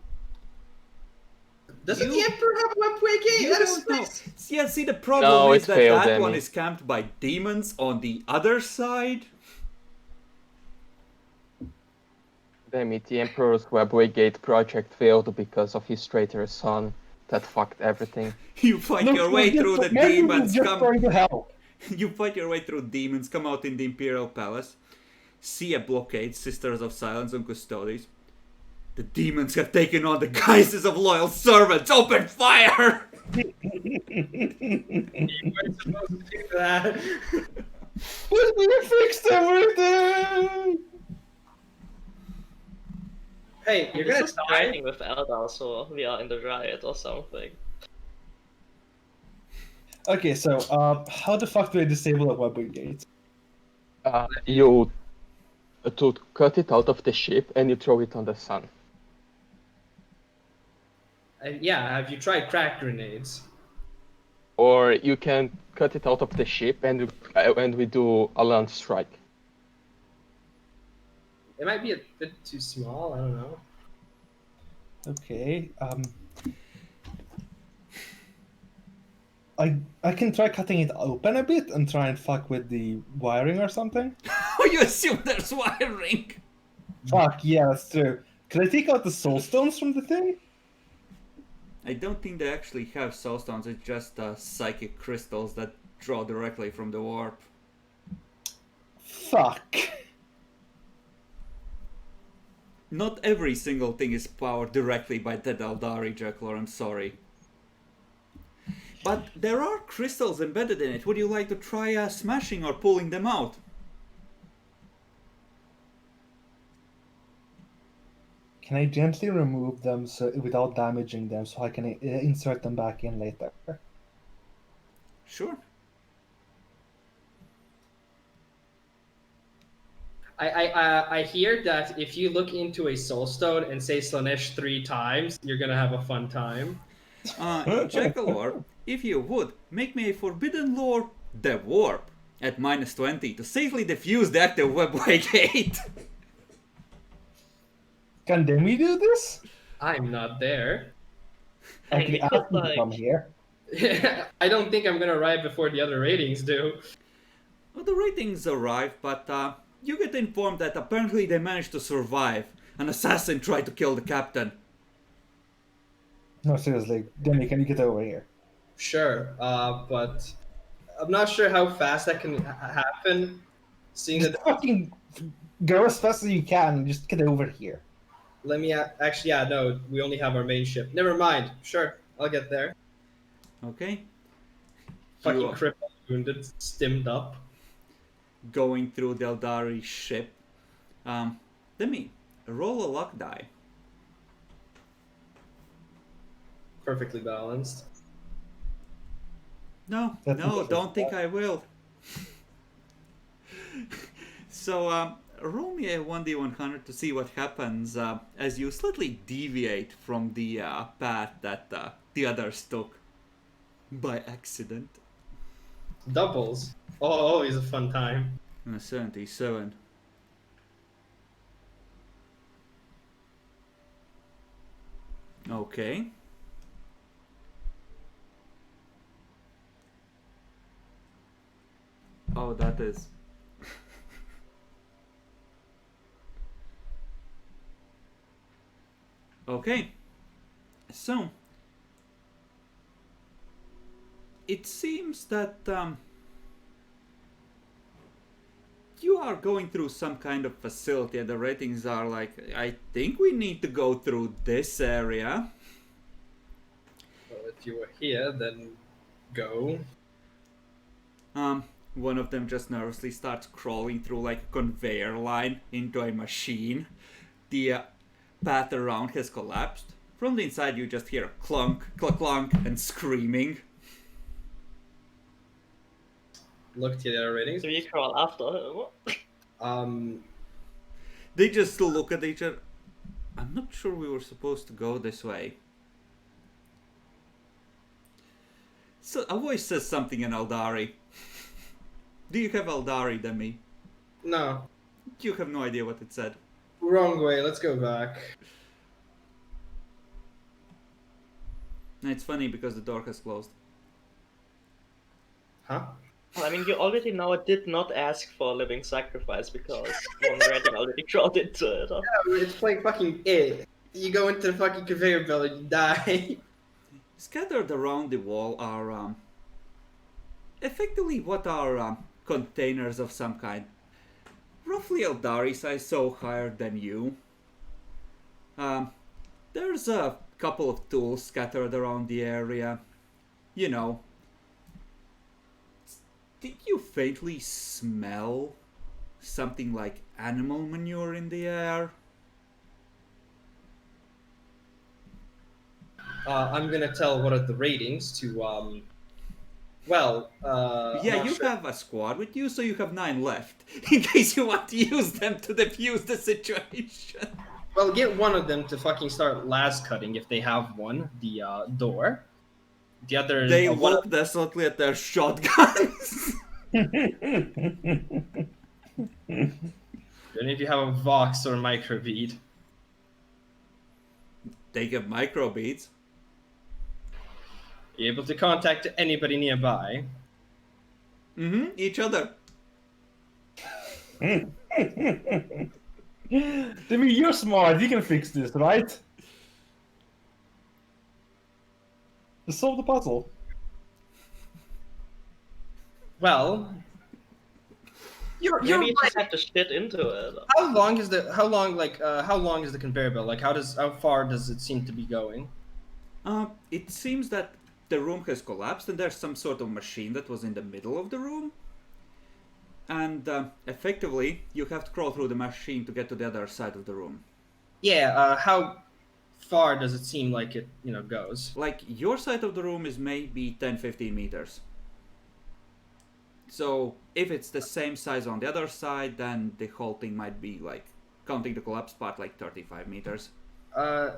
Doesn't You- the Emperor have a webway gate? You That is don't know. nice. Yeah, see, the problem No, is it that failed, that one Emmy. is camped by demons on the other side. Damn it, the Emperor's Webway Gate project failed because of his traitorous son that fucked everything. You fight your way through the maybe we're demons. just Come, trying to help. you fight your way through demons. Come out in the Imperial Palace. See a blockade, Sisters of Silence and Custodes. The demons have taken on the guises of loyal servants. Open fire! You weren't supposed to do that. But we fixed everything. Hey, you're This gonna is die. fighting with Eldar, so we are in the riot or something. Okay, so how the fuck do I disable a webway gate? You to cut it out of the ship and you throw it on the sun. Yeah, have you tried crack grenades? Or you can cut it out of the ship and we do a launch strike. It might be a bit too small. I don't know. Okay, I can try cutting it open a bit and try and fuck with the wiring or something. Oh, you assume there's wiring? Fuck, yeah, that's true. Can I take out the soul stones from the thing? I don't think they actually have soulstones. It's just psychic crystals that draw directly from the warp. Fuck. Not every single thing is powered directly by the Eldari, Jekyll, I'm sorry. But there are crystals embedded in it. Would you like to try smashing or pulling them out? Can I gently remove them so without damaging them so I can insert them back in later? Sure. I hear that if you look into a soul stone and say Slanesh 3 times, you're gonna have a fun time. Jackalore, if you would, make me a Forbidden Lore The Warp at -20 to safely defuse the active webway gate. Can Demi do this? I'm not there. I And can we ask could, him to come here. I don't think I'm gonna arrive before the other ratings do. Well, the ratings arrive, but you get informed that apparently they managed to survive. An assassin tried to kill the captain. No, seriously, Demi, can you get over here? Sure, but I'm not sure how fast that can happen. Seeing Just that, fucking go as fast as you can. Just get over here. let me actually, yeah, no, we only have our main ship. Never mind. Sure, I'll get there. Okay? Fucking You are crippled, wounded, stimmed up. going through the Eldari ship. Let me roll a luck die. Perfectly balanced. No, That's no, impressive. don't think I will. So, roll me a 1d100 to see what happens as you slightly deviate from the path that the others took by accident. Doubles. Oh, always a fun time. 77. Okay. Oh, that is. Okay. So, it seems that you are going through some kind of facility and the ratings are like, I think we need to go through this area. Well, if you were here, then go. One of them just nervously starts crawling through like a conveyor line into a machine. The path around has collapsed. From the inside you just hear a clunk, clunk, clunk, and screaming. Look to the other ratings. So you crawl after him. They just look at each other. I'm not sure we were supposed to go this way. So a voice says something in Eldari. Do you have Eldari, Demi? No. You have no idea what it said. Wrong way. Let's go back. It's funny because the door has closed. Huh? Well, I mean, you already know I did not ask for a living sacrifice because one rating already crawled into it. Huh? Yeah, it's like fucking it. You go into the fucking conveyor belt and you die. Scattered around the wall are effectively what are containers of some kind. Roughly Eldari size, so higher than you. There's a couple of tools scattered around the area. You know. Did you faintly smell something like animal manure in the air? I'm gonna tell one of the ratings to Yeah, not you sure. have a squad with you, so you have 9 left. In case you want to use them to defuse the situation. Well, get one of them to fucking start las cutting if they have one. The door. The other. They one look desolately at their shotguns. And if you have a vox or microbead. They have microbeads. You're able to contact anybody nearby. Each other. Demi, you're smart. You can fix this, right? Just solve the puzzle. Well, you're Maybe you right. just have to shit into it. How long is the conveyor belt? Like how far does it seem to be going? It seems that the room has collapsed and there's some sort of machine that was in the middle of the room. And effectively, you have to crawl through the machine to get to the other side of the room. Yeah, how far does it seem like it, goes? Like, your side of the room is maybe 10-15 meters. So if it's the same size on the other side, then the whole thing might be like, counting the collapse part, like 35 meters. No,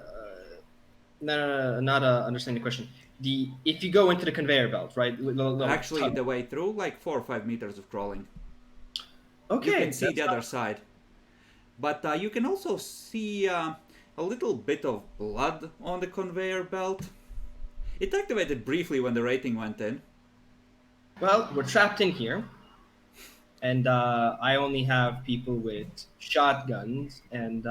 not understanding the question. If you go into the conveyor belt, right? Actually, the way through, like 4 or 5 meters of crawling. Okay, You can see that's the other side. But you can also see a little bit of blood on the conveyor belt. It activated briefly when the rating went in. Well, we're trapped in here, and I only have people with shotguns, and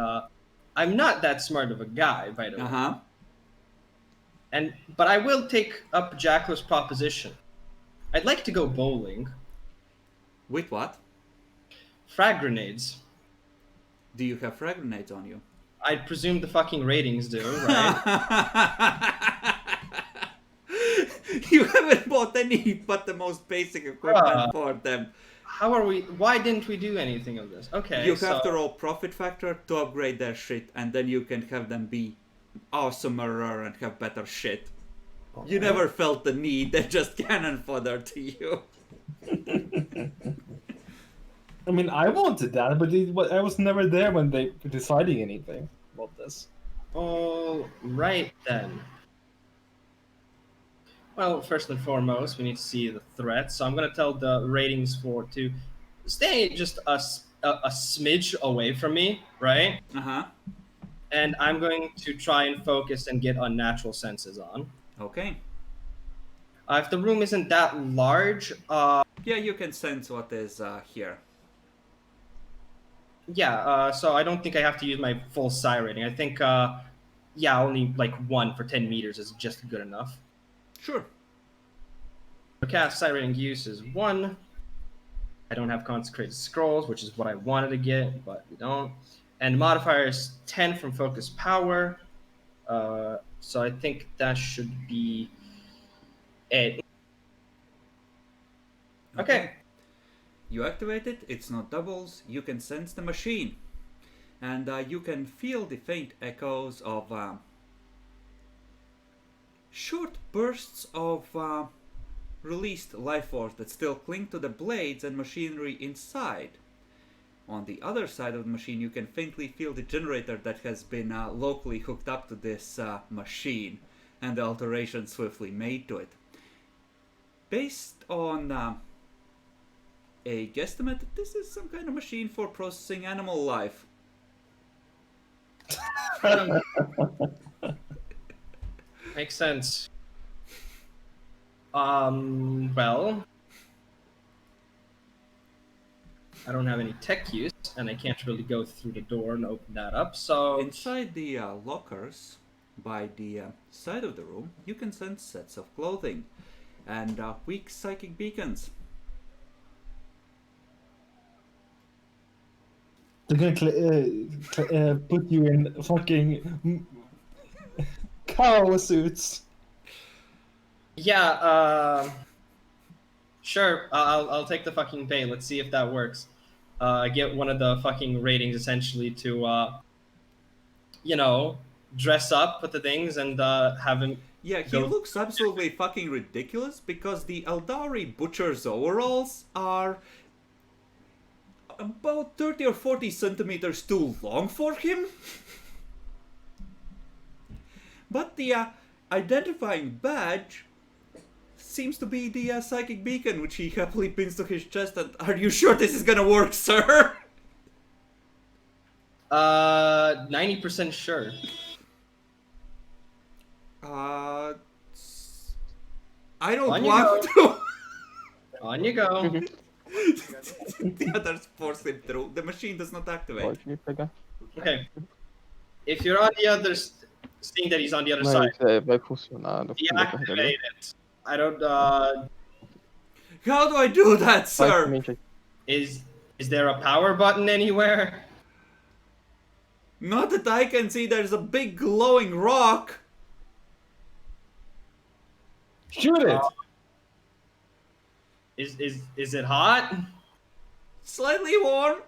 I'm not that smart of a guy, by the way. Uh-huh. But I will take up Jackler's proposition. I'd like to go bowling. With what? Frag grenades. Do you have frag grenades on you? I presume the fucking ratings do, right? You haven't bought any but the most basic equipment for them. Why didn't we do anything of this? Okay, You have to roll profit factor to upgrade their shit, and then you can have them be awesomer and have better shit. You never felt the need, they're just cannon fodder to you. I mean, I wanted that, but I was never there when they were deciding anything about this. All right then. Well, first and foremost, we need to see the threat. So I'm gonna tell the ratings to stay just a smidge away from me, right? Uh-huh. And I'm going to try and focus and get unnatural senses on. Okay. If the room isn't that large, Yeah, you can sense what is here. yeah. So I don't think I have to use my full psi rating. I think, yeah, only like 1 for 10 meters is just good enough. Sure. So cast psi rating use is 1. I don't have consecrated scrolls, which is what I wanted to get, but we don't. And modifier is 10 from focus power. So I think that should be it. Okay. You activate it, it's not doubles, you can sense the machine. And you can feel the faint echoes of short bursts of released life force that still cling to the blades and machinery inside. On the other side of the machine, you can faintly feel the generator that has been locally hooked up to this machine and the alterations swiftly made to it. Based on a guesstimate, this is some kind of machine for processing animal life. Makes sense. Well, I don't have any tech use, and I can't really go through the door and open that up, so... Inside the lockers, by the side of the room, you can sense sets of clothing and weak psychic beacons. They're gonna put you in fucking cow suits. Yeah, sure, I'll take the fucking bait. Let's see if that works. Get one of the fucking ratings, essentially, to, you know, dress up with the things and have him... Yeah, he looks absolutely fucking ridiculous because the Eldari butcher's overalls are about 30 or 40 centimeters too long for him. But the identifying badge seems to be the psychic beacon, which he happily pins to his chest. And are you sure this is gonna work, sir? 90% sure. I don't On you want to. On you go. The others force him through. The machine does not activate. Pode pegar. Okay. If you're on the other... Seeing that he's on the other Mas side, vai funcionar no fim do carregador. deactivate it. I don't, How do I do that, sir? Basicamente, Is there a power button anywhere? Not that I can see. There's a big glowing rock. Shoot it! Is it hot? Slightly warm.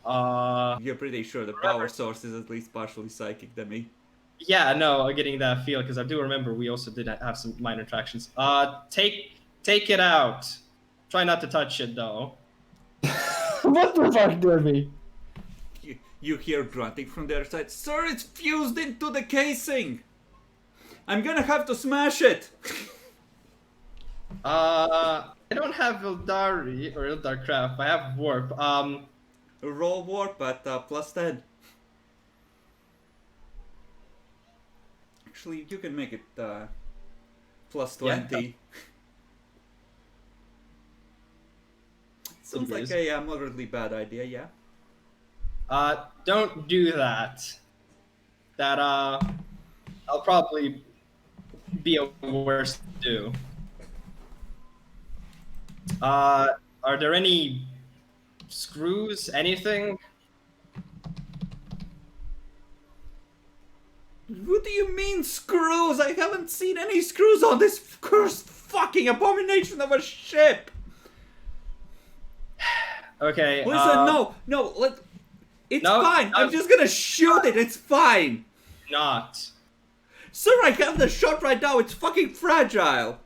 Uh, You're pretty sure the power source is at least partially psychic than me. Yeah, no, getting that feel because I do remember we also did have some minor attractions. Take it out. Try not to touch it though. What the fuck, Derby? You hear grunting from the other side. Sir, it's fused into the casing. I'm gonna have to smash it. I don't have Ildari or Ildarcraft. I have Warp. Roll warp at +10. Actually, you can make it +20. Yeah. Sounds like Please. a moderately bad idea, yeah. Don't do that. That I'll probably be a worse to do. Are there any screws? Anything? What do you mean screws? I haven't seen any screws on this cursed fucking abomination of a ship. Okay. Listen, no, it's No, fine. no. I'm just gonna shoot it. It's fine. Not. Sir, I have the shot right now. It's fucking fragile.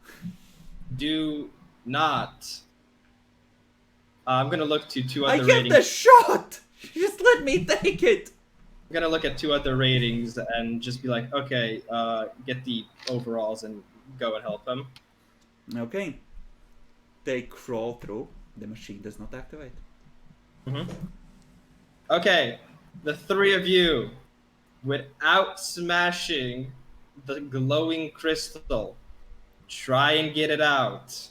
Do not. I'm gonna look to two I other get ratings. the shot. Just let me take it. I'm gonna look at two other ratings and just be like, okay, get the overalls and go and help them. Okay. They crawl through. The machine does not activate. Okay, the three of you, without smashing the glowing crystal, try and get it out.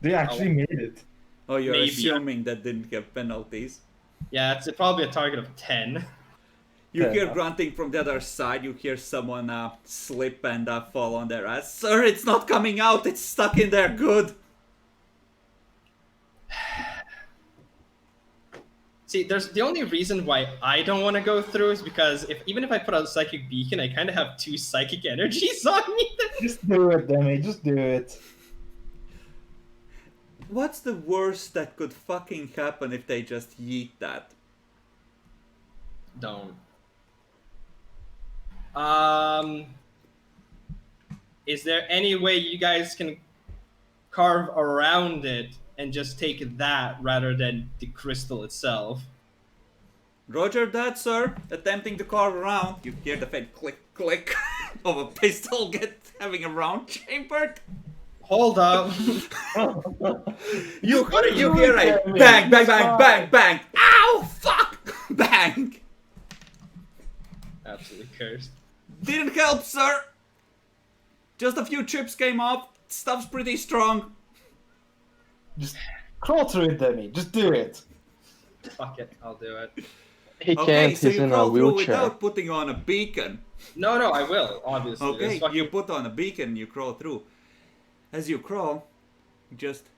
They actually made it. Oh, you're Maybe. assuming that didn't have penalties. Yeah, it's probably a target of 10. You Fair hear enough. grunting from the other side. You hear someone slip and fall on their ass. Sir, it's not coming out. It's stuck in there. Good. See, there's the only reason why I don't want to go through is because even if I put out a psychic beacon, I kind of have 2 psychic energies on me. Just do it, Demi. Just do it. What's the worst that could fucking happen if they just yeet that? Don't. Is there any way you guys can carve around it and just take that rather than the crystal itself? Roger that, sir. Attempting to carve around. You hear the faint click, click of a pistol having a round chambered. Hold up. You hear a bang, bang, bang, bang, bang. Ow, fuck, bang. Absolutely cursed. Didn't help, sir. Just a few chips came off. Stuff's pretty strong. Just crawl through it, Demi. Just do it. Fuck it, I'll do it. He Okay, can't. so He's you in a crawl through wheelchair. without putting on a beacon. No, I will, obviously. Okay, It's fucking- you put on a beacon and you crawl through. As you crawl, you just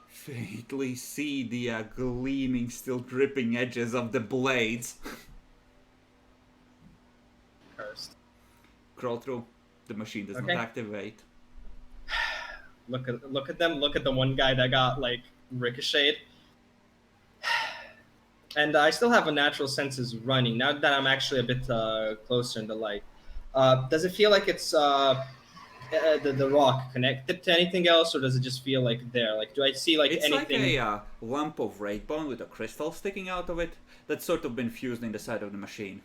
faintly see the gleaming, still dripping edges of the blades. cursed. Crawl through. The machine does Okay. not activate. Look at them. Look at the one guy that got like ricocheted. And I still have a natural senses running now that I'm actually a bit closer in the light. Does it feel like it's the rock connected to anything else, or does it just feel like there? Like, do I see like It's anything? like a lump of red bone with a crystal sticking out of it that's sort of been fused in the side of the machine.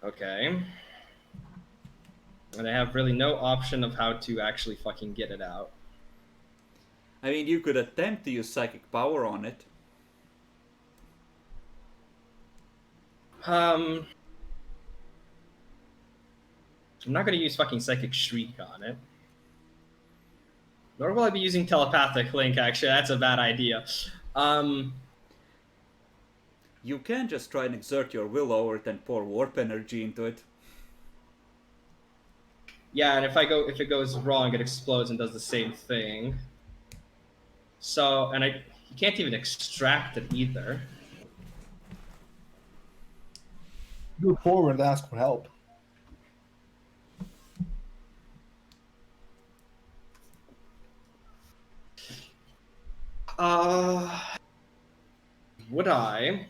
Okay. And I have really no option of how to actually fucking get it out. I mean, you could attempt to use psychic power on it. I'm not gonna use fucking psychic shriek on it. Nor will I be using telepathic link. Actually, that's a bad idea. You can just try and exert your will over it and pour warp energy into it. Yeah, and if it goes wrong, it explodes and does the same thing. So, and you can't even extract it either. Go forward and ask for help. would I?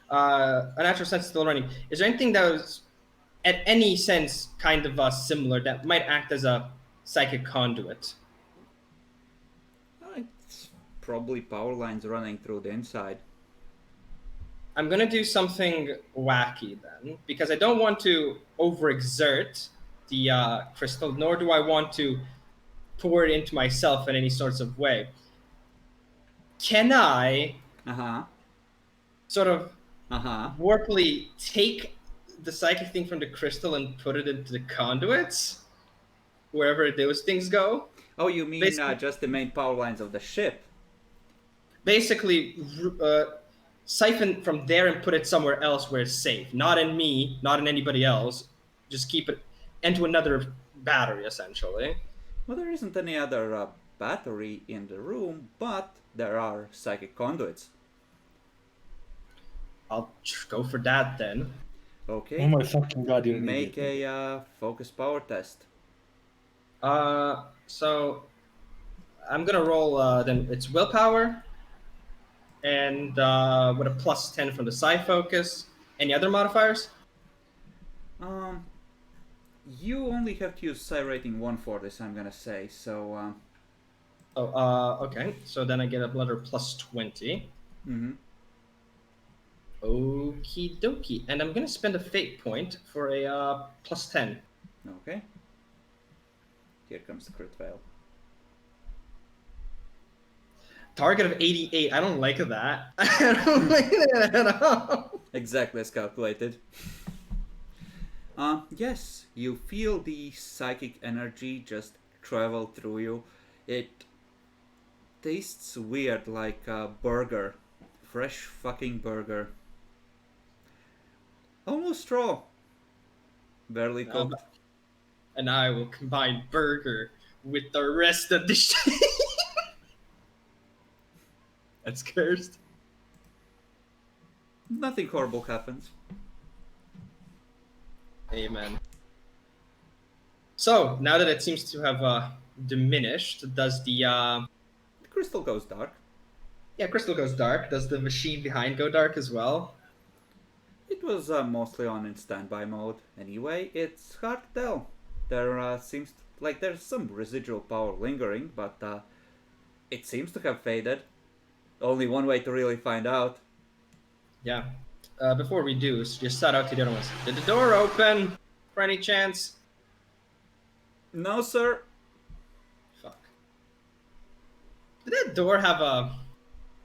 A natural sense still running. Is there anything that was, at any sense, kind of similar that might act as a psychic conduit? It's probably power lines running through the inside. I'm gonna do something wacky then, because I don't want to overexert the crystal, nor do I want to pour it into myself in any sorts of way. Can I Uh-huh. sort of Uh-huh. warply take the psychic thing from the crystal and put it into the conduits, wherever those things go? Oh, you mean Basically- just the main power lines of the ship? Basically, siphon from there and put it somewhere else where it's safe. Not in me, not in anybody else. Just keep it into another battery, essentially. Well, there isn't any other battery in the room, but there are psychic conduits. I'll go for that then. Okay. Oh my fucking god, you Make idiot. a focus power test. So I'm gonna roll. Then it's willpower, and with a +10 from the psi focus. Any other modifiers? You only have to use psi rating 1 for this, I'm gonna say. So, Okay. So then I get another +20. mhm. Okie dokie. And I'm gonna spend a fate point for a +10. Okay. Here comes the crit fail. Target of 88. I don't like that. I don't like that at all. Exactly as calculated. Yes, you feel the psychic energy just travel through you. It tastes weird, like a burger. Fresh fucking burger. Almost raw. Barely cooked. And I will combine burger with the rest of the shit. That's cursed. Nothing horrible happens. Amen. So now that it seems to have diminished, does the The crystal goes dark. crystal goes dark? Does the machine behind go dark as well? It was mostly on in standby mode. Anyway, it's hard to tell. There seems like there's some residual power lingering, but it seems to have faded. Only one way to really find out. Yeah. Before we do, just shout out to the other ones. Did the door open? For any chance? No, sir. Fuck. Did that door have a,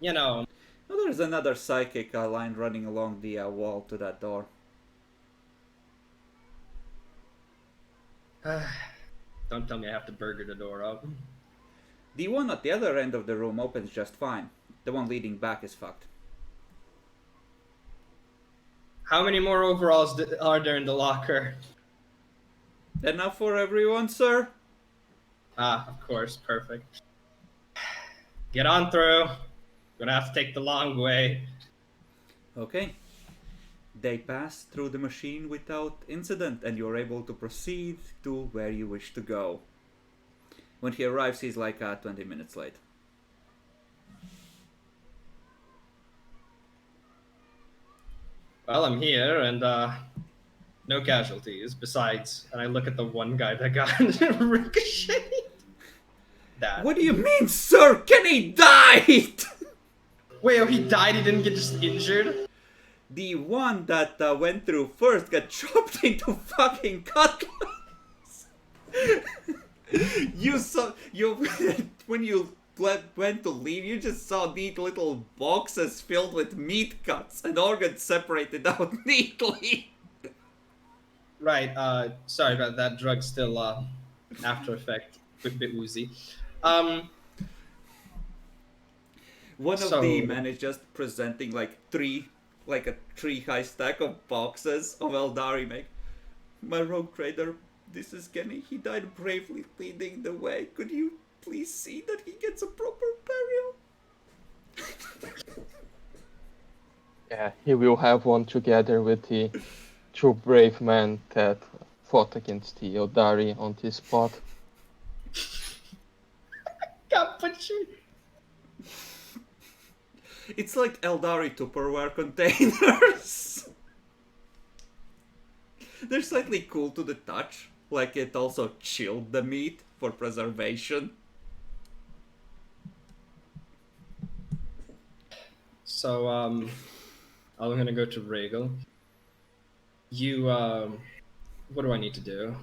No, there's another psychic line running along the wall to that door. Don't tell me I have to burger the door up. The one at the other end of the room opens just fine. The one leading back is fucked. How many more overalls are there in the locker? Enough for everyone, sir? Ah, of course, perfect. Get on through. Gonna have to take the long way. Okay. They pass through the machine without incident, and you're able to proceed to where you wish to go. When he arrives, he's like 20 minutes late. Well, I'm here, and no casualties. Besides, and I look at the one guy that got ricocheted. That. What do you mean, sir? Kenny died! Wait, oh, he died. He didn't get just injured. The one that went through first got chopped into fucking cutlets. You saw when you went to leave, you just saw neat little boxes filled with meat cuts and organs separated out neatly. Right. Sorry about that. Drug still after effect. A bit woozy. One of So- the men is just presenting like a tree high stack of boxes of Eldari make. My rogue trader, this is Kenny. He died bravely leading the way. Could you please see that he gets a proper burial? Yeah, he will have one together with the two brave men that fought against the Eldari on this spot. God, but you. It's like Eldari Tupperware containers. They're slightly cool to the touch, like it also chilled the meat for preservation. So, I'm gonna go to Regal. You, what do I need to do?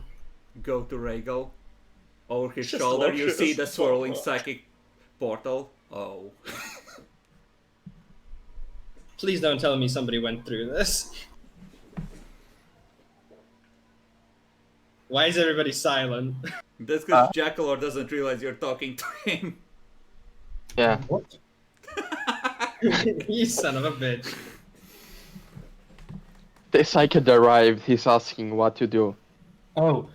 Go to Regal. Over his Just shoulder, launch you it see as the a swirling bomb. psychic portal. Oh. Please don't tell me somebody went through this. Why is everybody silent? That's because Jackalor doesn't realize you're talking to him. Yeah. What? You son of a bitch. The psychic arrived. He's asking what to do. Oh,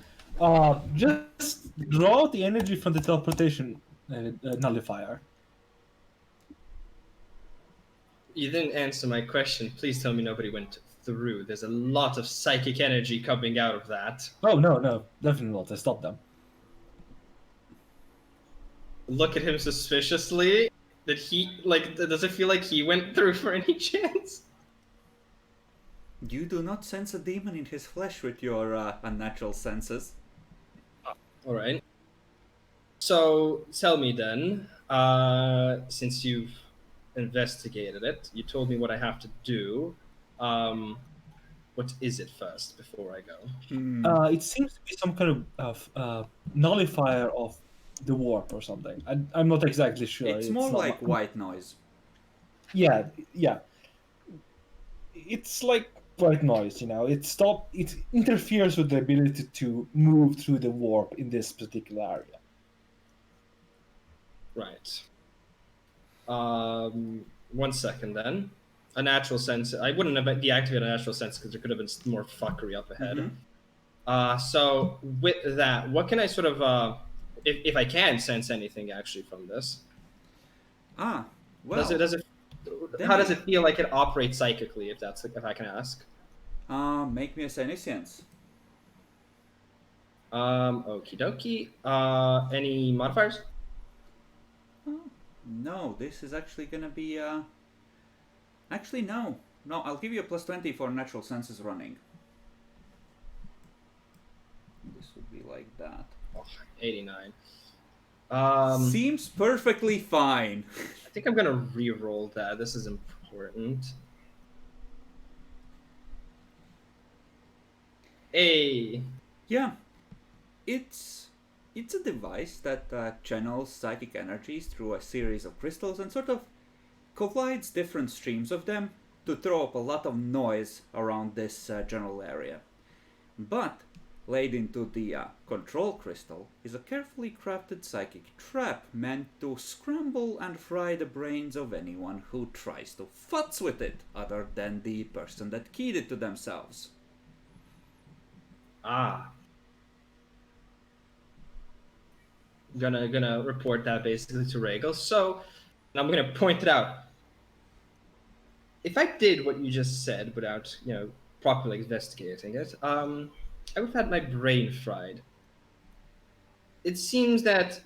just draw the energy from the teleportation nullifier. You didn't answer my question. Please tell me nobody went through. There's a lot of psychic energy coming out of that. Oh no, definitely not. I stopped them. Look at him suspiciously. Did he, like, does it feel like he went through for any chance? You do not sense a demon in his flesh with your unnatural senses. Alright. So, tell me then, since you've investigated it, you told me what I have to do. What is it first before I go? It seems to be some kind of nullifier of the warp or something. I'm not exactly sure. It's more not like white noise. Yeah. It's like white noise, you know. It interferes with the ability to move through the warp in this particular area. Right. 1 second then. A natural sense. I wouldn't have deactivated a natural sense because there could have been more fuckery up ahead. So with that, what can I sort of, if I can sense anything actually from this? Well. Does it? How does it feel like it operates psychically? If I can ask. Make me a senescence. Okie dokie. Any modifiers? No, this is actually gonna be Actually, no. No, I'll give you a plus 20 for natural senses running. This would be like that. 89. Seems perfectly fine. I think I'm gonna re-roll that. This is important. Hey. Yeah. It's a device that channels psychic energies through a series of crystals and sort of collides different streams of them to throw up a lot of noise around this general area. But laid into the control crystal is a carefully crafted psychic trap meant to scramble and fry the brains of anyone who tries to futz with it, other than the person that keyed it to themselves. Gonna report that basically to Regal. So, and I'm gonna point it out. If I did what you just said without, properly investigating it, I would have had my brain fried. It seems that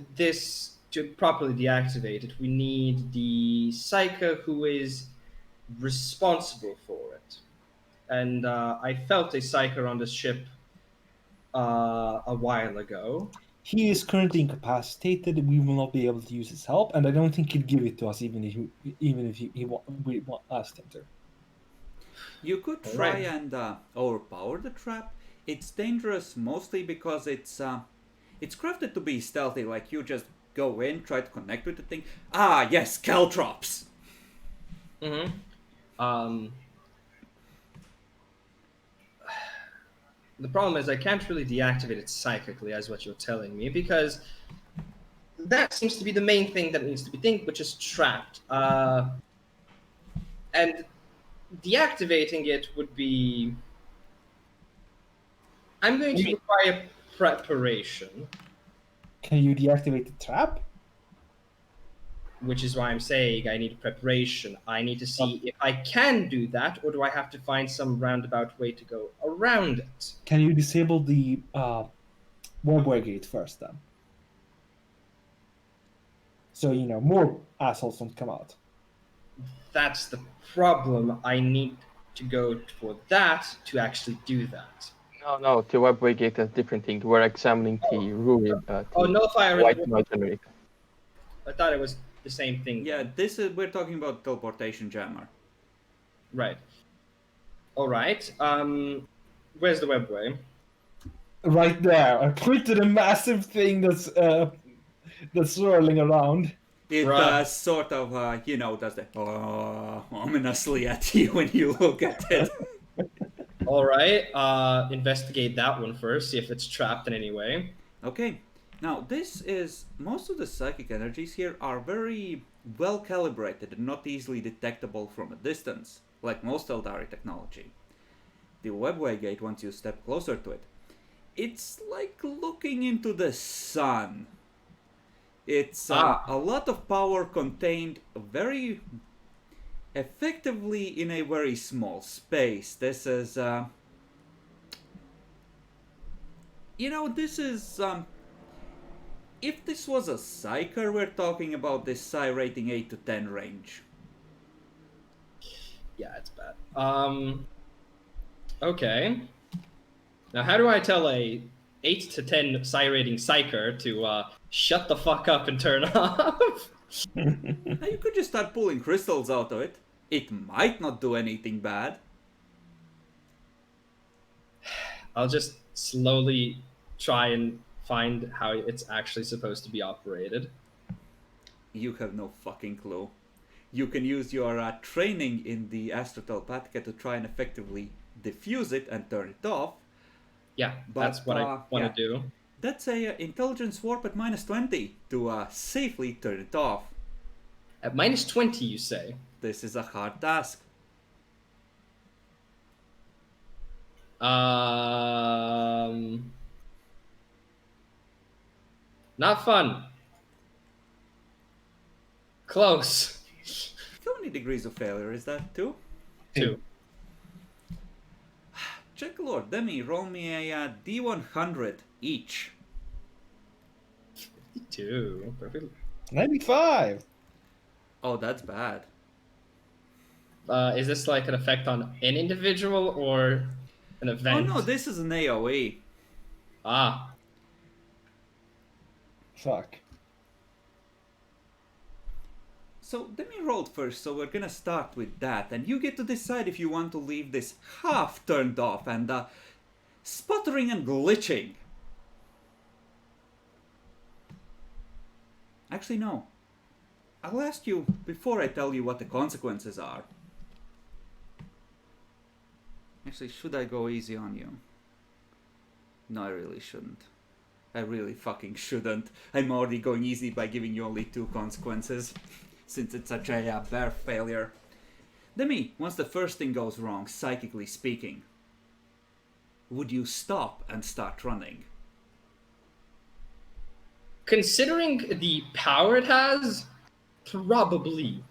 to properly deactivate it, we need the psycho who is responsible for it. And I felt a psycho on this ship a while ago. He is currently incapacitated. We will not be able to use his help, and I don't think he'd give it to us, even if we asked him to. You could try and overpower the trap. It's dangerous mostly because it's crafted to be stealthy. Like you just go in, try to connect with the thing. Ah, yes, caltrops. The problem is I can't really deactivate it psychically, as what you're telling me, because that seems to be the main thing that needs to be think, which is trapped. And deactivating it would be. I'm going to require preparation. Can you deactivate the trap? Which is why I'm saying I need preparation. I need to see if I can do that, or do I have to find some roundabout way to go around it? Can you disable the warware gate first, then? So, more assholes don't come out. That's the problem. I need to go for that to actually do that. No, the webway gate is different thing. We're examining the ruin, Oh, the nullify white already. noise generator. I thought it was the same thing. Yeah, then. this is we're talking about teleportation jammer. Right. All right. Where's the webway? Right there. I pointed a massive thing that's swirling around. It Right. sort of, does the ominously at you when you look at it. All right. Investigate that one first. See if it's trapped in any way. Okay, now most of the psychic energies here are very well calibrated and not easily detectable from a distance, like most Eldari technology. The webway gate, once you step closer to it, it's like looking into the sun. It's a lot of power contained very effectively in a very small space. This is, if this was a Psyker, we're talking about this Psi rating 8 to 10 range. Yeah, it's bad. Okay. Now, how do I tell a 8 to 10 psi rating psyker to shut the fuck up and turn off? Now you could just start pulling crystals out of it. It might not do anything bad. I'll just slowly try and find how it's actually supposed to be operated. You have no fucking clue. You can use your training in the Astrotelepathica to try and effectively diffuse it and turn it off. Yeah, But, that's what I want to do. That's a intelligence warp at -20 to safely turn it off. At -20, you say? This is a hard task. Not fun. Close. How many degrees of failure is that? 2? 2. Check Lord Demi, roll me a D100 each. 2. Perfect. 95. Oh, that's bad. Is this like an effect on an individual or an event? Oh no, this is an AoE. Ah. Fuck. So Demi rolled first, so we're gonna start with that, and you get to decide if you want to leave this half turned off and sputtering and glitching. Actually, no. I'll ask you before I tell you what the consequences are. Actually, should I go easy on you? No, I really shouldn't. I really fucking shouldn't. I'm already going easy by giving you only 2 consequences, since it's such a bare failure. Demi, once the first thing goes wrong, psychically speaking, would you stop and start running? Considering the power it has, probably.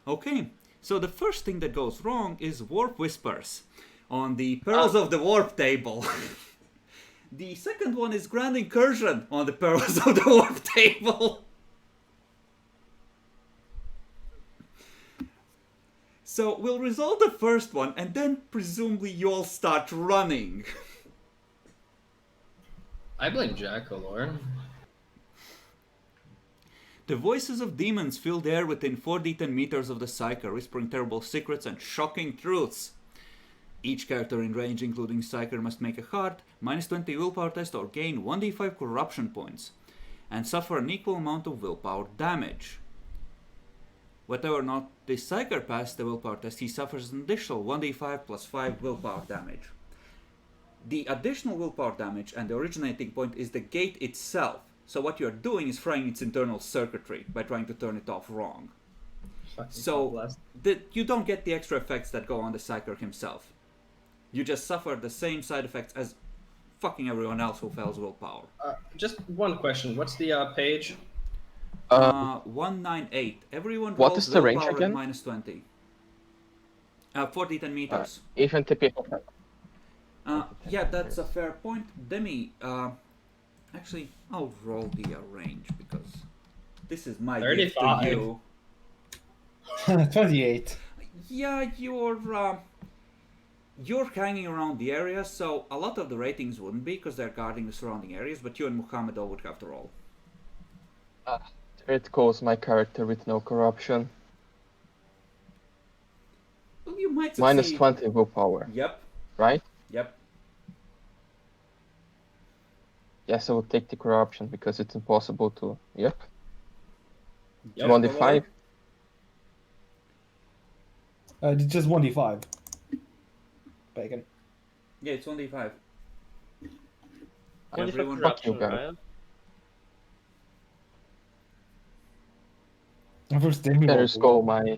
Okay, so the first thing that goes wrong is Warp Whispers on the Perils of the Warp table. The second one is Grand Incursion on the Perils of the Warp table. So we'll resolve the first one, and then presumably you'll start running. I blame Jackalor. The voices of demons fill the air within 4d10 meters of the Psyker, whispering terrible secrets and shocking truths. Each character in range, including Psyker, must make a hard, -20 willpower test or gain 1d5 corruption points, and suffer an equal amount of willpower damage. Whether or not the Psyker passes the willpower test, he suffers an additional 1d5 plus 5 willpower damage. The additional willpower damage and the originating point is the gate itself, so what you're doing is frying its internal circuitry by trying to turn it off wrong. So you don't get the extra effects that go on the Psyker himself. You just suffer the same side effects as fucking everyone else who fails willpower. Just one question. What's the page? 198. Everyone What rolls is the range willpower again? at -20. 40-10 meters. Even the people. Yeah, that's a fair point. Demi, actually, I'll roll the range because this is my gift to 35. you. 28. Yeah, you're hanging around the area, so a lot of the ratings wouldn't be because they're guarding the surrounding areas, but you and Muhammad all would have to roll. It goes my character with no corruption. Well, you might succeed. Minus 20 willpower, Yep, right? yep. Yes, I will take the corruption because it's impossible to. Yep. Yep. 1d5. Just 1d5. Bacon. Yeah, it's 1d5. Only for Everyone- Fuck you, corruption, guy. right? First, then There is go my.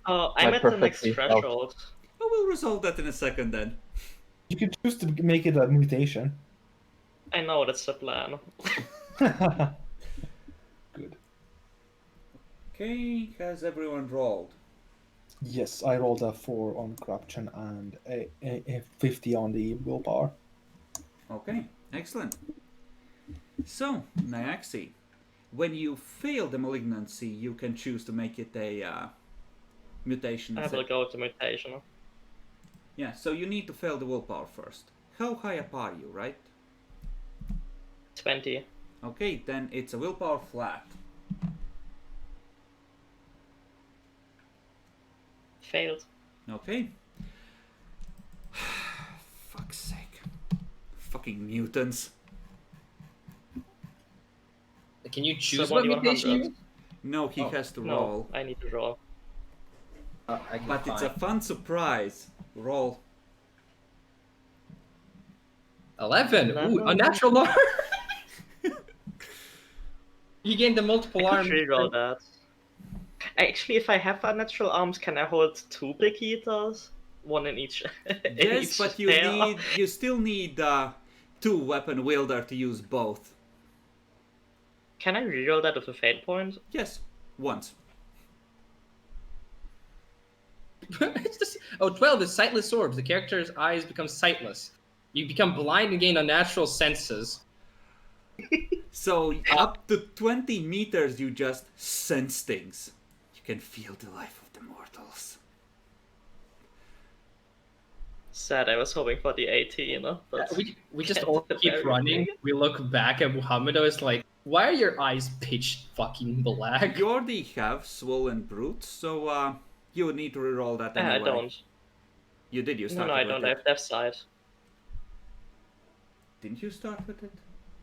Oh, My I'm at the next perfectly threshold. Oh, we'll resolve that in a second then. You can choose to make it a mutation. I know that's the plan. Good. Okay, has everyone rolled? Yes, I rolled a 4 on corruption and a 50 on the willpower. Okay, excellent. So, Nyaxi, when you fail the malignancy, you can choose to make it a mutation. I will go to mutation. Yeah, so you need to fail the willpower first. How high up are you, right? 20. Okay, then it's a willpower flat. Failed. Okay. Fuck's sake. Fucking mutants. Can you choose So what 1d100. mutation you? No, he Oh, has to No, roll. I need to roll. I can But it's a find. fun surprise. Roll. 11. Ooh, 11. a natural number. You gained the multiple I arms. could reroll that. Actually, if I have unnatural arms, can I hold 2 big heaters? One in each. in Yes, each but pair? you still need 2 weapon wielder to use both. Can I reroll that with a fate point? Yes, once. It's just, 12 is sightless orbs. The character's eyes become sightless. You become blind and gain unnatural senses. So up to 20 meters, you just sense things. You can feel the life of the mortals. Sad, I was hoping for the 18. But We just Get all the keep very running. thing. We look back at Muhammado. It's like, why are your eyes pitch fucking black? You already have swollen brutes, so you would need to reroll that anyway. I don't. You did. You No, started I with don't. it. I have Death Side. Didn't you start with it?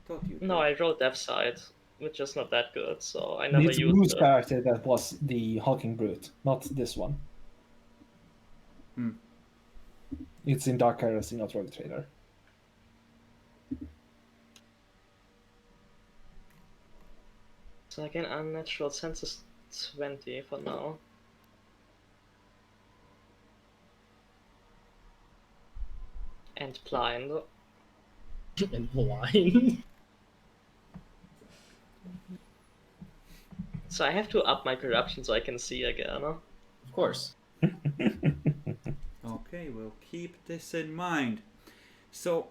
Thought you. No, did. I rolled Death Side, which is not that good, so I never It's used Blue's it. character that was the hulking brute, not this one. Hmm. It's in Dark Heresy, not Rogue Trader. So again, unnatural senses 20 for now. And blind. And blind. So I have to up my corruption so I can see again. Of course. Okay, we'll keep this in mind. So,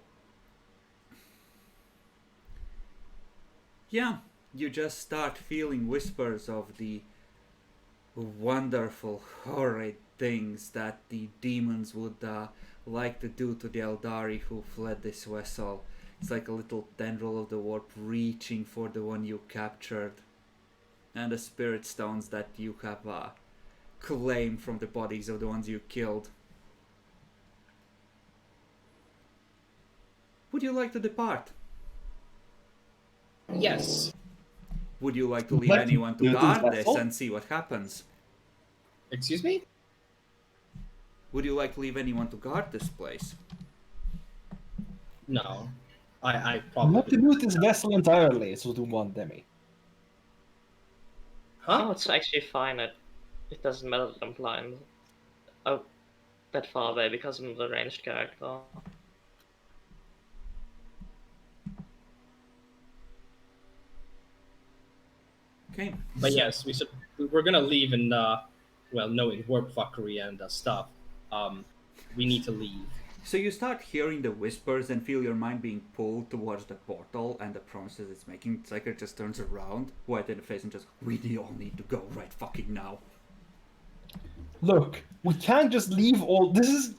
yeah, you just start feeling whispers of the wonderful, horrid things that the demons would like to do to the Eldari who fled this vessel. It's like a little tendril of the warp reaching for the one you captured. And the spirit stones that you have claimed from the bodies of the ones you killed. Would you like to depart? Yes. Would you like to leave What anyone do to you do, guard this vessel? and see what happens? Excuse me? Would you like to leave anyone to guard this place? No. I Not to probably. loot this vessel entirely, so to one demi. Oh, Huh? it's actually fine. It doesn't matter that I'm blind. Oh, that far away because I'm the ranged character. Okay. But so- yes, we're gonna leave and well, knowing warp fuckery and stuff. We need to leave. So you start hearing the whispers and feel your mind being pulled towards the portal and the promises it's making. Psyker just turns around, white in the face, and just, we all need to go right fucking now. Look, we can't just leave all. This is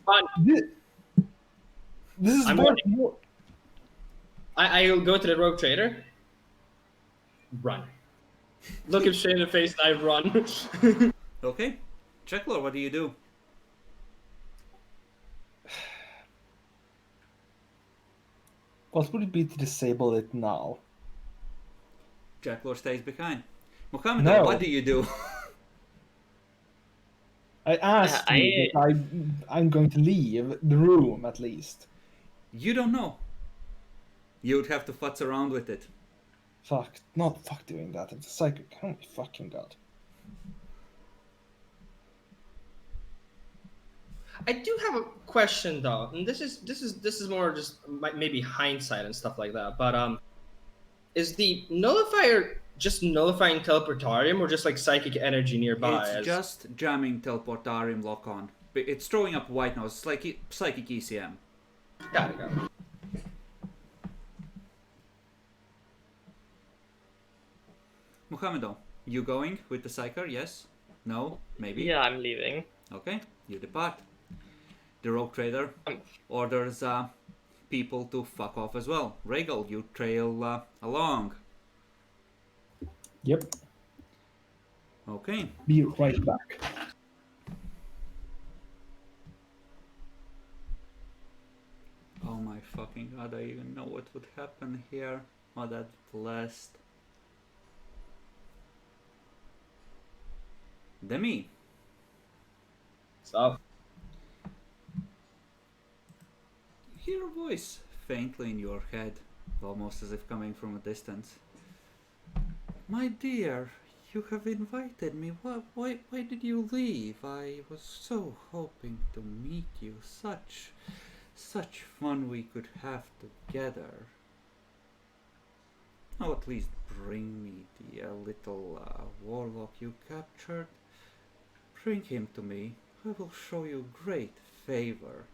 this is I'm more. running. I'll go to the rogue trader. Run. Look him straight in the face and I run. Okay. Checklor, what do you do? What would it be to disable it now? Checklor stays behind. Mohammed, No. what do you do? I asked I- you, but I'm going to leave the room at least. You don't know. You would have to futz around with it. Fuck, not fuck doing that. It's a psychic. Oh my fucking god. I do have a question though, and this is more just maybe hindsight and stuff like that. But is the nullifier just nullifying teleportarium or just like psychic energy nearby? It's just jamming teleportarium lock on. It's throwing up white noise. It's like psychic ECM. Got it. Mohamedo, you going with the Psyker? Yes? No? Maybe? Yeah, I'm leaving. Okay, you depart. The rogue trader orders people to fuck off as well. Regal, you trail along. Yep. Okay. Be right back. Oh my fucking god, I even know what would happen here. Oh, that's blessed. Demi. Stop. You hear a voice faintly in your head, almost as if coming from a distance. My dear, you have invited me. Why did you leave? I was so hoping to meet you. Such fun we could have together. Oh, at least bring me the little warlock you captured. Bring him to me. I will show you great favor.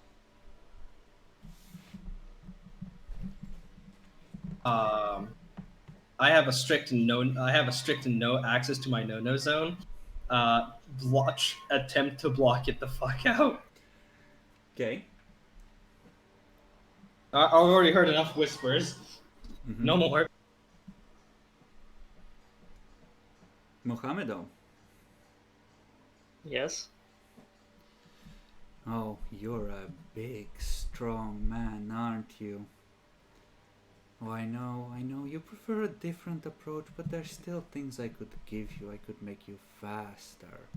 I have a strict no access to my no zone. Attempt to block it the fuck out. Okay. I've already heard enough whispers. Mm-hmm. No more. Mohamedo. Yes. Oh, you're a big, strong man, aren't you? Oh, I know, you prefer a different approach, but there's still things I could give you. I could make you faster,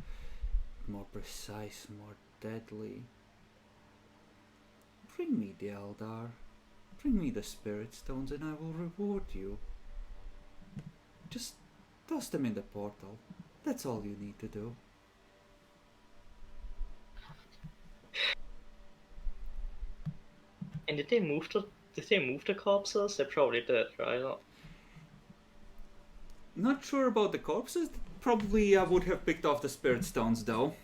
more precise, more deadly. Bring me the Eldar. Bring me the Spirit Stones and I will reward you. Just toss them in the portal. That's all you need to do. And did they move the corpses? They probably did, right? Not sure about the corpses. Probably would have picked off the Spirit Stones though.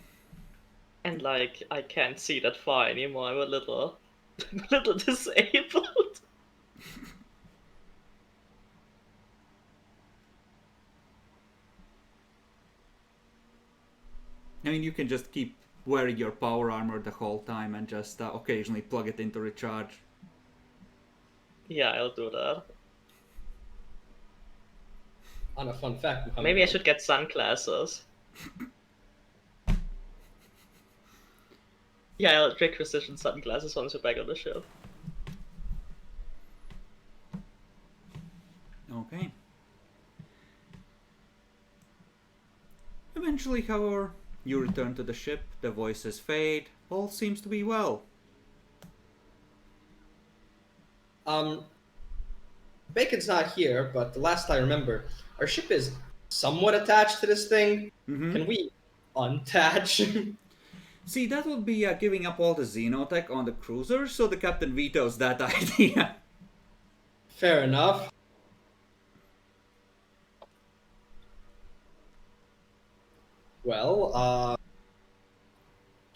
And like, I can't see that far anymore. I'm a little disabled. I mean, you can just keep wearing your power armor the whole time and just occasionally plug it into recharge. Yeah, I'll do that. On a fun fact, Maybe I should get sunglasses. Yeah, I'll take precision sunglasses once we're back on the ship. Okay. Eventually, however, you return to the ship, the voices fade, all seems to be well. Bacon's not here, but the last I remember, our ship is somewhat attached to this thing. Mm-hmm. Can we untach? See, that would be giving up all the xenotech on the cruiser, so the captain vetoes that idea. Fair enough. Well,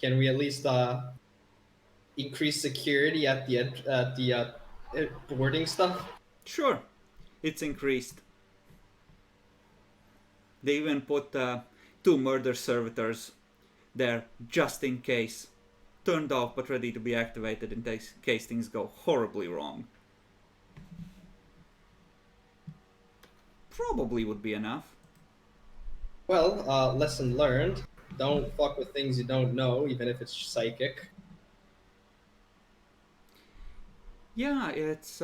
can we at least increase security at the boarding stuff? Sure, it's increased. They even put 2 murder servitors there just in case. Turned off but ready to be activated in case things go horribly wrong. Probably would be enough. Well, lesson learned. Don't fuck with things you don't know, even if it's psychic. Yeah, it's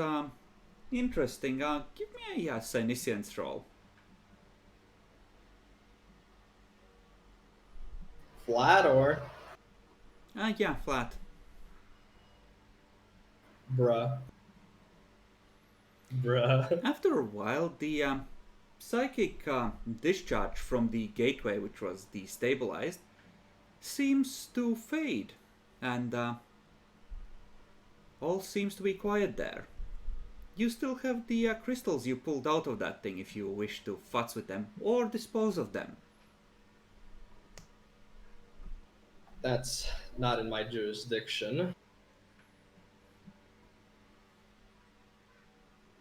interesting. Give me a senescence roll. Flat or Yeah, flat. bruh. Bruh. After a while, the psychic discharge from the gateway, which was destabilized, seems to fade, and all seems to be quiet there. You still have the crystals you pulled out of that thing if you wish to futz with them or dispose of them. That's not in my jurisdiction.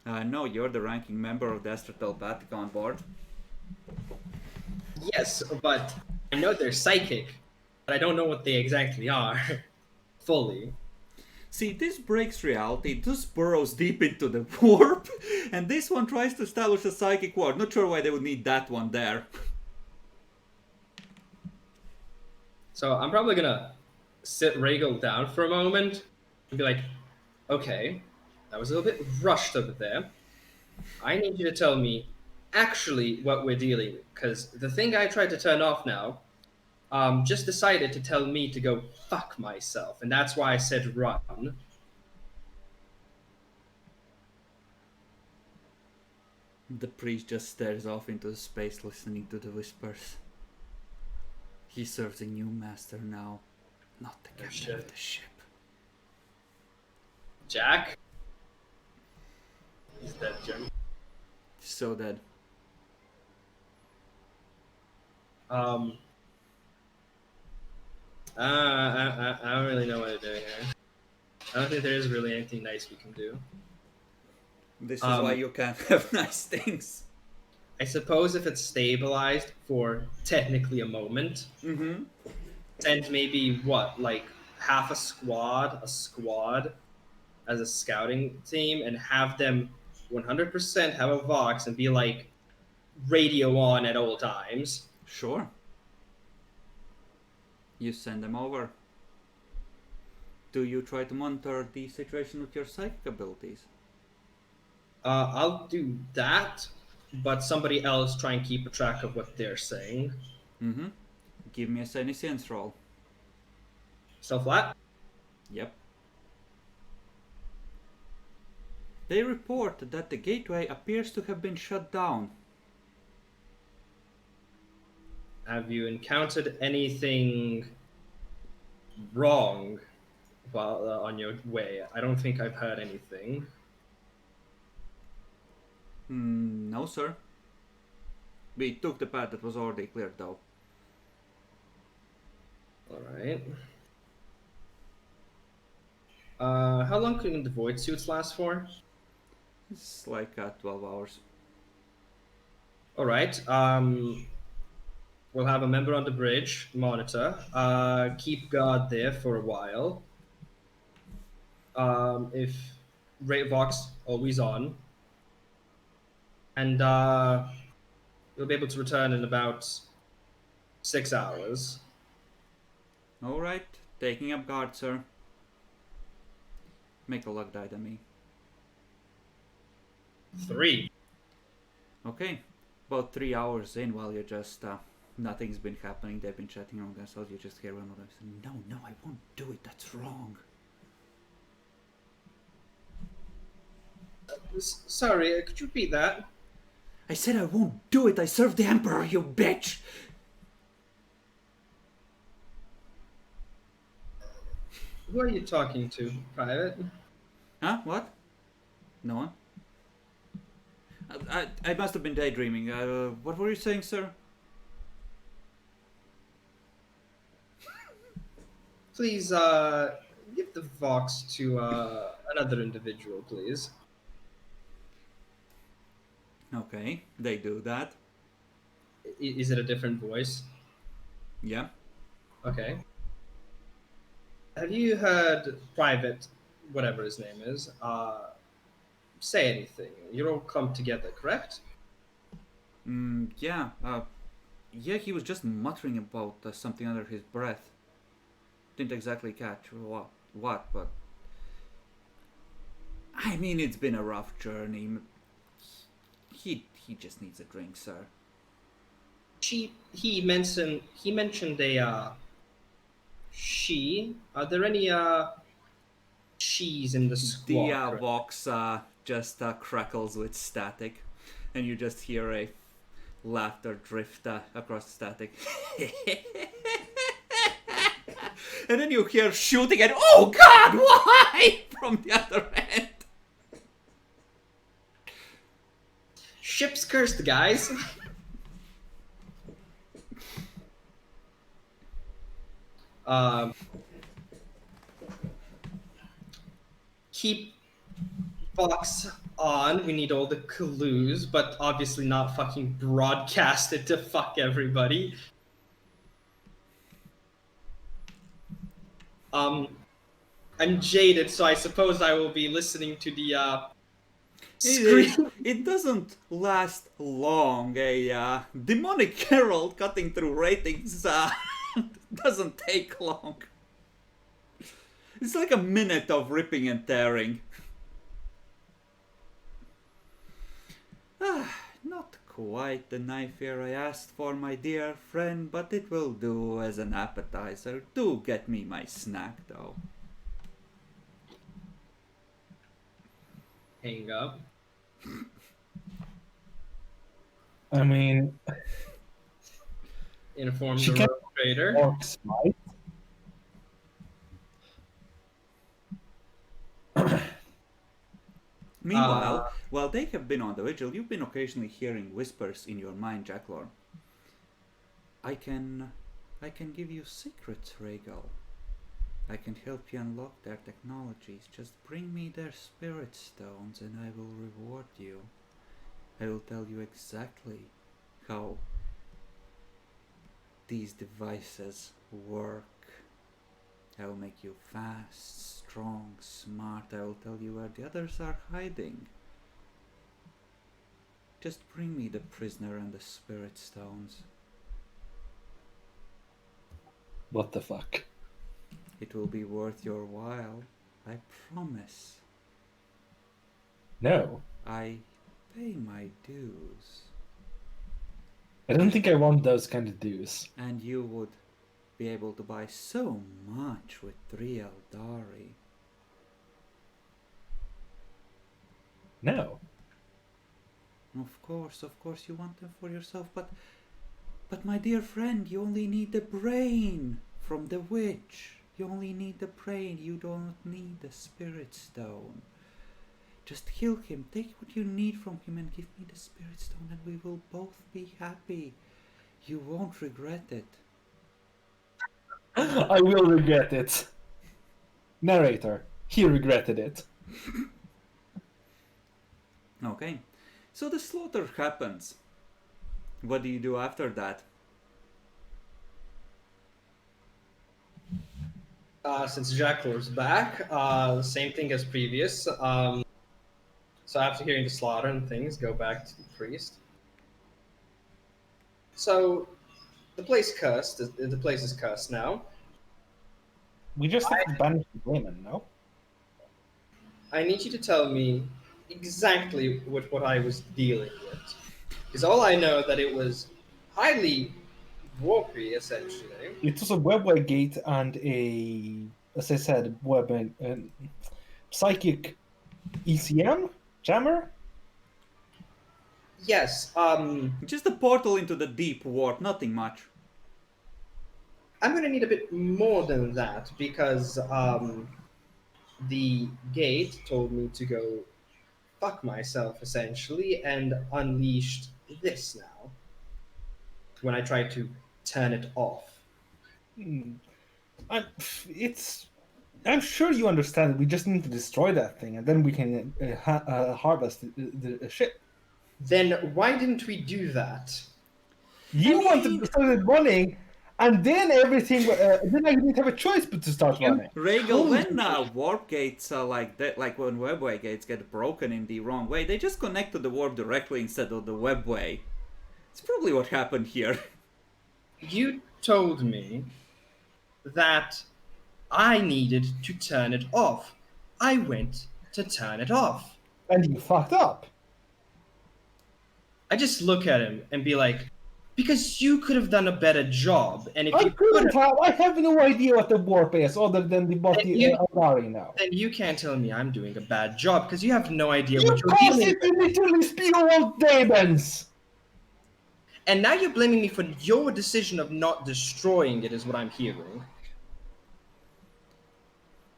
No, you're the ranking member of the Astro Telepathic on board. Yes, but I know they're psychic, but I don't know what they exactly are. Fully. See, this breaks reality, this burrows deep into the warp, and this one tries to establish a psychic ward. Not sure why they would need that one there. So I'm probably gonna sit Regal down for a moment and be like, okay, that was a little bit rushed over there. I need you to tell me actually what we're dealing with, because the thing I tried to turn off now just decided to tell me to go fuck myself, and that's why I said run. The priest just stares off into space listening to the whispers. He serves a new master now, not the captain of the ship. Jack? He's dead, Jim. So dead. I don't really know what to do here. I don't think there's really anything nice we can do. This is why you can't have nice things. I suppose if it's stabilized for technically a moment, send maybe like half a squad as a scouting team, and have them 100% have a Vox and be like radio on at all times. Sure. You send them over. Do you try to monitor the situation with your psychic abilities? I'll do that, but somebody else try and keep a track of what they're saying. Give me a senescence roll. Still flat? Yep. They report that the gateway appears to have been shut down. Have you encountered anything wrong while on your way? I don't think I've heard anything. No, sir. We took the path that was already cleared, though. Alright. How long can the void suits last for? It's like 12 hours. Alright. We'll have a member on the bridge, monitor. Keep guard there for a while. If Vox always on. And you'll be able to return in about 6 hours. Alright, taking up guard, sir. Make a luck die to me. 3. Okay, about 3 hours in while you're just, nothing's been happening, they've been chatting among themselves, you just hear one of them say, no, I won't do it, that's wrong. Sorry, could you repeat that? I said I won't do it, I serve the Emperor, you bitch! Who are you talking to, Private? Huh? What? No one? I must have been daydreaming. What were you saying, sir? Please, give the Vox to another individual, please. Okay, they do that. Is it a different voice? Yeah. Okay. Have you heard Private, whatever his name is, say anything? You all come together, correct? Yeah. Yeah, he was just muttering about something under his breath. Didn't exactly catch what, but I mean, it's been a rough journey. He just needs a drink, sir. He mentioned a she. Are there any she's in the The squad? Vox just crackles with static, and you just hear a laughter drift across the static. And then you hear shooting and oh god, why? From the other end. Ship's cursed, guys. Keep Fox on. We need all the clues, but obviously not fucking broadcast it to fuck everybody. I'm jaded, so I suppose I will be listening to the screen. It doesn't last long. A demonic herald cutting through ratings doesn't take long. It's like a minute of ripping and tearing. Not quite the knife here I asked for, my dear friend, but it will do as an appetizer. Do get me my snack, though. Hang up. I mean, Inform She the can- rogue trader. orcs, right? Meanwhile, while they have been on the vigil, you've been occasionally hearing whispers in your mind, Jacklor. I can give you secrets, Rhaegal. I can help you unlock their technologies. Just bring me their spirit stones and I will reward you. I will tell you exactly how these devices work. I will make you fast, strong, smart. I will tell you where the others are hiding. Just bring me the prisoner and the spirit stones. What the fuck? It will be worth your while. I promise. No. I pay my dues. I don't think I want those kind of dues. And you would be able to buy so much with 3 Eldari. No. Of course you want them for yourself, but my dear friend, you only need the brain from the witch. You only need the brain, you don't need the spirit stone. Just kill him, take what you need from him and give me the spirit stone and we will both be happy. You won't regret it. I will regret it. Narrator, he regretted it. Okay, so the slaughter happens. What do you do after that? Since Jacklor's back, same thing as previous. So after hearing the slaughter and things, go back to the priest. So the place cursed. The place is cursed now. We just have to banish the demon, no? I need you to tell me exactly what I was dealing with, because all I know that it was highly warpy, essentially. It was a webway gate and a, as I said, psychic ECM jammer. Yes. Just a portal into the deep warp, nothing much. I'm gonna need a bit more than that because the gate told me to go fuck myself essentially and unleashed this now when I tried to turn it off. I'm sure you understand. We just need to destroy that thing, and then we can harvest the ship. Then why didn't we do that? You I wanted mean- to start running, and then everything. Then I didn't have a choice but to start running. Regal, when warp gates are like that, like when webway gates get broken in the wrong way, they just connect to the warp directly instead of the webway. It's probably what happened here. You told me that I needed to turn it off. I went to turn it off. And you fucked up. I just look at him and be like, because you could have done a better job. And if I you couldn't have. I have no idea what the warp is, other than what the Aldari now. then you can't tell me I'm doing a bad job because you have no idea You what you're caused dealing it with. to literally spew all demons. And now you're blaming me for your decision of not destroying it, is what I'm hearing.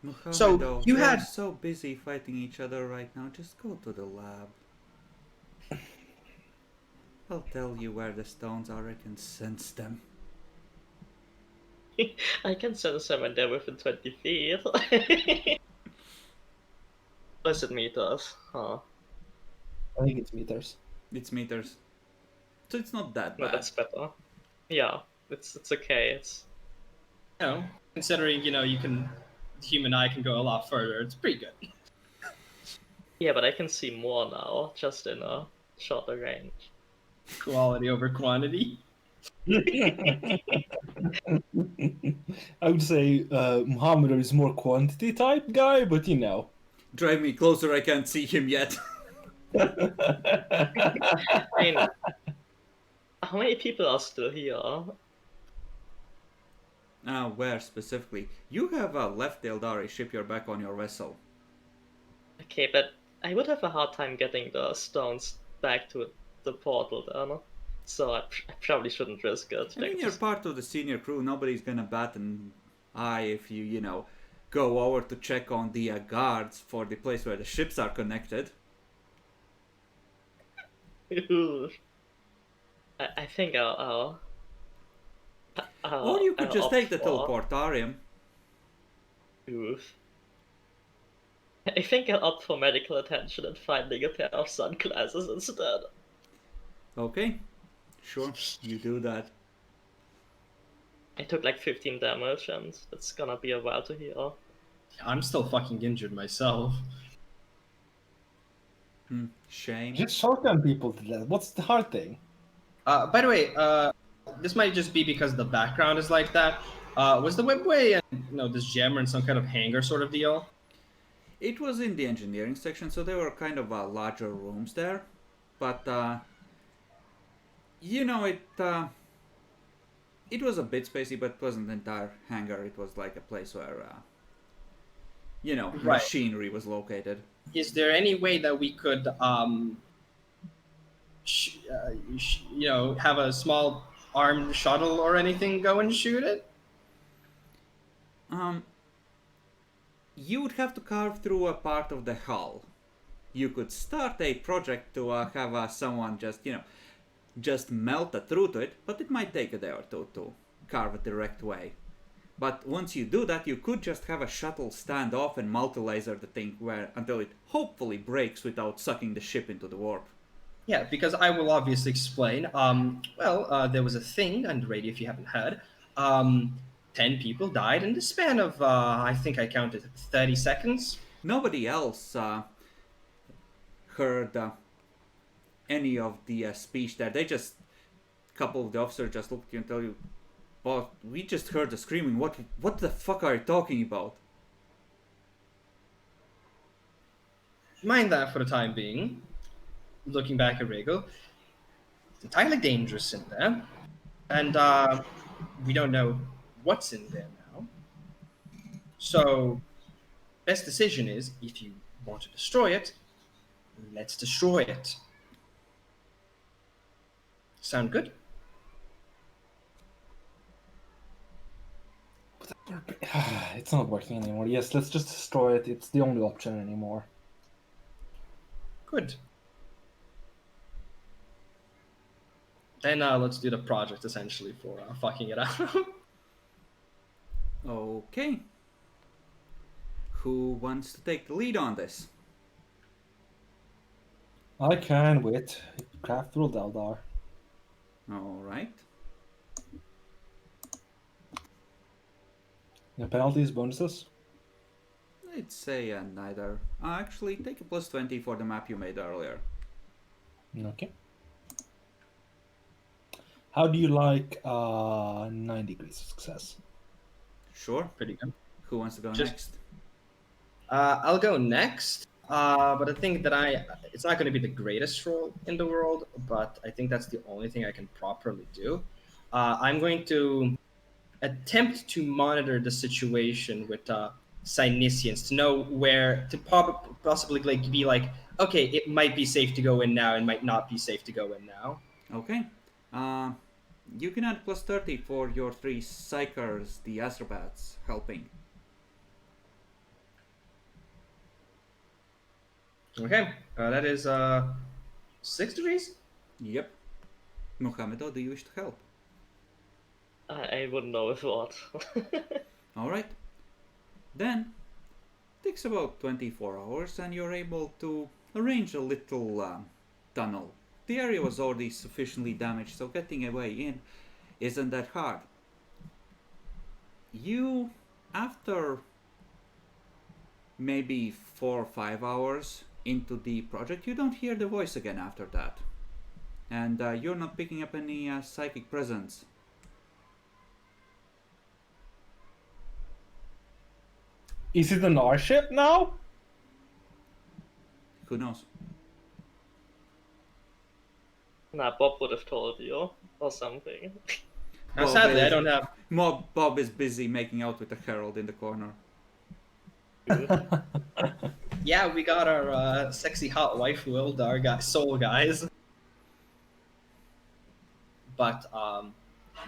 Mohammed, So, though, you they're had- so busy fighting each other right now. Just go to the lab. I'll tell you where the stones are. I can sense them. I can sense them when they're within 20 feet. Does it meters? Huh. I think it's meters. It's meters. So it's not that No, bad. that's better. Yeah, it's okay. It's You know, considering, you can, the human eye can go a lot further, it's pretty good. yeah, but I can see more now, just in a shorter range. Quality over quantity. I would say Muhammad is more quantity type guy, but you know. Drive me closer. I can't see him yet. I mean, how many people are still here? Where specifically? You have left the Eldari shipyard back on your vessel. Okay, but I would have a hard time getting the stones back to the portal then. So I probably shouldn't risk it. I mean, you're part of the senior crew. Nobody's gonna bat an eye if you know, go over to check on the guards for the place where the ships are connected. I think I'll Or you could I'll just opt take the for- teleportarium. Oof. I think I'll opt for medical attention and finding a pair of sunglasses instead. Okay, sure, you do that. I took like 15 damage and it's gonna be a while to heal. I'm still fucking injured myself. Shame. Just shotgun people to death. What's the hard thing? By the way, this might just be because the background is like that. Was the webway and this jammer in some kind of hangar sort of deal? It was in the engineering section, so there were kind of larger rooms there. But, you know, it was a bit spacey, but it wasn't an entire hangar. It was like a place where, you know, Right. machinery was located. Is there any way that we could, have a small armed shuttle or anything go and shoot it? You would have to carve through a part of the hull. You could start a project to have someone just melt through to it, but it might take a day or two to carve a direct way. But once you do that, you could just have a shuttle stand off and multi-laser the thing until it hopefully breaks without sucking the ship into the warp. Yeah, because I will obviously explain. There was a thing on the radio, if you haven't heard. 10 people died in the span of, I think I counted 30 seconds. Nobody else heard any of the speech there. A couple of the officers just looked at you and tell you, "But we just heard the screaming. What the fuck are you talking about?" Mind that for the time being. Looking back at Regal, it's entirely dangerous in there. And we don't know what's in there now. So, best decision is, if you want to destroy it, let's destroy it. Sound good? It's not working anymore. Yes, let's just destroy it. It's the only option anymore. Good. Then let's do the project essentially for fucking it up. Okay. Who wants to take the lead on this? I can with Craft Rule Eldar. All right. The penalties, bonuses? I'd say neither. Actually, take a plus 20 for the map you made earlier. Okay. How do you like 9 degrees of success? Sure. Pretty good. Who wants to go Just- next? I'll go next. But I think that it's not going to be the greatest roll in the world, but I think that's the only thing I can properly do. I'm going to attempt to monitor the situation with Cynicians to know where to possibly like be like, okay, it might be safe to go in now, and might not be safe to go in now. Okay. You can add plus 30 for your 3 psychers, the Astrobats, helping. Okay, that is 6 degrees. Yep. Mohamedo, do you wish to help? I wouldn't know if what. Alright. Then, takes about 24 hours and you're able to arrange a little tunnel. The area was already sufficiently damaged, so getting a way in isn't that hard. You, after maybe 4 or 5 hours into the project, you don't hear the voice again after that. And you're not picking up any psychic presence. Is it an our ship now? Who knows? Nah, Bob would have told you or something. Now, Bob sadly, I is- don't have. Bob is busy making out with a herald in the corner. Yeah, we got our sexy hot wife Wildar soul guys. But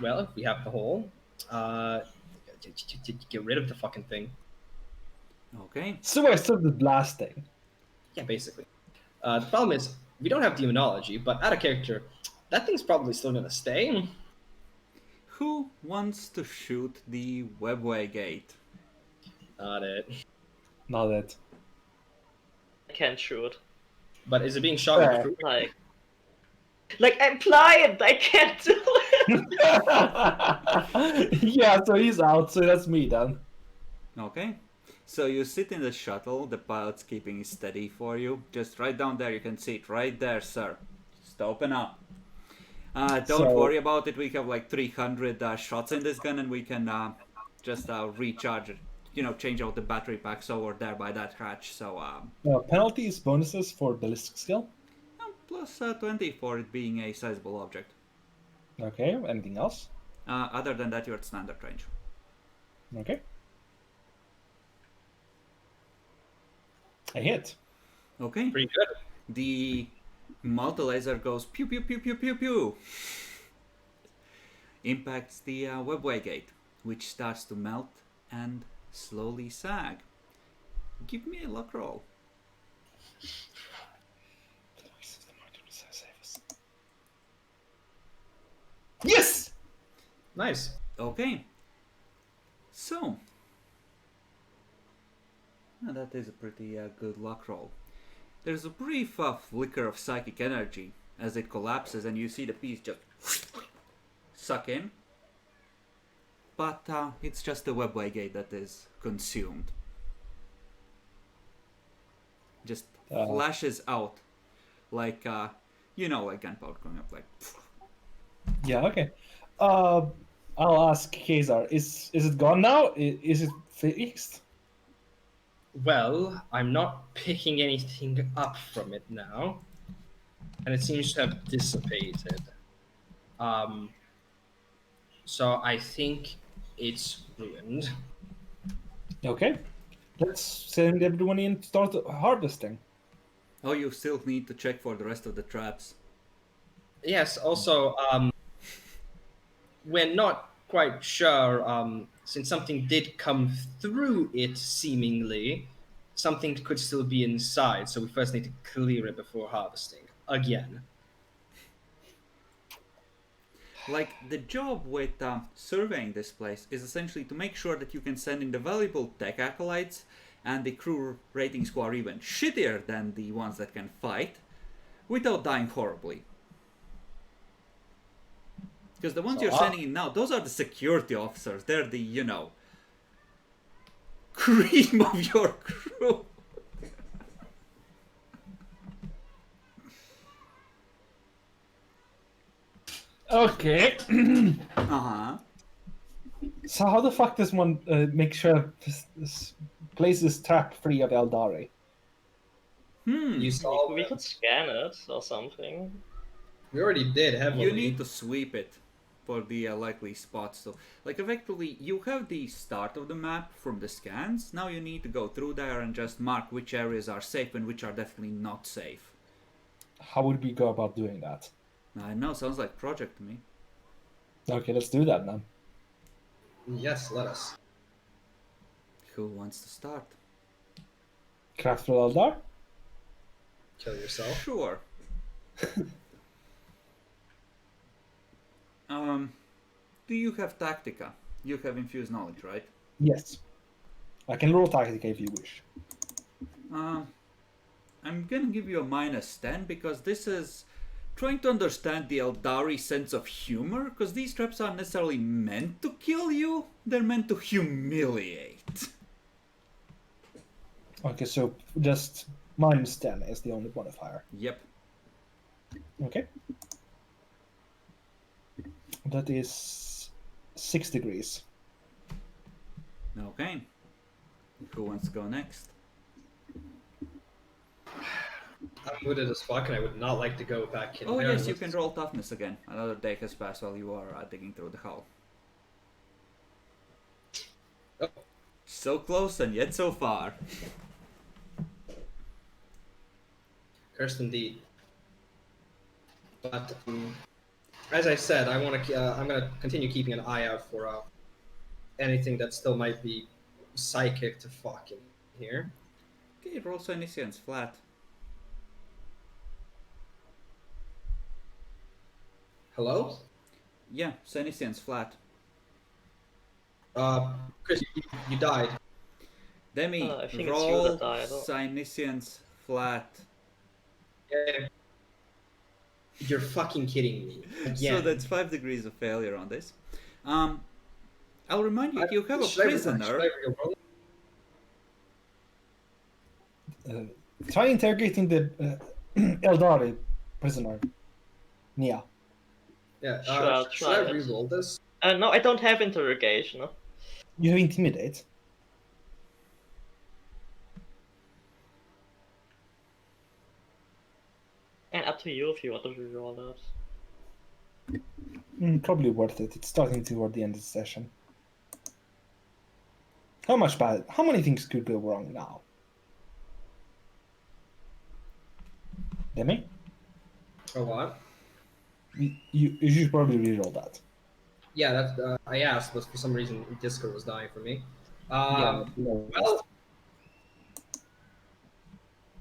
well, we have the hole. Get rid of the fucking thing. Okay. So I started blasting. Yeah, basically. The problem is we don't have demonology, but out of character, that thing's probably still gonna stay. Who wants to shoot the webway gate? Not it. Not it. I can't shoot. But is it being shot with Yeah. fruit? Like I'm blind. I can't do it. Yeah, so he's out, so that's me then. Okay. So you sit in the shuttle, the pilot's keeping it steady for you. Just right down there, you can see it right there, sir. Just open up. Don't So- worry about it, we have like 300 shots in this gun and we can just recharge it. You know, change out the battery packs over there by that hatch, so Penalties, bonuses for ballistic skill. plus 20 for it being a sizable object. Okay, anything else? Other than that, you're at standard range. Okay. I hit. Okay. Pretty good. The multi-laser goes pew pew pew pew pew pew. Impacts the webway gate, which starts to melt and slowly sag. Give me a luck roll. Yes! Nice. Okay. So. That is a pretty good luck roll. There's a brief flicker of psychic energy as it collapses and you see the piece just suck in. But it's just the webway gate that is consumed. Just flashes out like, like gunpowder going up like... Yeah, okay. I'll ask Kazar, is it gone now? Is it fixed? Well, I'm not picking anything up from it now, and it seems to have dissipated. So I think it's ruined. Okay. Let's send everyone in to start harvesting. Oh, you still need to check for the rest of the traps. Yes. Also, we're not quite sure. Since something did come through it, seemingly, something could still be inside. So we first need to clear it before harvesting again. Like, the job with surveying this place is essentially to make sure that you can send in the valuable tech acolytes and the crew ratings who are even shittier than the ones that can fight without dying horribly. Because the ones So, you're sending in now, those are the security officers. They're the, cream of your crew. Okay. Uh-huh. So how the fuck does one make sure this place is trap free of Eldari? You saw We could scan it or something. we already did heavily. You need to sweep it for the likely spots. So, like, effectively, you have the start of the map from the scans. Now you need to go through there and just mark which areas are safe and which are definitely not safe. How would we go about doing that? I know, sounds like project to me. Okay, let's do that then. Yes, let us. Who wants to start? Craft for Eldar? Kill yourself. Sure. Do you have Tactica? You have Infused Knowledge, right? Yes. I can roll Tactica if you wish. I'm gonna give you a -10 because this is trying to understand the Eldari sense of humor, because these traps aren't necessarily meant to kill you, they're meant to humiliate. Okay, so just -10 is the only modifier. Yep. Okay. That is 6 degrees. Okay. Who wants to go next? I'm wounded as fuck, and I would not like to go back in Oh there. yes, you unless- can roll toughness again. Another day has passed while you are digging through the hull. Oh. So close and yet so far. Cursed indeed. But as I said, I want to. I'm gonna continue keeping an eye out for anything that still might be psychic to fuck in here. Okay, roll Senescence flat. Hello? Yeah, Senescence flat. Chris, you died. Demi, I think it's you roll that died. Senescence flat. Yeah. You're fucking kidding me. Again. So that's 5 degrees of failure on this. I'll remind you, you have a Should I prisoner. re-roll? Try interrogating the Eldari prisoner, Nia. Yeah. Sure, I'll Should try I it. re-roll this? No, I don't have interrogation. You have intimidate. And up to you if you want to reroll that. Probably worth it. It's starting toward the end of the session. How many things could go wrong now? Demi? Oh, what? You should probably reroll that. Yeah, that's. I asked, but for some reason Discord was dying for me. No. Well,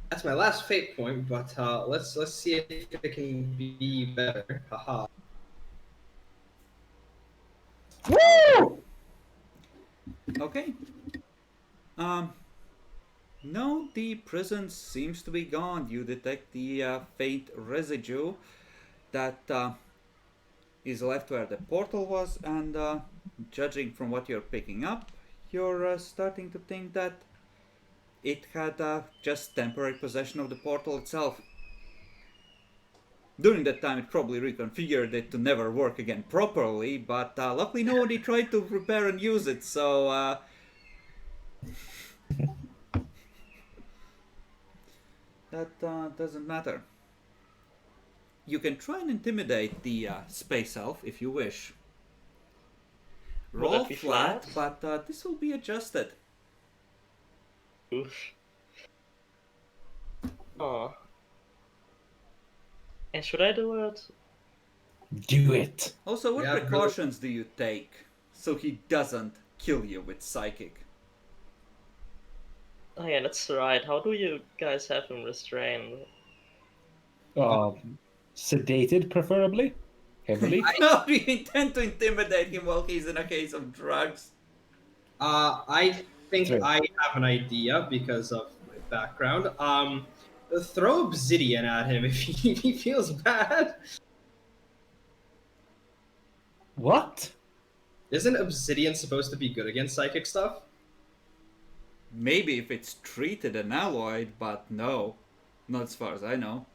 that's my last fate point, but let's see if it can be better. Haha. Woo! Okay. No, the prison seems to be gone. You detect the faint residue that is left where the portal was, and judging from what you're picking up, you're starting to think that it had just temporary possession of the portal itself. During that time, it probably reconfigured it to never work again properly, but luckily nobody tried to repair and use it, so that doesn't matter. You can try and intimidate the space elf if you wish. Will Roll that be flat, flat? but this will be adjusted. Oof. Oh. And should I do it? Do it. Also, what Yeah, precautions do you take so he doesn't kill you with psychic? Oh yeah, that's right. How do you guys have him restrained? Sedated, preferably. Heavily. How do you intend to intimidate him while he's in a case of drugs? I think True. I have an idea because of my background. Throw obsidian at him if he feels bad. What? Isn't obsidian supposed to be good against psychic stuff? maybe if it's treated and alloyed, but no, not as far as I know.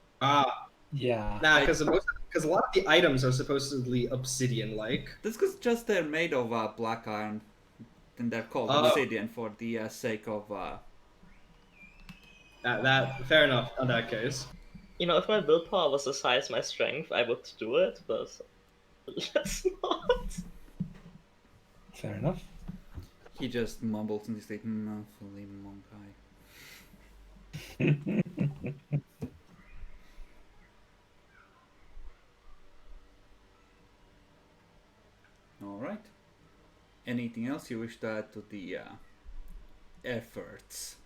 Yeah. Nah, because a lot of the items are supposedly obsidian-like. That's because just they're made of black iron, and they're called Oh. obsidian for the sake of. That fair enough in that case. You know, if my willpower was the size of my strength, I would do it, but let's not. Fair enough. He just mumbles and he's like, "No, fully monk All right. Anything else you wish to add to the efforts?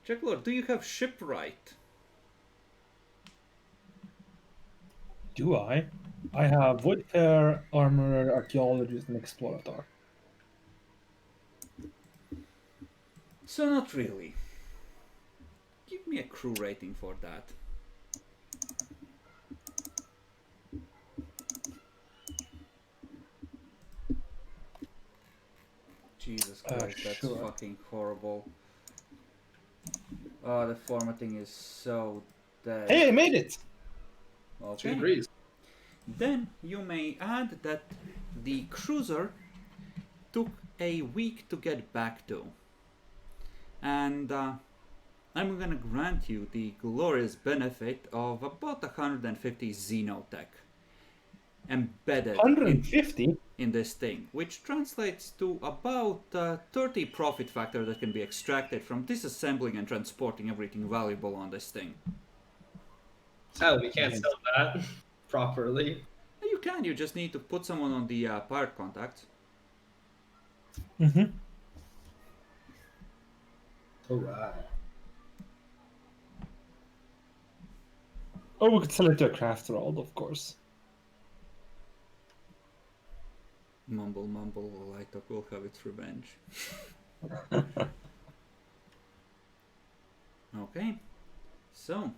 Jacklord, do you have shipwright? Do I? I have woodcutter, armorer, archaeologist, and explorator. So not really. Give me a crew rating for that. Jesus Christ, that's sure. fucking horrible. Oh, the formatting is so dead. Hey, I made it! 2 Okay. degrees. Then you may add that the cruiser took a week to get back to. And I'm gonna grant you the glorious benefit of about 150 xenotech embedded 150? in this thing, which translates to about 30 profit factor that can be extracted from disassembling and transporting everything valuable on this thing. Oh, we can't sell that properly. You can, you just need to put someone on the pirate contacts. Mm-hmm. Alright. Or we could sell it to a crafter, of course. Mumble, mumble, Lightok will have its revenge. Okay, so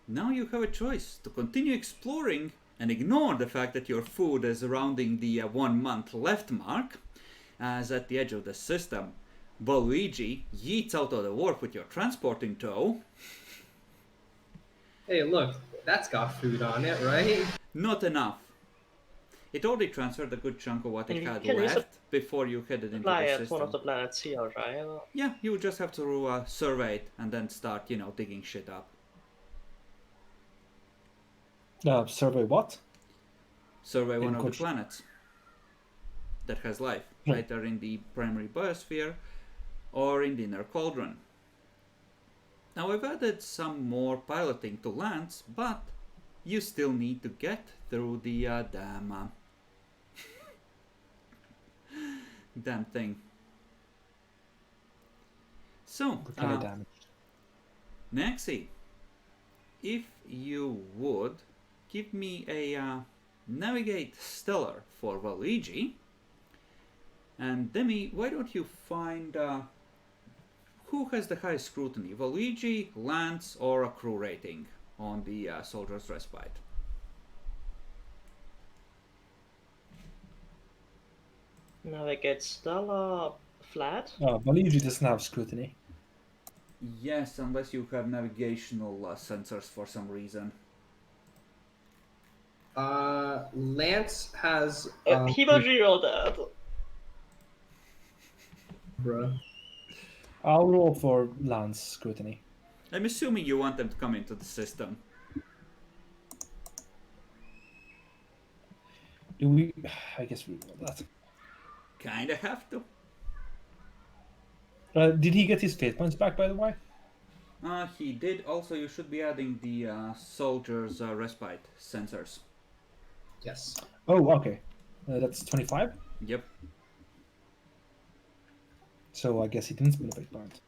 now you have a choice to continue exploring and ignore the fact that your food is rounding the 1 month left mark, as at the edge of the system, Waluigi yeets out of the warp with your transport in tow. Hey, look, that's got food on it, right? Not enough. It already transferred a good chunk of what it You had can use left before you headed into Fly the at system. one of the planets here, right? Yeah, you would just have to survey it and then start, digging shit up. Survey what? Survey one of the Coach. planets that has life, Hmm. either in the primary biosphere or in the inner cauldron. Now I've added some more piloting to lands, but you still need to get through the damn thing. So, Kind of damaged. Nexi, if you would give me a navigate stellar for Waluigi, and Demi, why don't you find who has the highest scrutiny, Waluigi, Lance, or a crew rating on the Soldier's Respite? Navigate Stella flat. Waluigi doesn't have scrutiny. Yes, unless you have navigational sensors for some reason. Lance has. He will reroll that. Bruh. I'll roll for Lance scrutiny. I'm assuming you want them to come into the system. Do we? I guess we roll that. Kinda have to. Did he get his fate points back, by the way? He did. Also, you should be adding the Soldier's Respite sensors. Yes. Oh, okay. That's 25. Yep. So I guess he didn't spend a fate point.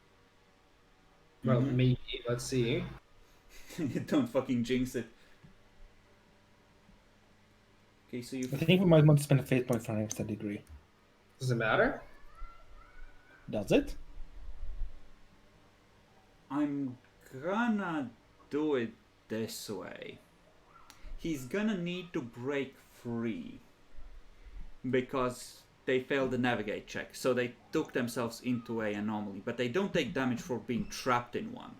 Well, maybe. Let's see. Don't fucking jinx it. Okay, so you. I think we might want to spend a fate point for an extra degree. Does it matter? Does it? I'm gonna do it this way. He's gonna need to break free. Because they failed the navigate check, so they took themselves into a anomaly, but they don't take damage for being trapped in one.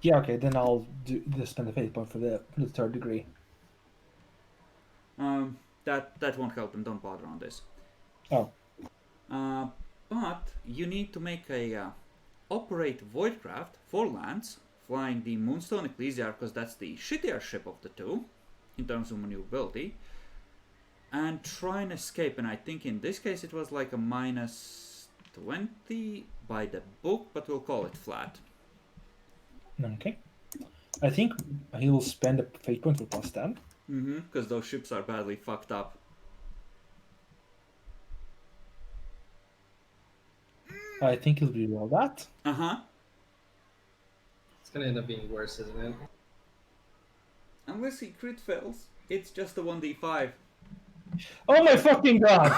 Yeah, okay, then I'll spend a fate point for the third degree. That won't help them. Don't bother on this. Oh. But you need to make a operate Voidcraft for lands, flying the Moonstone Ecclesiarch, because that's the shittier ship of the two, in terms of maneuverability, and try and escape. And I think in this case it was like a -20 by the book, but we'll call it flat. Okay. I think he will spend a fate point for +10. Because those ships are badly fucked up. I think he'll reroll that. It's gonna end up being worse, isn't it? Unless he crit fails, it's just a 1d5. Oh my fucking god!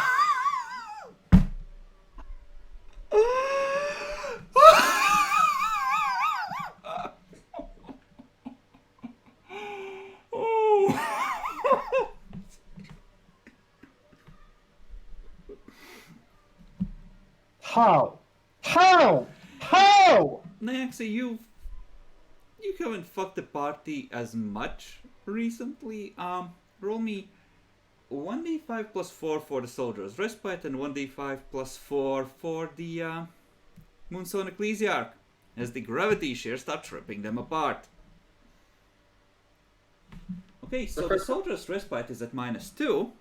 How? Actually, you haven't fucked the party as much recently. Roll me 1d5 plus 4 for the soldiers' respite and 1d5 plus 4 for the Moonstone Ecclesiarch, as the gravity shear starts ripping them apart. Okay, so the soldiers' respite is at -2.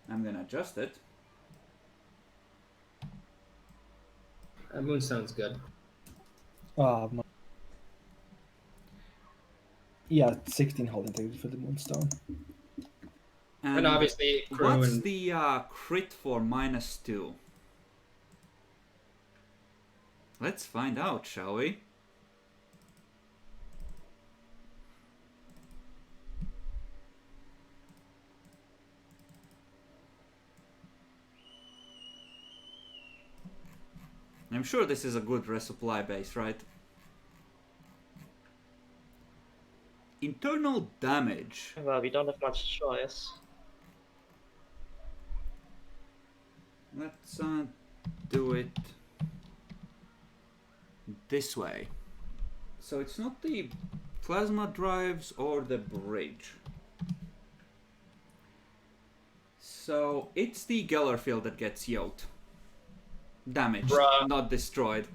I'm gonna adjust it. Moonstone's good. Yeah, 16 hull integrity for the Moonstone. And obviously, what's the crit for -2? Let's find out, shall we? I'm sure this is a good resupply base, right? Internal damage. Well, we don't have much choice. Let's do it this way. So it's not the plasma drives or the bridge. So it's the Geller field that gets yoked. Damaged, not destroyed.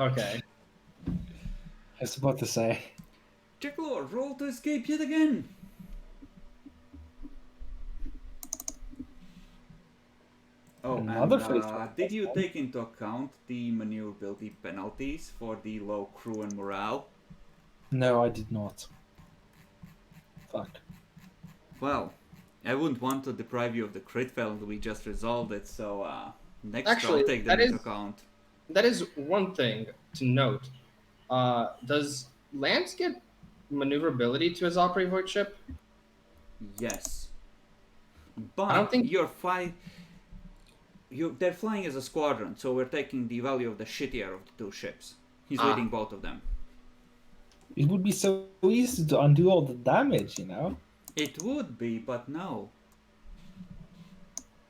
Okay. I was about to say. Jackalor, roll to escape yet again. Oh, Another and did you take into account the maneuverability penalties for the low crew and morale? No, I did not. Fuck. Well, I wouldn't want to deprive you of the crit fail until we just resolved it, so next Actually, I'll take that into account. That is one thing to note. Does Lance get maneuverability to his operate void ship? Yes. But I don't think they're flying as a squadron, so we're taking the value of the shittier of the two ships. He's leading both of them. It would be so easy to undo all the damage, you know? It would be, but no.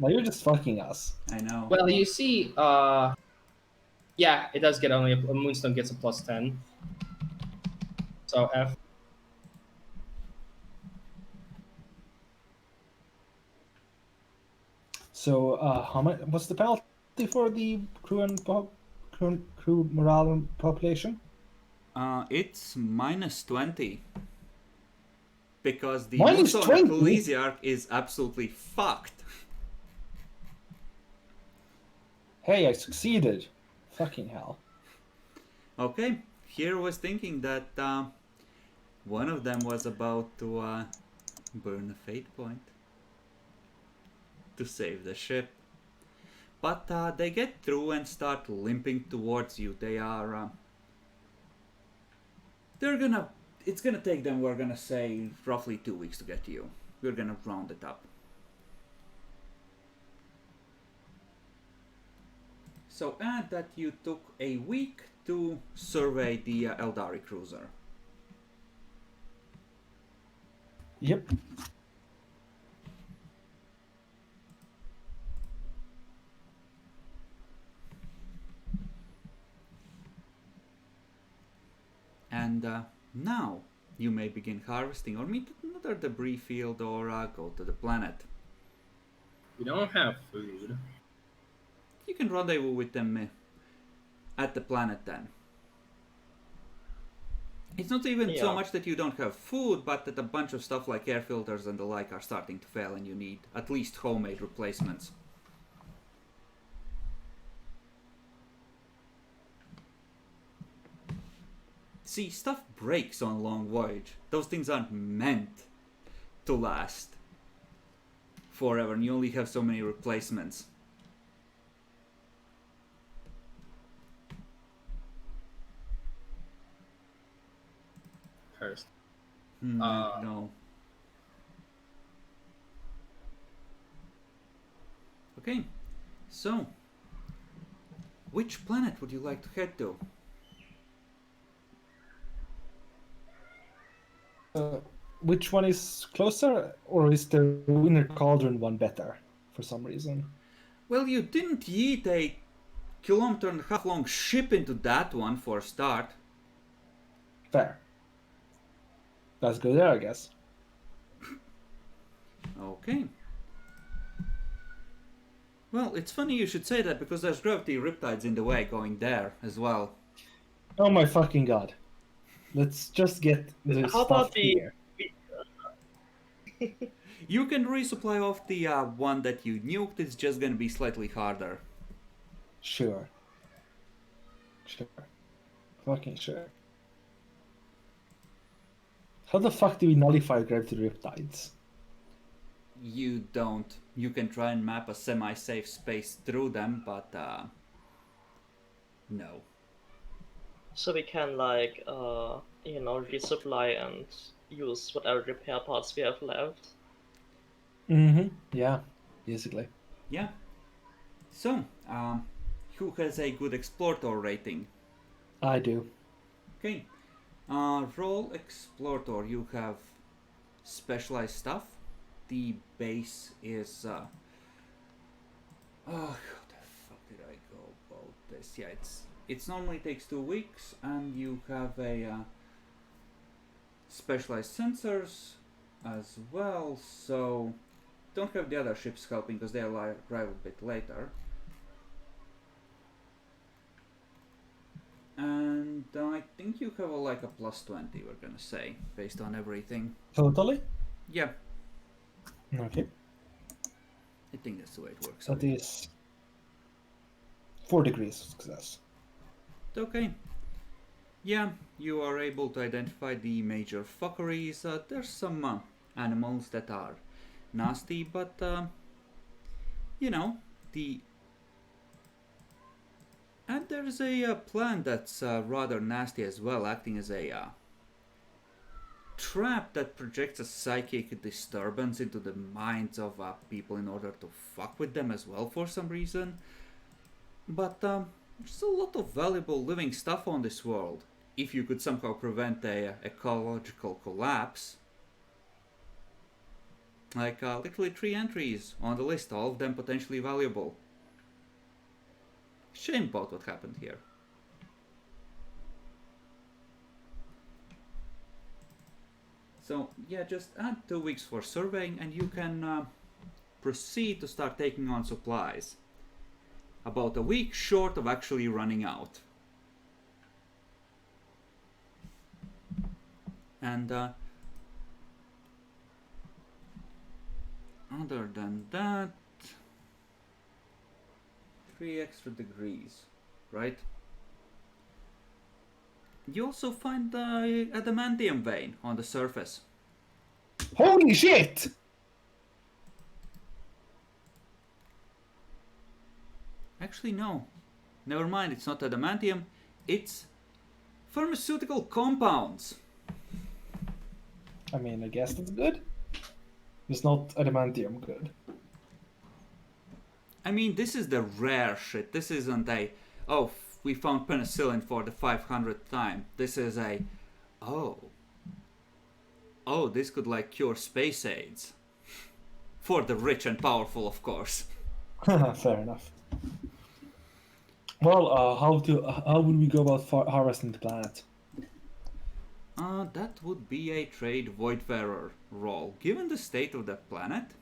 Now you're just fucking us. I know. Well, you see, yeah, it does get only a Moonstone gets a +10. So F. So, how much? What's the penalty for the crew and crew morale and population? It's -20. Because the Minus Moonstone 20? Ecclesiarch is absolutely fucked. Hey, I succeeded. Fucking hell. Okay, here was thinking that one of them was about to burn a fate point to save the ship. But they get through and start limping towards you. They are... It's gonna take them, we're gonna say, roughly 2 weeks to get to you. We're gonna round it up. So add that you took a week to survey the Eldari cruiser. Yep. And now you may begin harvesting or meet another debris field or go to the planet. We don't have food. You can rendezvous with them at the planet then. It's not even so Yeah. much that you don't have food, but that a bunch of stuff like air filters and the like are starting to fail and you need at least homemade replacements. See, stuff breaks on a long voyage. Those things aren't meant to last forever, and you only have so many replacements. First. No. Okay, so which planet would you like to head to? Which one is closer, or is the Winter Cauldron one better for some reason? Well, you didn't yeet a kilometer-and-a-half long ship into that one for a start. Fair. Let's go there, I guess. Okay. Well, it's funny you should say that because there's gravity riptides in the way going there as well. Oh my fucking god. Let's just get the How stuff about the- here. You can resupply off the one that you nuked, it's just gonna be slightly harder. Sure. Sure. Fucking sure. How the fuck do we nullify gravity riptides? You don't. You can try and map a semi-safe space through them, but no. So we can like resupply and use whatever repair parts we have left. Mm-hmm. Yeah, basically. Yeah. So, who has a good explorer rating? I do. Okay. Roll explorer. You have specialized stuff. The base is oh, how the fuck did I go about this? Yeah, it's normally takes 2 weeks, and you have a specialized sensors as well. So don't have the other ships helping because they'll arrive a bit later. And I think you have like a plus 20, we're gonna say, based on everything. Totally? Yeah, Okay. I think that's the way it works. That is 4 degrees of success. Okay. Yeah, you are able to identify the major fuckeries. There's some animals that are nasty, but and there's a plant that's rather nasty as well, acting as a trap that projects a psychic disturbance into the minds of people in order to fuck with them as well for some reason. But there's a lot of valuable living stuff on this world. If you could somehow prevent a ecological collapse. Like literally 3 entries on the list, all of them potentially valuable. Shame about what happened here. So yeah, just add 2 weeks for surveying and you can proceed to start taking on supplies. About a week short of actually running out. And other than that, 3 extra degrees, right? You also find the adamantium vein on the surface. Holy shit! Actually, no. Never mind, it's not adamantium, it's pharmaceutical compounds. I mean, I guess that's good. It's not adamantium good. I mean, this is the rare shit. This isn't a, oh, we found penicillin for the 500th time. This is a, oh, this could like cure space AIDS. For the rich and powerful, of course. Fair enough. Well, how would we go about harvesting the planet? That would be a trade voidfarer role. Given the state of the planet,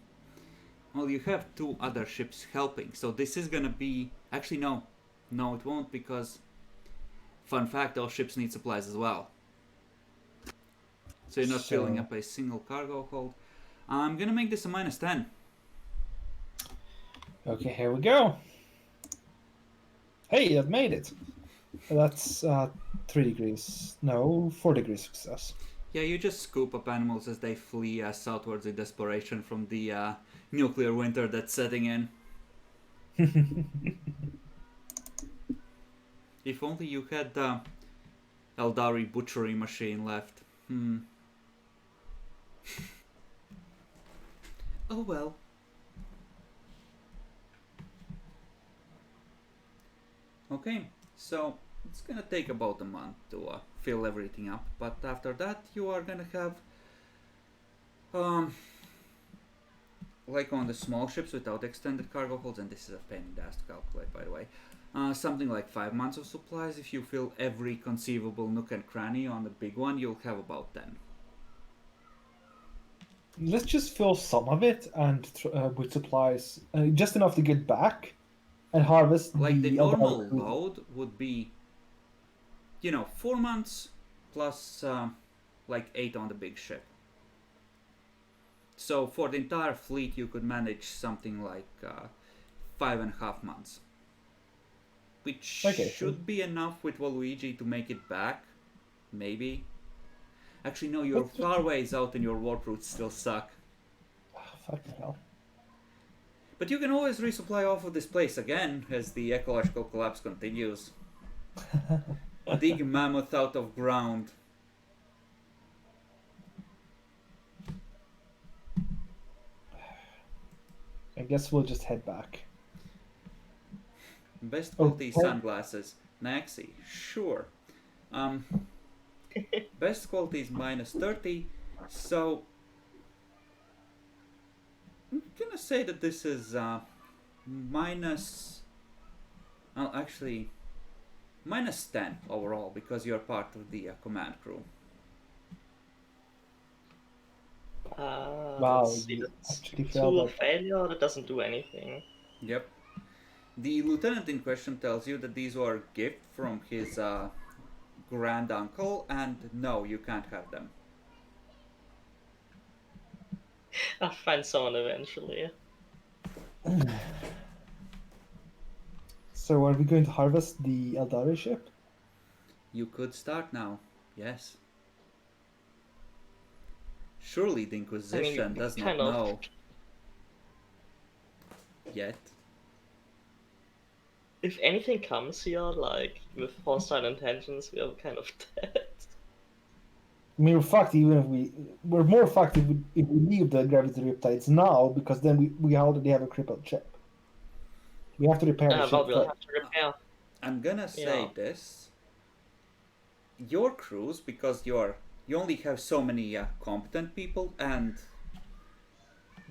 well, you have 2 other ships helping, so this is gonna be... Actually, no. No, it won't, because... Fun fact, those ships need supplies as well. So you're not filling up a single cargo hold. I'm gonna make this a -10. Okay, here we go. Hey, I've made it. That's 3 degrees. No, 4 degrees success. Yeah, you just scoop up animals as they flee southwards in desperation from the nuclear winter that's setting in. If only you had the Eldari butchery machine left. Oh well. Okay, so it's gonna take about a month to fill everything up, but after that you are gonna have like on the small ships without extended cargo holds, and this is a pain in the ass to calculate, by the way, something like 5 months of supplies. If you fill every conceivable nook and cranny on the big one, you'll have about 10. Let's just fill some of it and with supplies, just enough to get back, and harvest. Like the normal Eldari. load would be, 4 months plus like 8 on the big ship. So for the entire fleet, you could manage something like 5.5 months, which should be enough with Waluigi to make it back, maybe. Actually, no, your far ways out and your warp routes still suck. Oh, fucking hell. But you can always resupply off of this place again as the ecological collapse continues. Dig mammoth out of ground. I guess we'll just head back. Best quality sunglasses. Naxi, sure. Best quality is -30, so I'm gonna say that this is -10 overall, because you're part of the command crew. Wow, Let's see, you that's actually 2 failed. failure, that doesn't do anything. Yep. The lieutenant in question tells you that these were a gift from his grand uncle, and no, you can't have them. I'll find someone eventually. So are we going to harvest the Eldari ship? You could start now, yes. Surely the Inquisition does not kind of. know yet. If anything comes here, like, with hostile intentions, we are kind of dead. I mean, we're fucked even if we're more fucked if we leave the gravity riptides now, because then we already have a crippled ship. We have to repair the Well, ship we'll first. have to repair. I'm gonna say this. Your crews, because you only have so many competent people, and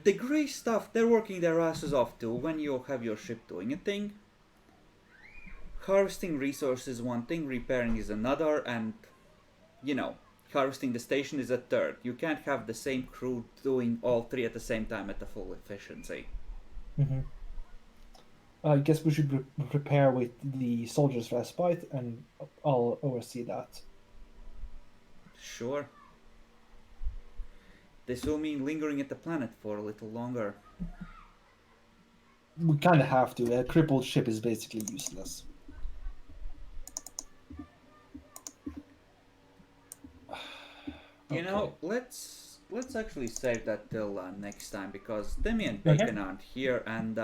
the grey stuff, they're working their asses off too when you have your ship doing a thing. Harvesting resources is one thing, repairing is another, and, harvesting the station is a third. You can't have the same crew doing all 3 at the same time at the full efficiency. Mm-hmm. I guess we should prepare with the soldiers' respite, and I'll oversee that. Sure. This will mean lingering at the planet for a little longer. We kind of have to. A crippled ship is basically useless. You know, let's actually save that till next time, because Demi and Bacon aren't here, and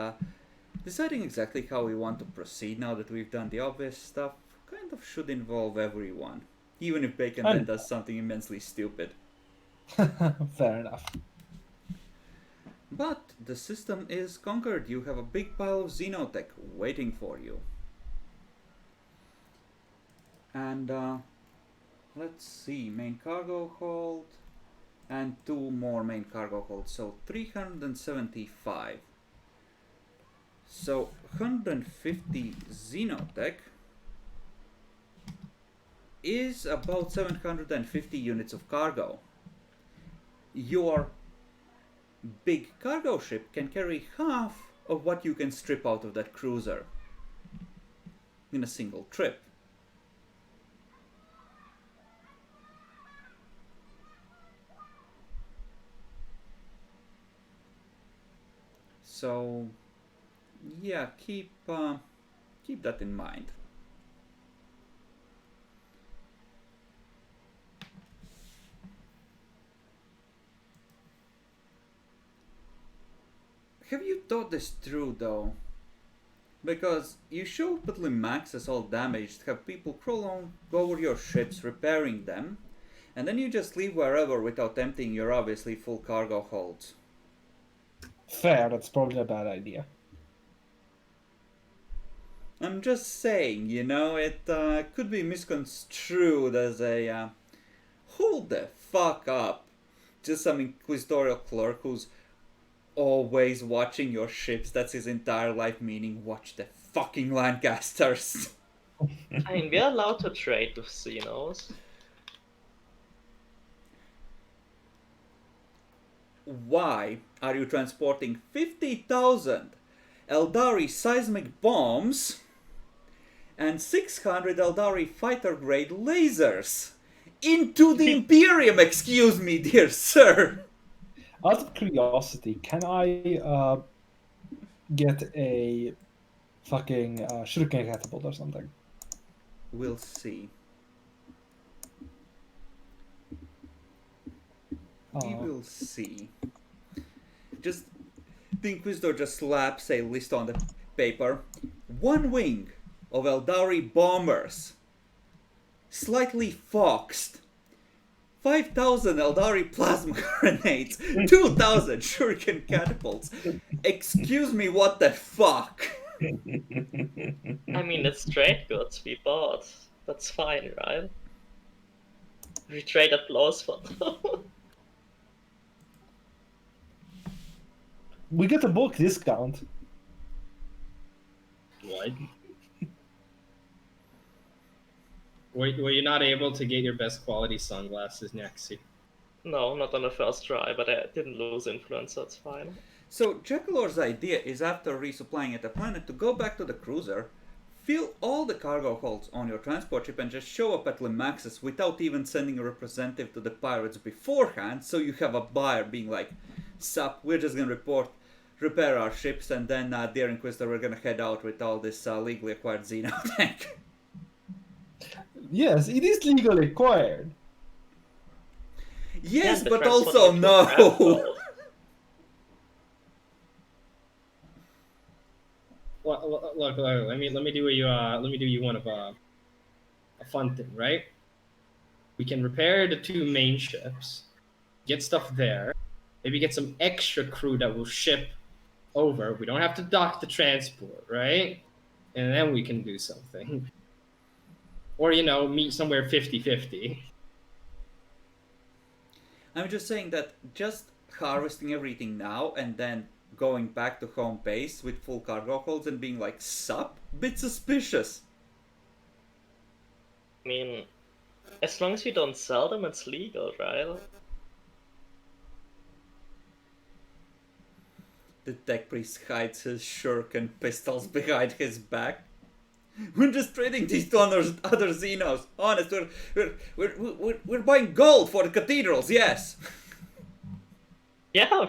deciding exactly how we want to proceed now that we've done the obvious stuff kind of should involve everyone, even if Bacon then does something immensely stupid. Fair enough. But the system is conquered. You have a big pile of Xenotech waiting for you. And let's see, main cargo hold and 2 more main cargo holds, so 375. So 150 Xenotech is about 750 units of cargo. Your big cargo ship can carry half of what you can strip out of that cruiser in a single trip. So, yeah, keep that in mind. Have you thought this through, though? Because you show up at Limax as all damaged, have people crawl on, go over your ships, repairing them, and then you just leave wherever without emptying your obviously full cargo holds. Fair, that's probably a bad idea. I'm just saying, you know, it could be misconstrued as a hold the fuck up. Just some inquisitorial clerk who's always watching your ships. That's his entire life, meaning watch the fucking Lancasters. I mean, we're allowed to trade with Xenos. Why are you transporting 50,000 Eldari seismic bombs and 600 Eldari fighter grade lasers into the Imperium, excuse me, dear sir? Out of curiosity, can I get a fucking shuriken catapult or something? We'll see. We will see. Just the Inquisitor just slaps a list on the paper. One wing of Eldari bombers, slightly foxed. 5,000 Eldari plasma grenades, 2,000 shuriken catapults. Excuse me, what the fuck? I mean, it's trade goods we bought. That's fine, right? We traded blows for them. We get a bulk discount. What? Were you not able to get your best quality sunglasses next? No, not on the first try, but I didn't lose influence, so it's fine. So Jackalor's idea is, after resupplying at the planet, to go back to the cruiser, fill all the cargo holds on your transport ship, and just show up at Limaxis without even sending a representative to the pirates beforehand, so you have a buyer being like, sup, we're just gonna repair our ships, and then, dear Inquisitor, we're gonna head out with all this legally acquired Xeno tank. Yes, it is legally acquired. Yes, Yeah, but the also transport no! transport. Look, let me do you one of a fun thing, right? We can repair the two main ships, get stuff there, maybe get some extra crew that will ship over. We don't have to dock the transport, right? And then we can do something. Or, meet somewhere 50-50. I'm just saying that just harvesting everything now and then going back to home base with full cargo holds and being like, sup? Bit suspicious. I mean, as long as we don't sell them, it's legal, right? The tech priest hides his shuriken pistols behind his back. We're just trading these to other Xenos. Honest, we're buying gold for the cathedrals, yes. Yeah,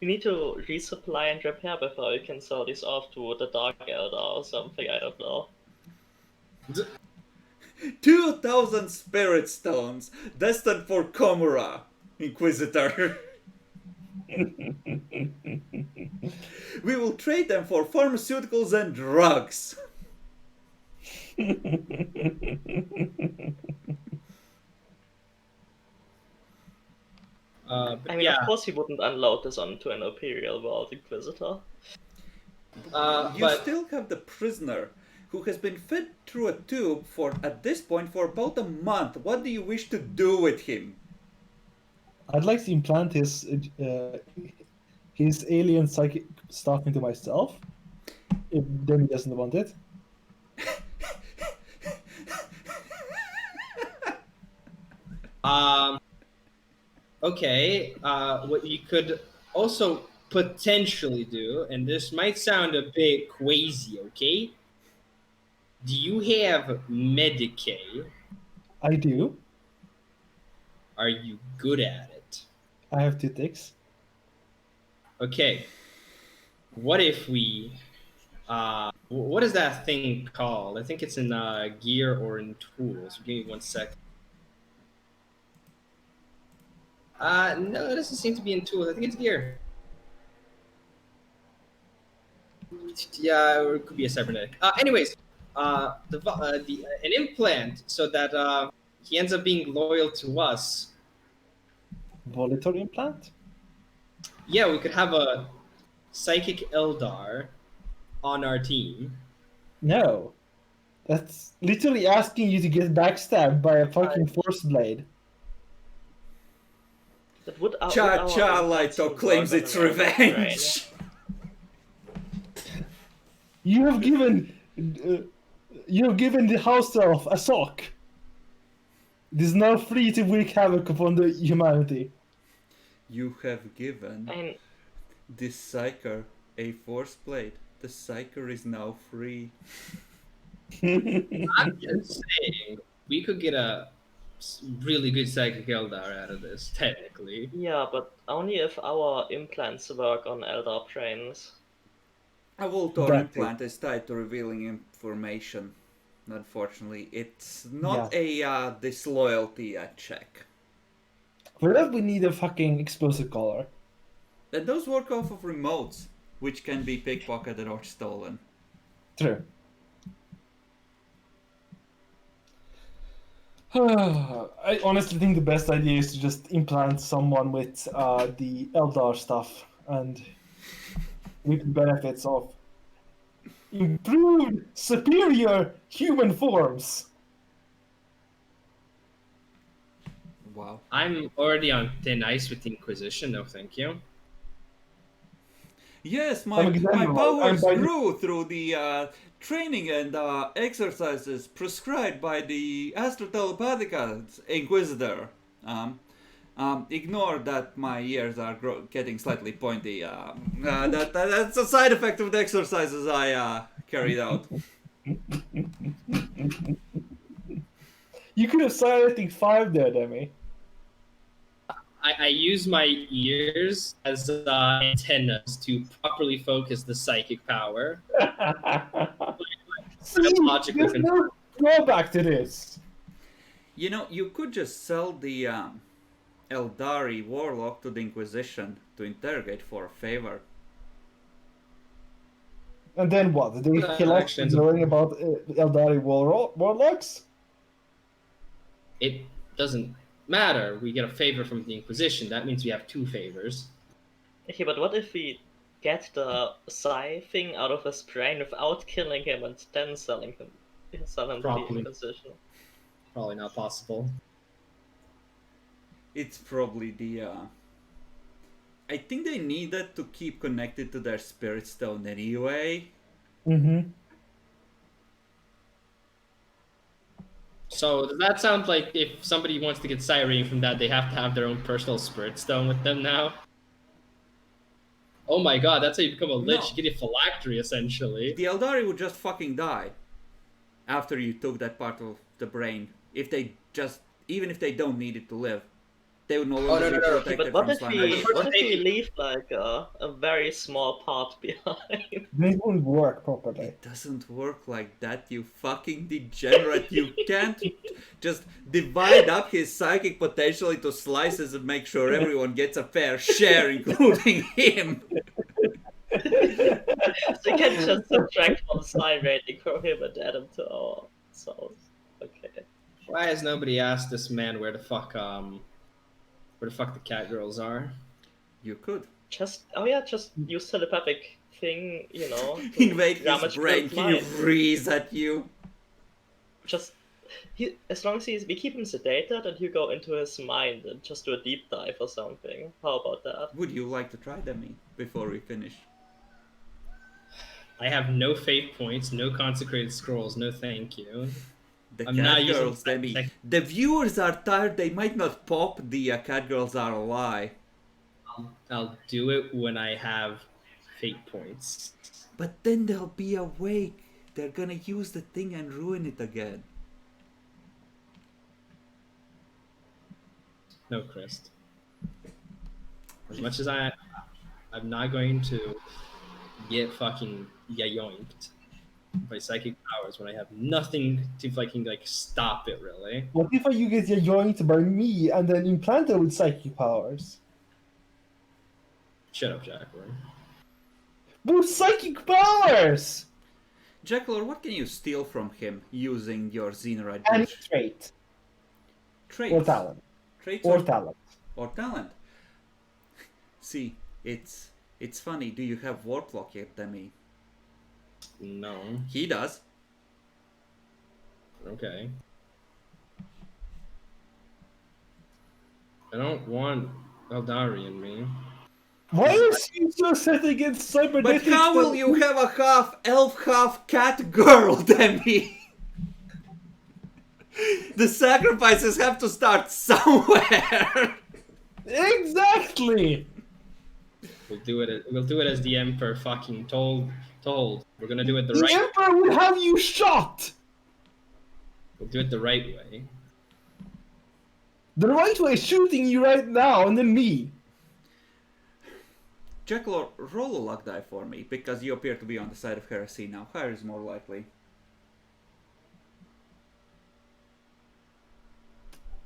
we need to resupply and repair before we can sell these off to the Dark Elder or something, I don't know. 2,000 spirit stones destined for Komura, Inquisitor. We will trade them for pharmaceuticals and drugs. I mean, of course we wouldn't unload this onto an Imperial World Inquisitor. You still have the prisoner, who has been fed through a tube for, at this point, for about a month. What do you wish to do with him? I'd like to implant his alien psychic stuff into myself. If Demi doesn't want it. Um. Okay. What you could also potentially do, and this might sound a bit crazy. Okay. Do you have Medicaid? I do. Are you good at it? I have 2 ticks. Okay. What if we what is that thing called? I think it's in gear or in tools. Give me 1 second. No, it doesn't seem to be in tools. I think it's gear. Yeah, or it could be a cybernetic. Anyways, an implant so that he ends up being loyal to us. Volitor implant? Yeah, we could have a psychic Eldar on our team. No. That's literally asking you to get backstabbed by a fucking force blade. But would our, Cha would Cha our implants Laito work claims on its an Elder Brain? revenge. You have given the house elf a sock. It is now free to wreak havoc upon the humanity. You have given And this Psyker a force blade. The Psyker is now free. I'm just saying, we could get a really good psychic Eldar out of this, technically. yeah, but only if our implants work on Elder Brains. A Voltor That implant is tied to revealing information. Unfortunately, it's not a disloyalty check. For that, we need a fucking explosive collar. And those work off of remotes, which can be pickpocketed or stolen. True. I honestly think the best idea is to just implant someone with the Eldar stuff and with the benefits of improved, superior human forms. Wow. I'm already on thin ice with the Inquisition, no thank you. Yes, my I'm powers by- grew through the training and exercises prescribed by the Astrotelepathica Inquisitor. Ignore that my ears are getting slightly pointy. That's a side effect of the exercises I carried out. You could have silenced 5 there, Demi. I use my ears as antennas to properly focus the psychic power. See, Logically there's no drawback to this. You know, you could just sell the Eldari Warlock to the Inquisition to interrogate for a favor. And then what? They That kill us actually ends for up- knowing about Eldari warlocks? It doesn't matter. We get a favor from the Inquisition. That means we have 2 favors. Okay, but what if we get the Psi thing out of his brain without killing him and then sell him to the Probably. Inquisition? Probably not possible. It's probably the. I think they need that to keep connected to their spirit stone anyway. Mm-hmm. So does that sound like if somebody wants to get Cyrene from that, they have to have their own personal spirit stone with them now? Oh my god, that's how you become a lich. No. You get a phylactery, essentially. The Eldari would just fucking die after you took that part of the brain. Even if they don't need it to live, they would no longer be Okay, protected but what from if slime. what if we leave like a very small part behind? They won't work properly. It doesn't work like that, you fucking degenerate. You can't just divide up his psychic potential into slices and make sure everyone gets a fair share, including him. So you can just subtract one Psi rating from him and add him to our souls. Okay. Why has nobody asked this man where the fuck the cat girls are? You could. Just use telepathic thing, you know. to Invade his damage brain, Bill's he mind. freeze at you. As long as we keep him sedated and you go into his mind and just do a deep dive or something. How about that? Would you like to try Demi before we finish? I have no fate points, no consecrated scrolls, no thank you. The I'm not cat using girls, Demi. The viewers are tired. They might not pop. The cat girls are a lie. I'll do it when I have fate points. But then they'll be awake. They're gonna use the thing and ruin it again. No, Chris. As much as I'm not going to get fucking yayoinked by psychic powers when I have nothing to fucking like stop it. Really. What if you get yoinked by me and then implanted with psychic powers? Shut up, Jacqueline. With psychic powers! Jackalor, what can you steal from him using your Xenorite Any bridge? trait. Traits. Or talent. Traits Or talent. Or talent. See, it's funny. Do you have Warplock yet, Demi? No. He does. Okay. I don't want Eldari in me. Why is you so set against But cybernetics? how will you have a half elf, half cat girl, Demi? The sacrifices have to start somewhere. Exactly! We'll do it as the Emperor fucking told. We're gonna do it the The right. Emperor will have you shot! We'll do it the right way. The right way is shooting you right now, and then me. Jackalor, roll a luck die for me, because you appear to be on the side of heresy now. Higher is more likely.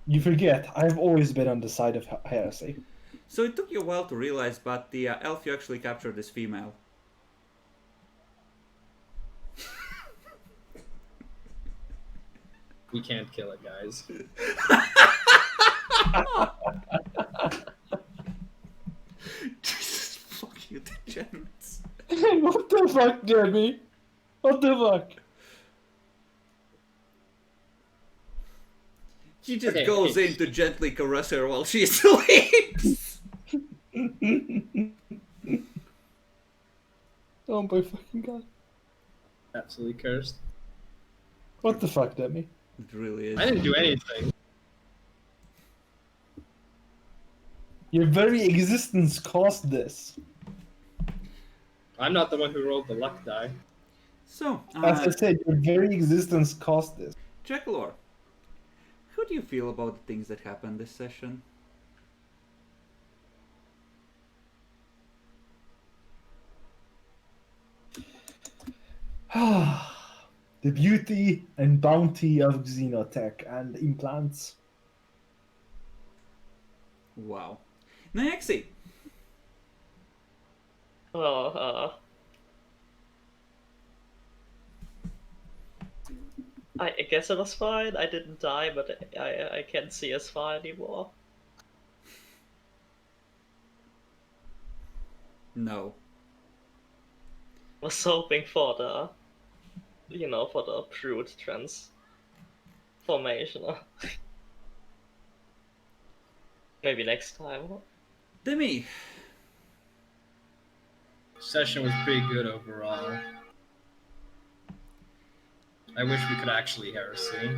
You forget, I've always been on the side of heresy. So it took you a while to realize, but the elf you actually captured is female. We can't kill it, guys. Jesus, fuck you, degenerates. What the fuck, Debbie? What the fuck? He just Okay, goes okay. in to gently caress her while she sleeps. Oh my fucking god. Absolutely cursed. What the fuck, Debbie? It really is. I didn't do anything. Your very existence caused this. I'm not the one who rolled the luck die. So, As I said, your very existence caused this. Jackalor, how do you feel about the things that happened this session? The beauty and bounty of xenotech and implants. Wow. Nyaxi, Well, I guess it was fine. I didn't die, but I can't see as far anymore. no. Was hoping for the, for the brute transformation. Maybe next time. Demi, Session was pretty good overall. I wish we could actually heresy.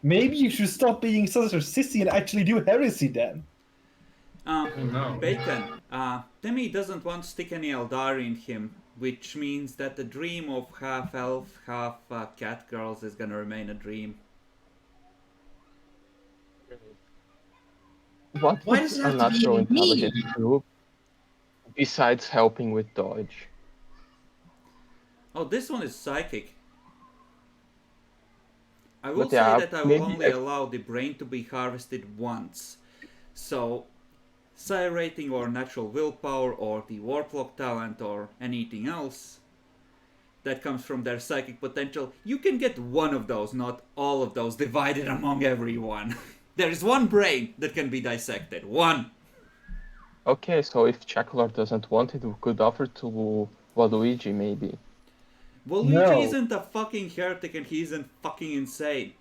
Maybe you should stop being such a sissy and actually do heresy then. No. Bacon, Demi doesn't want to stick any Eldari in him, which means that the dream of half elf, half cat girls is gonna remain a dream. What Why would does it a have to be natural me? intelligence do besides helping with dodge? Oh, this one is psychic. I will But yeah, say that I will maybe only allow the brain to be harvested once. So, psi rating or natural willpower or the warplock talent or anything else that comes from their psychic potential, you can get one of those, not all of those, divided among everyone. There is one brain that can be dissected. One! Okay, so if Chacolor doesn't want it, we could offer to Waluigi maybe. Waluigi No. isn't a fucking heretic and he isn't fucking insane.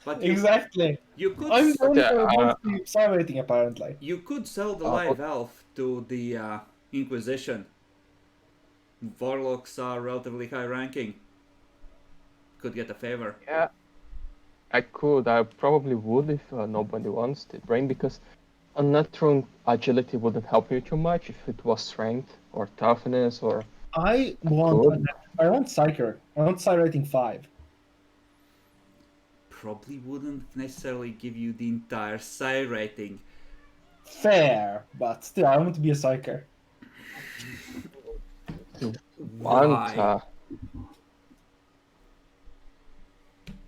But you, Exactly. you could I'm the one Okay, who wants to psi rating, apparently. you could sell the Uh, live elf to the Inquisition. Warlocks are relatively high ranking. Could get a favor. Yeah, I could. I probably would if nobody wants the brain, because unnatural agility wouldn't help you too much if it was strength or toughness or I good. want Psyker. I want Psy rating 5. Probably wouldn't necessarily give you the entire psi rating. Fair, but still, I want to be a Psyker. Want, Why?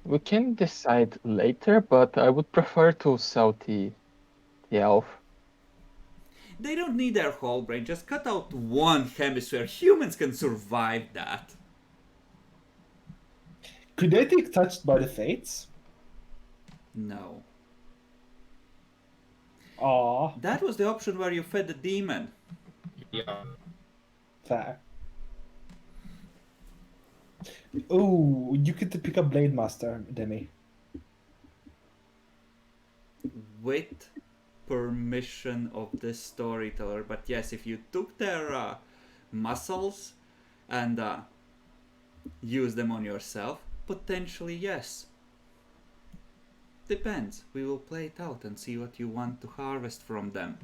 we can decide later, but I would prefer to sell the elf. They don't need their whole brain, just cut out one hemisphere. Humans can survive that. Could they take touched by the fates? No. Aw, That was the option where you fed the demon. Yeah. fair. Oh, you get to pick up Blade Master, Demi. With permission of the storyteller. But yes, if you took their muscles and use them on yourself, potentially yes. Depends. We will play it out and see what you want to harvest from them.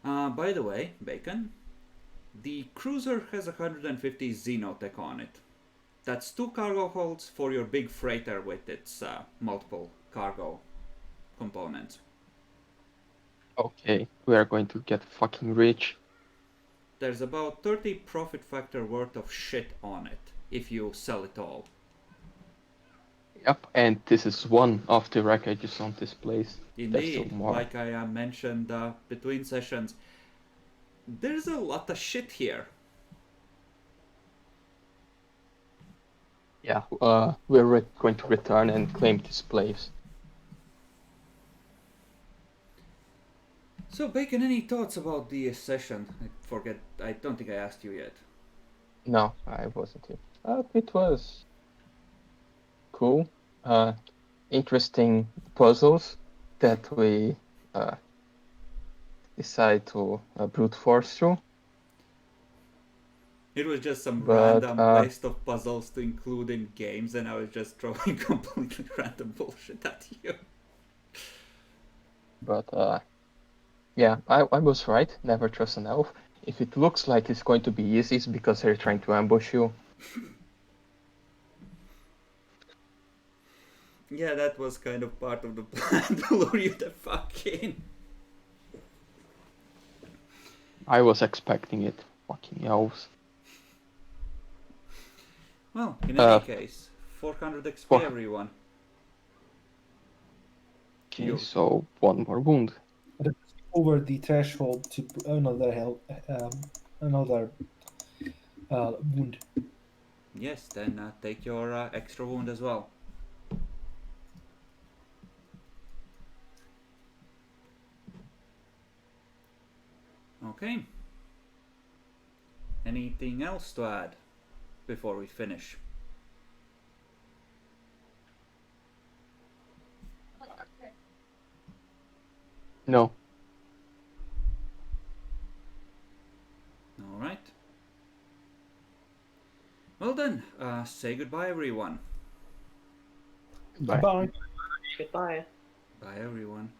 By the way, Bacon, the cruiser has 150 Xenotech on it. That's 2 cargo holds for your big freighter with its multiple cargo components. Okay, we are going to get fucking rich. There's about 30 profit factor worth of shit on it if you sell it all. Yep, and this is one of the wreckages on this place. There's still Indeed, more. like I mentioned between sessions, there's a lot of shit here. Yeah, we're going to return and claim this place. So, Bacon, any thoughts about the session? I don't think I asked you yet. No, I wasn't here. It was cool. Interesting puzzles that we decide to brute force through. It was just some But, random list of puzzles to include in games, and I was just throwing completely random bullshit at you. But yeah, I was right. Never trust an elf. If it looks like it's going to be easy, it's because they're trying to ambush you. Yeah, that was kind of part of the plan to lure you the fuck in. I was expecting it. Fucking elves. Well, in any case, 400 XP Four- everyone. Okay, You- so one more wound. Over the threshold to another another wound. Yes, then take your extra wound as well. Okay. Anything else to add before we finish? No. All right. Well then, say goodbye, everyone. Bye. Bye. Goodbye. Bye, everyone.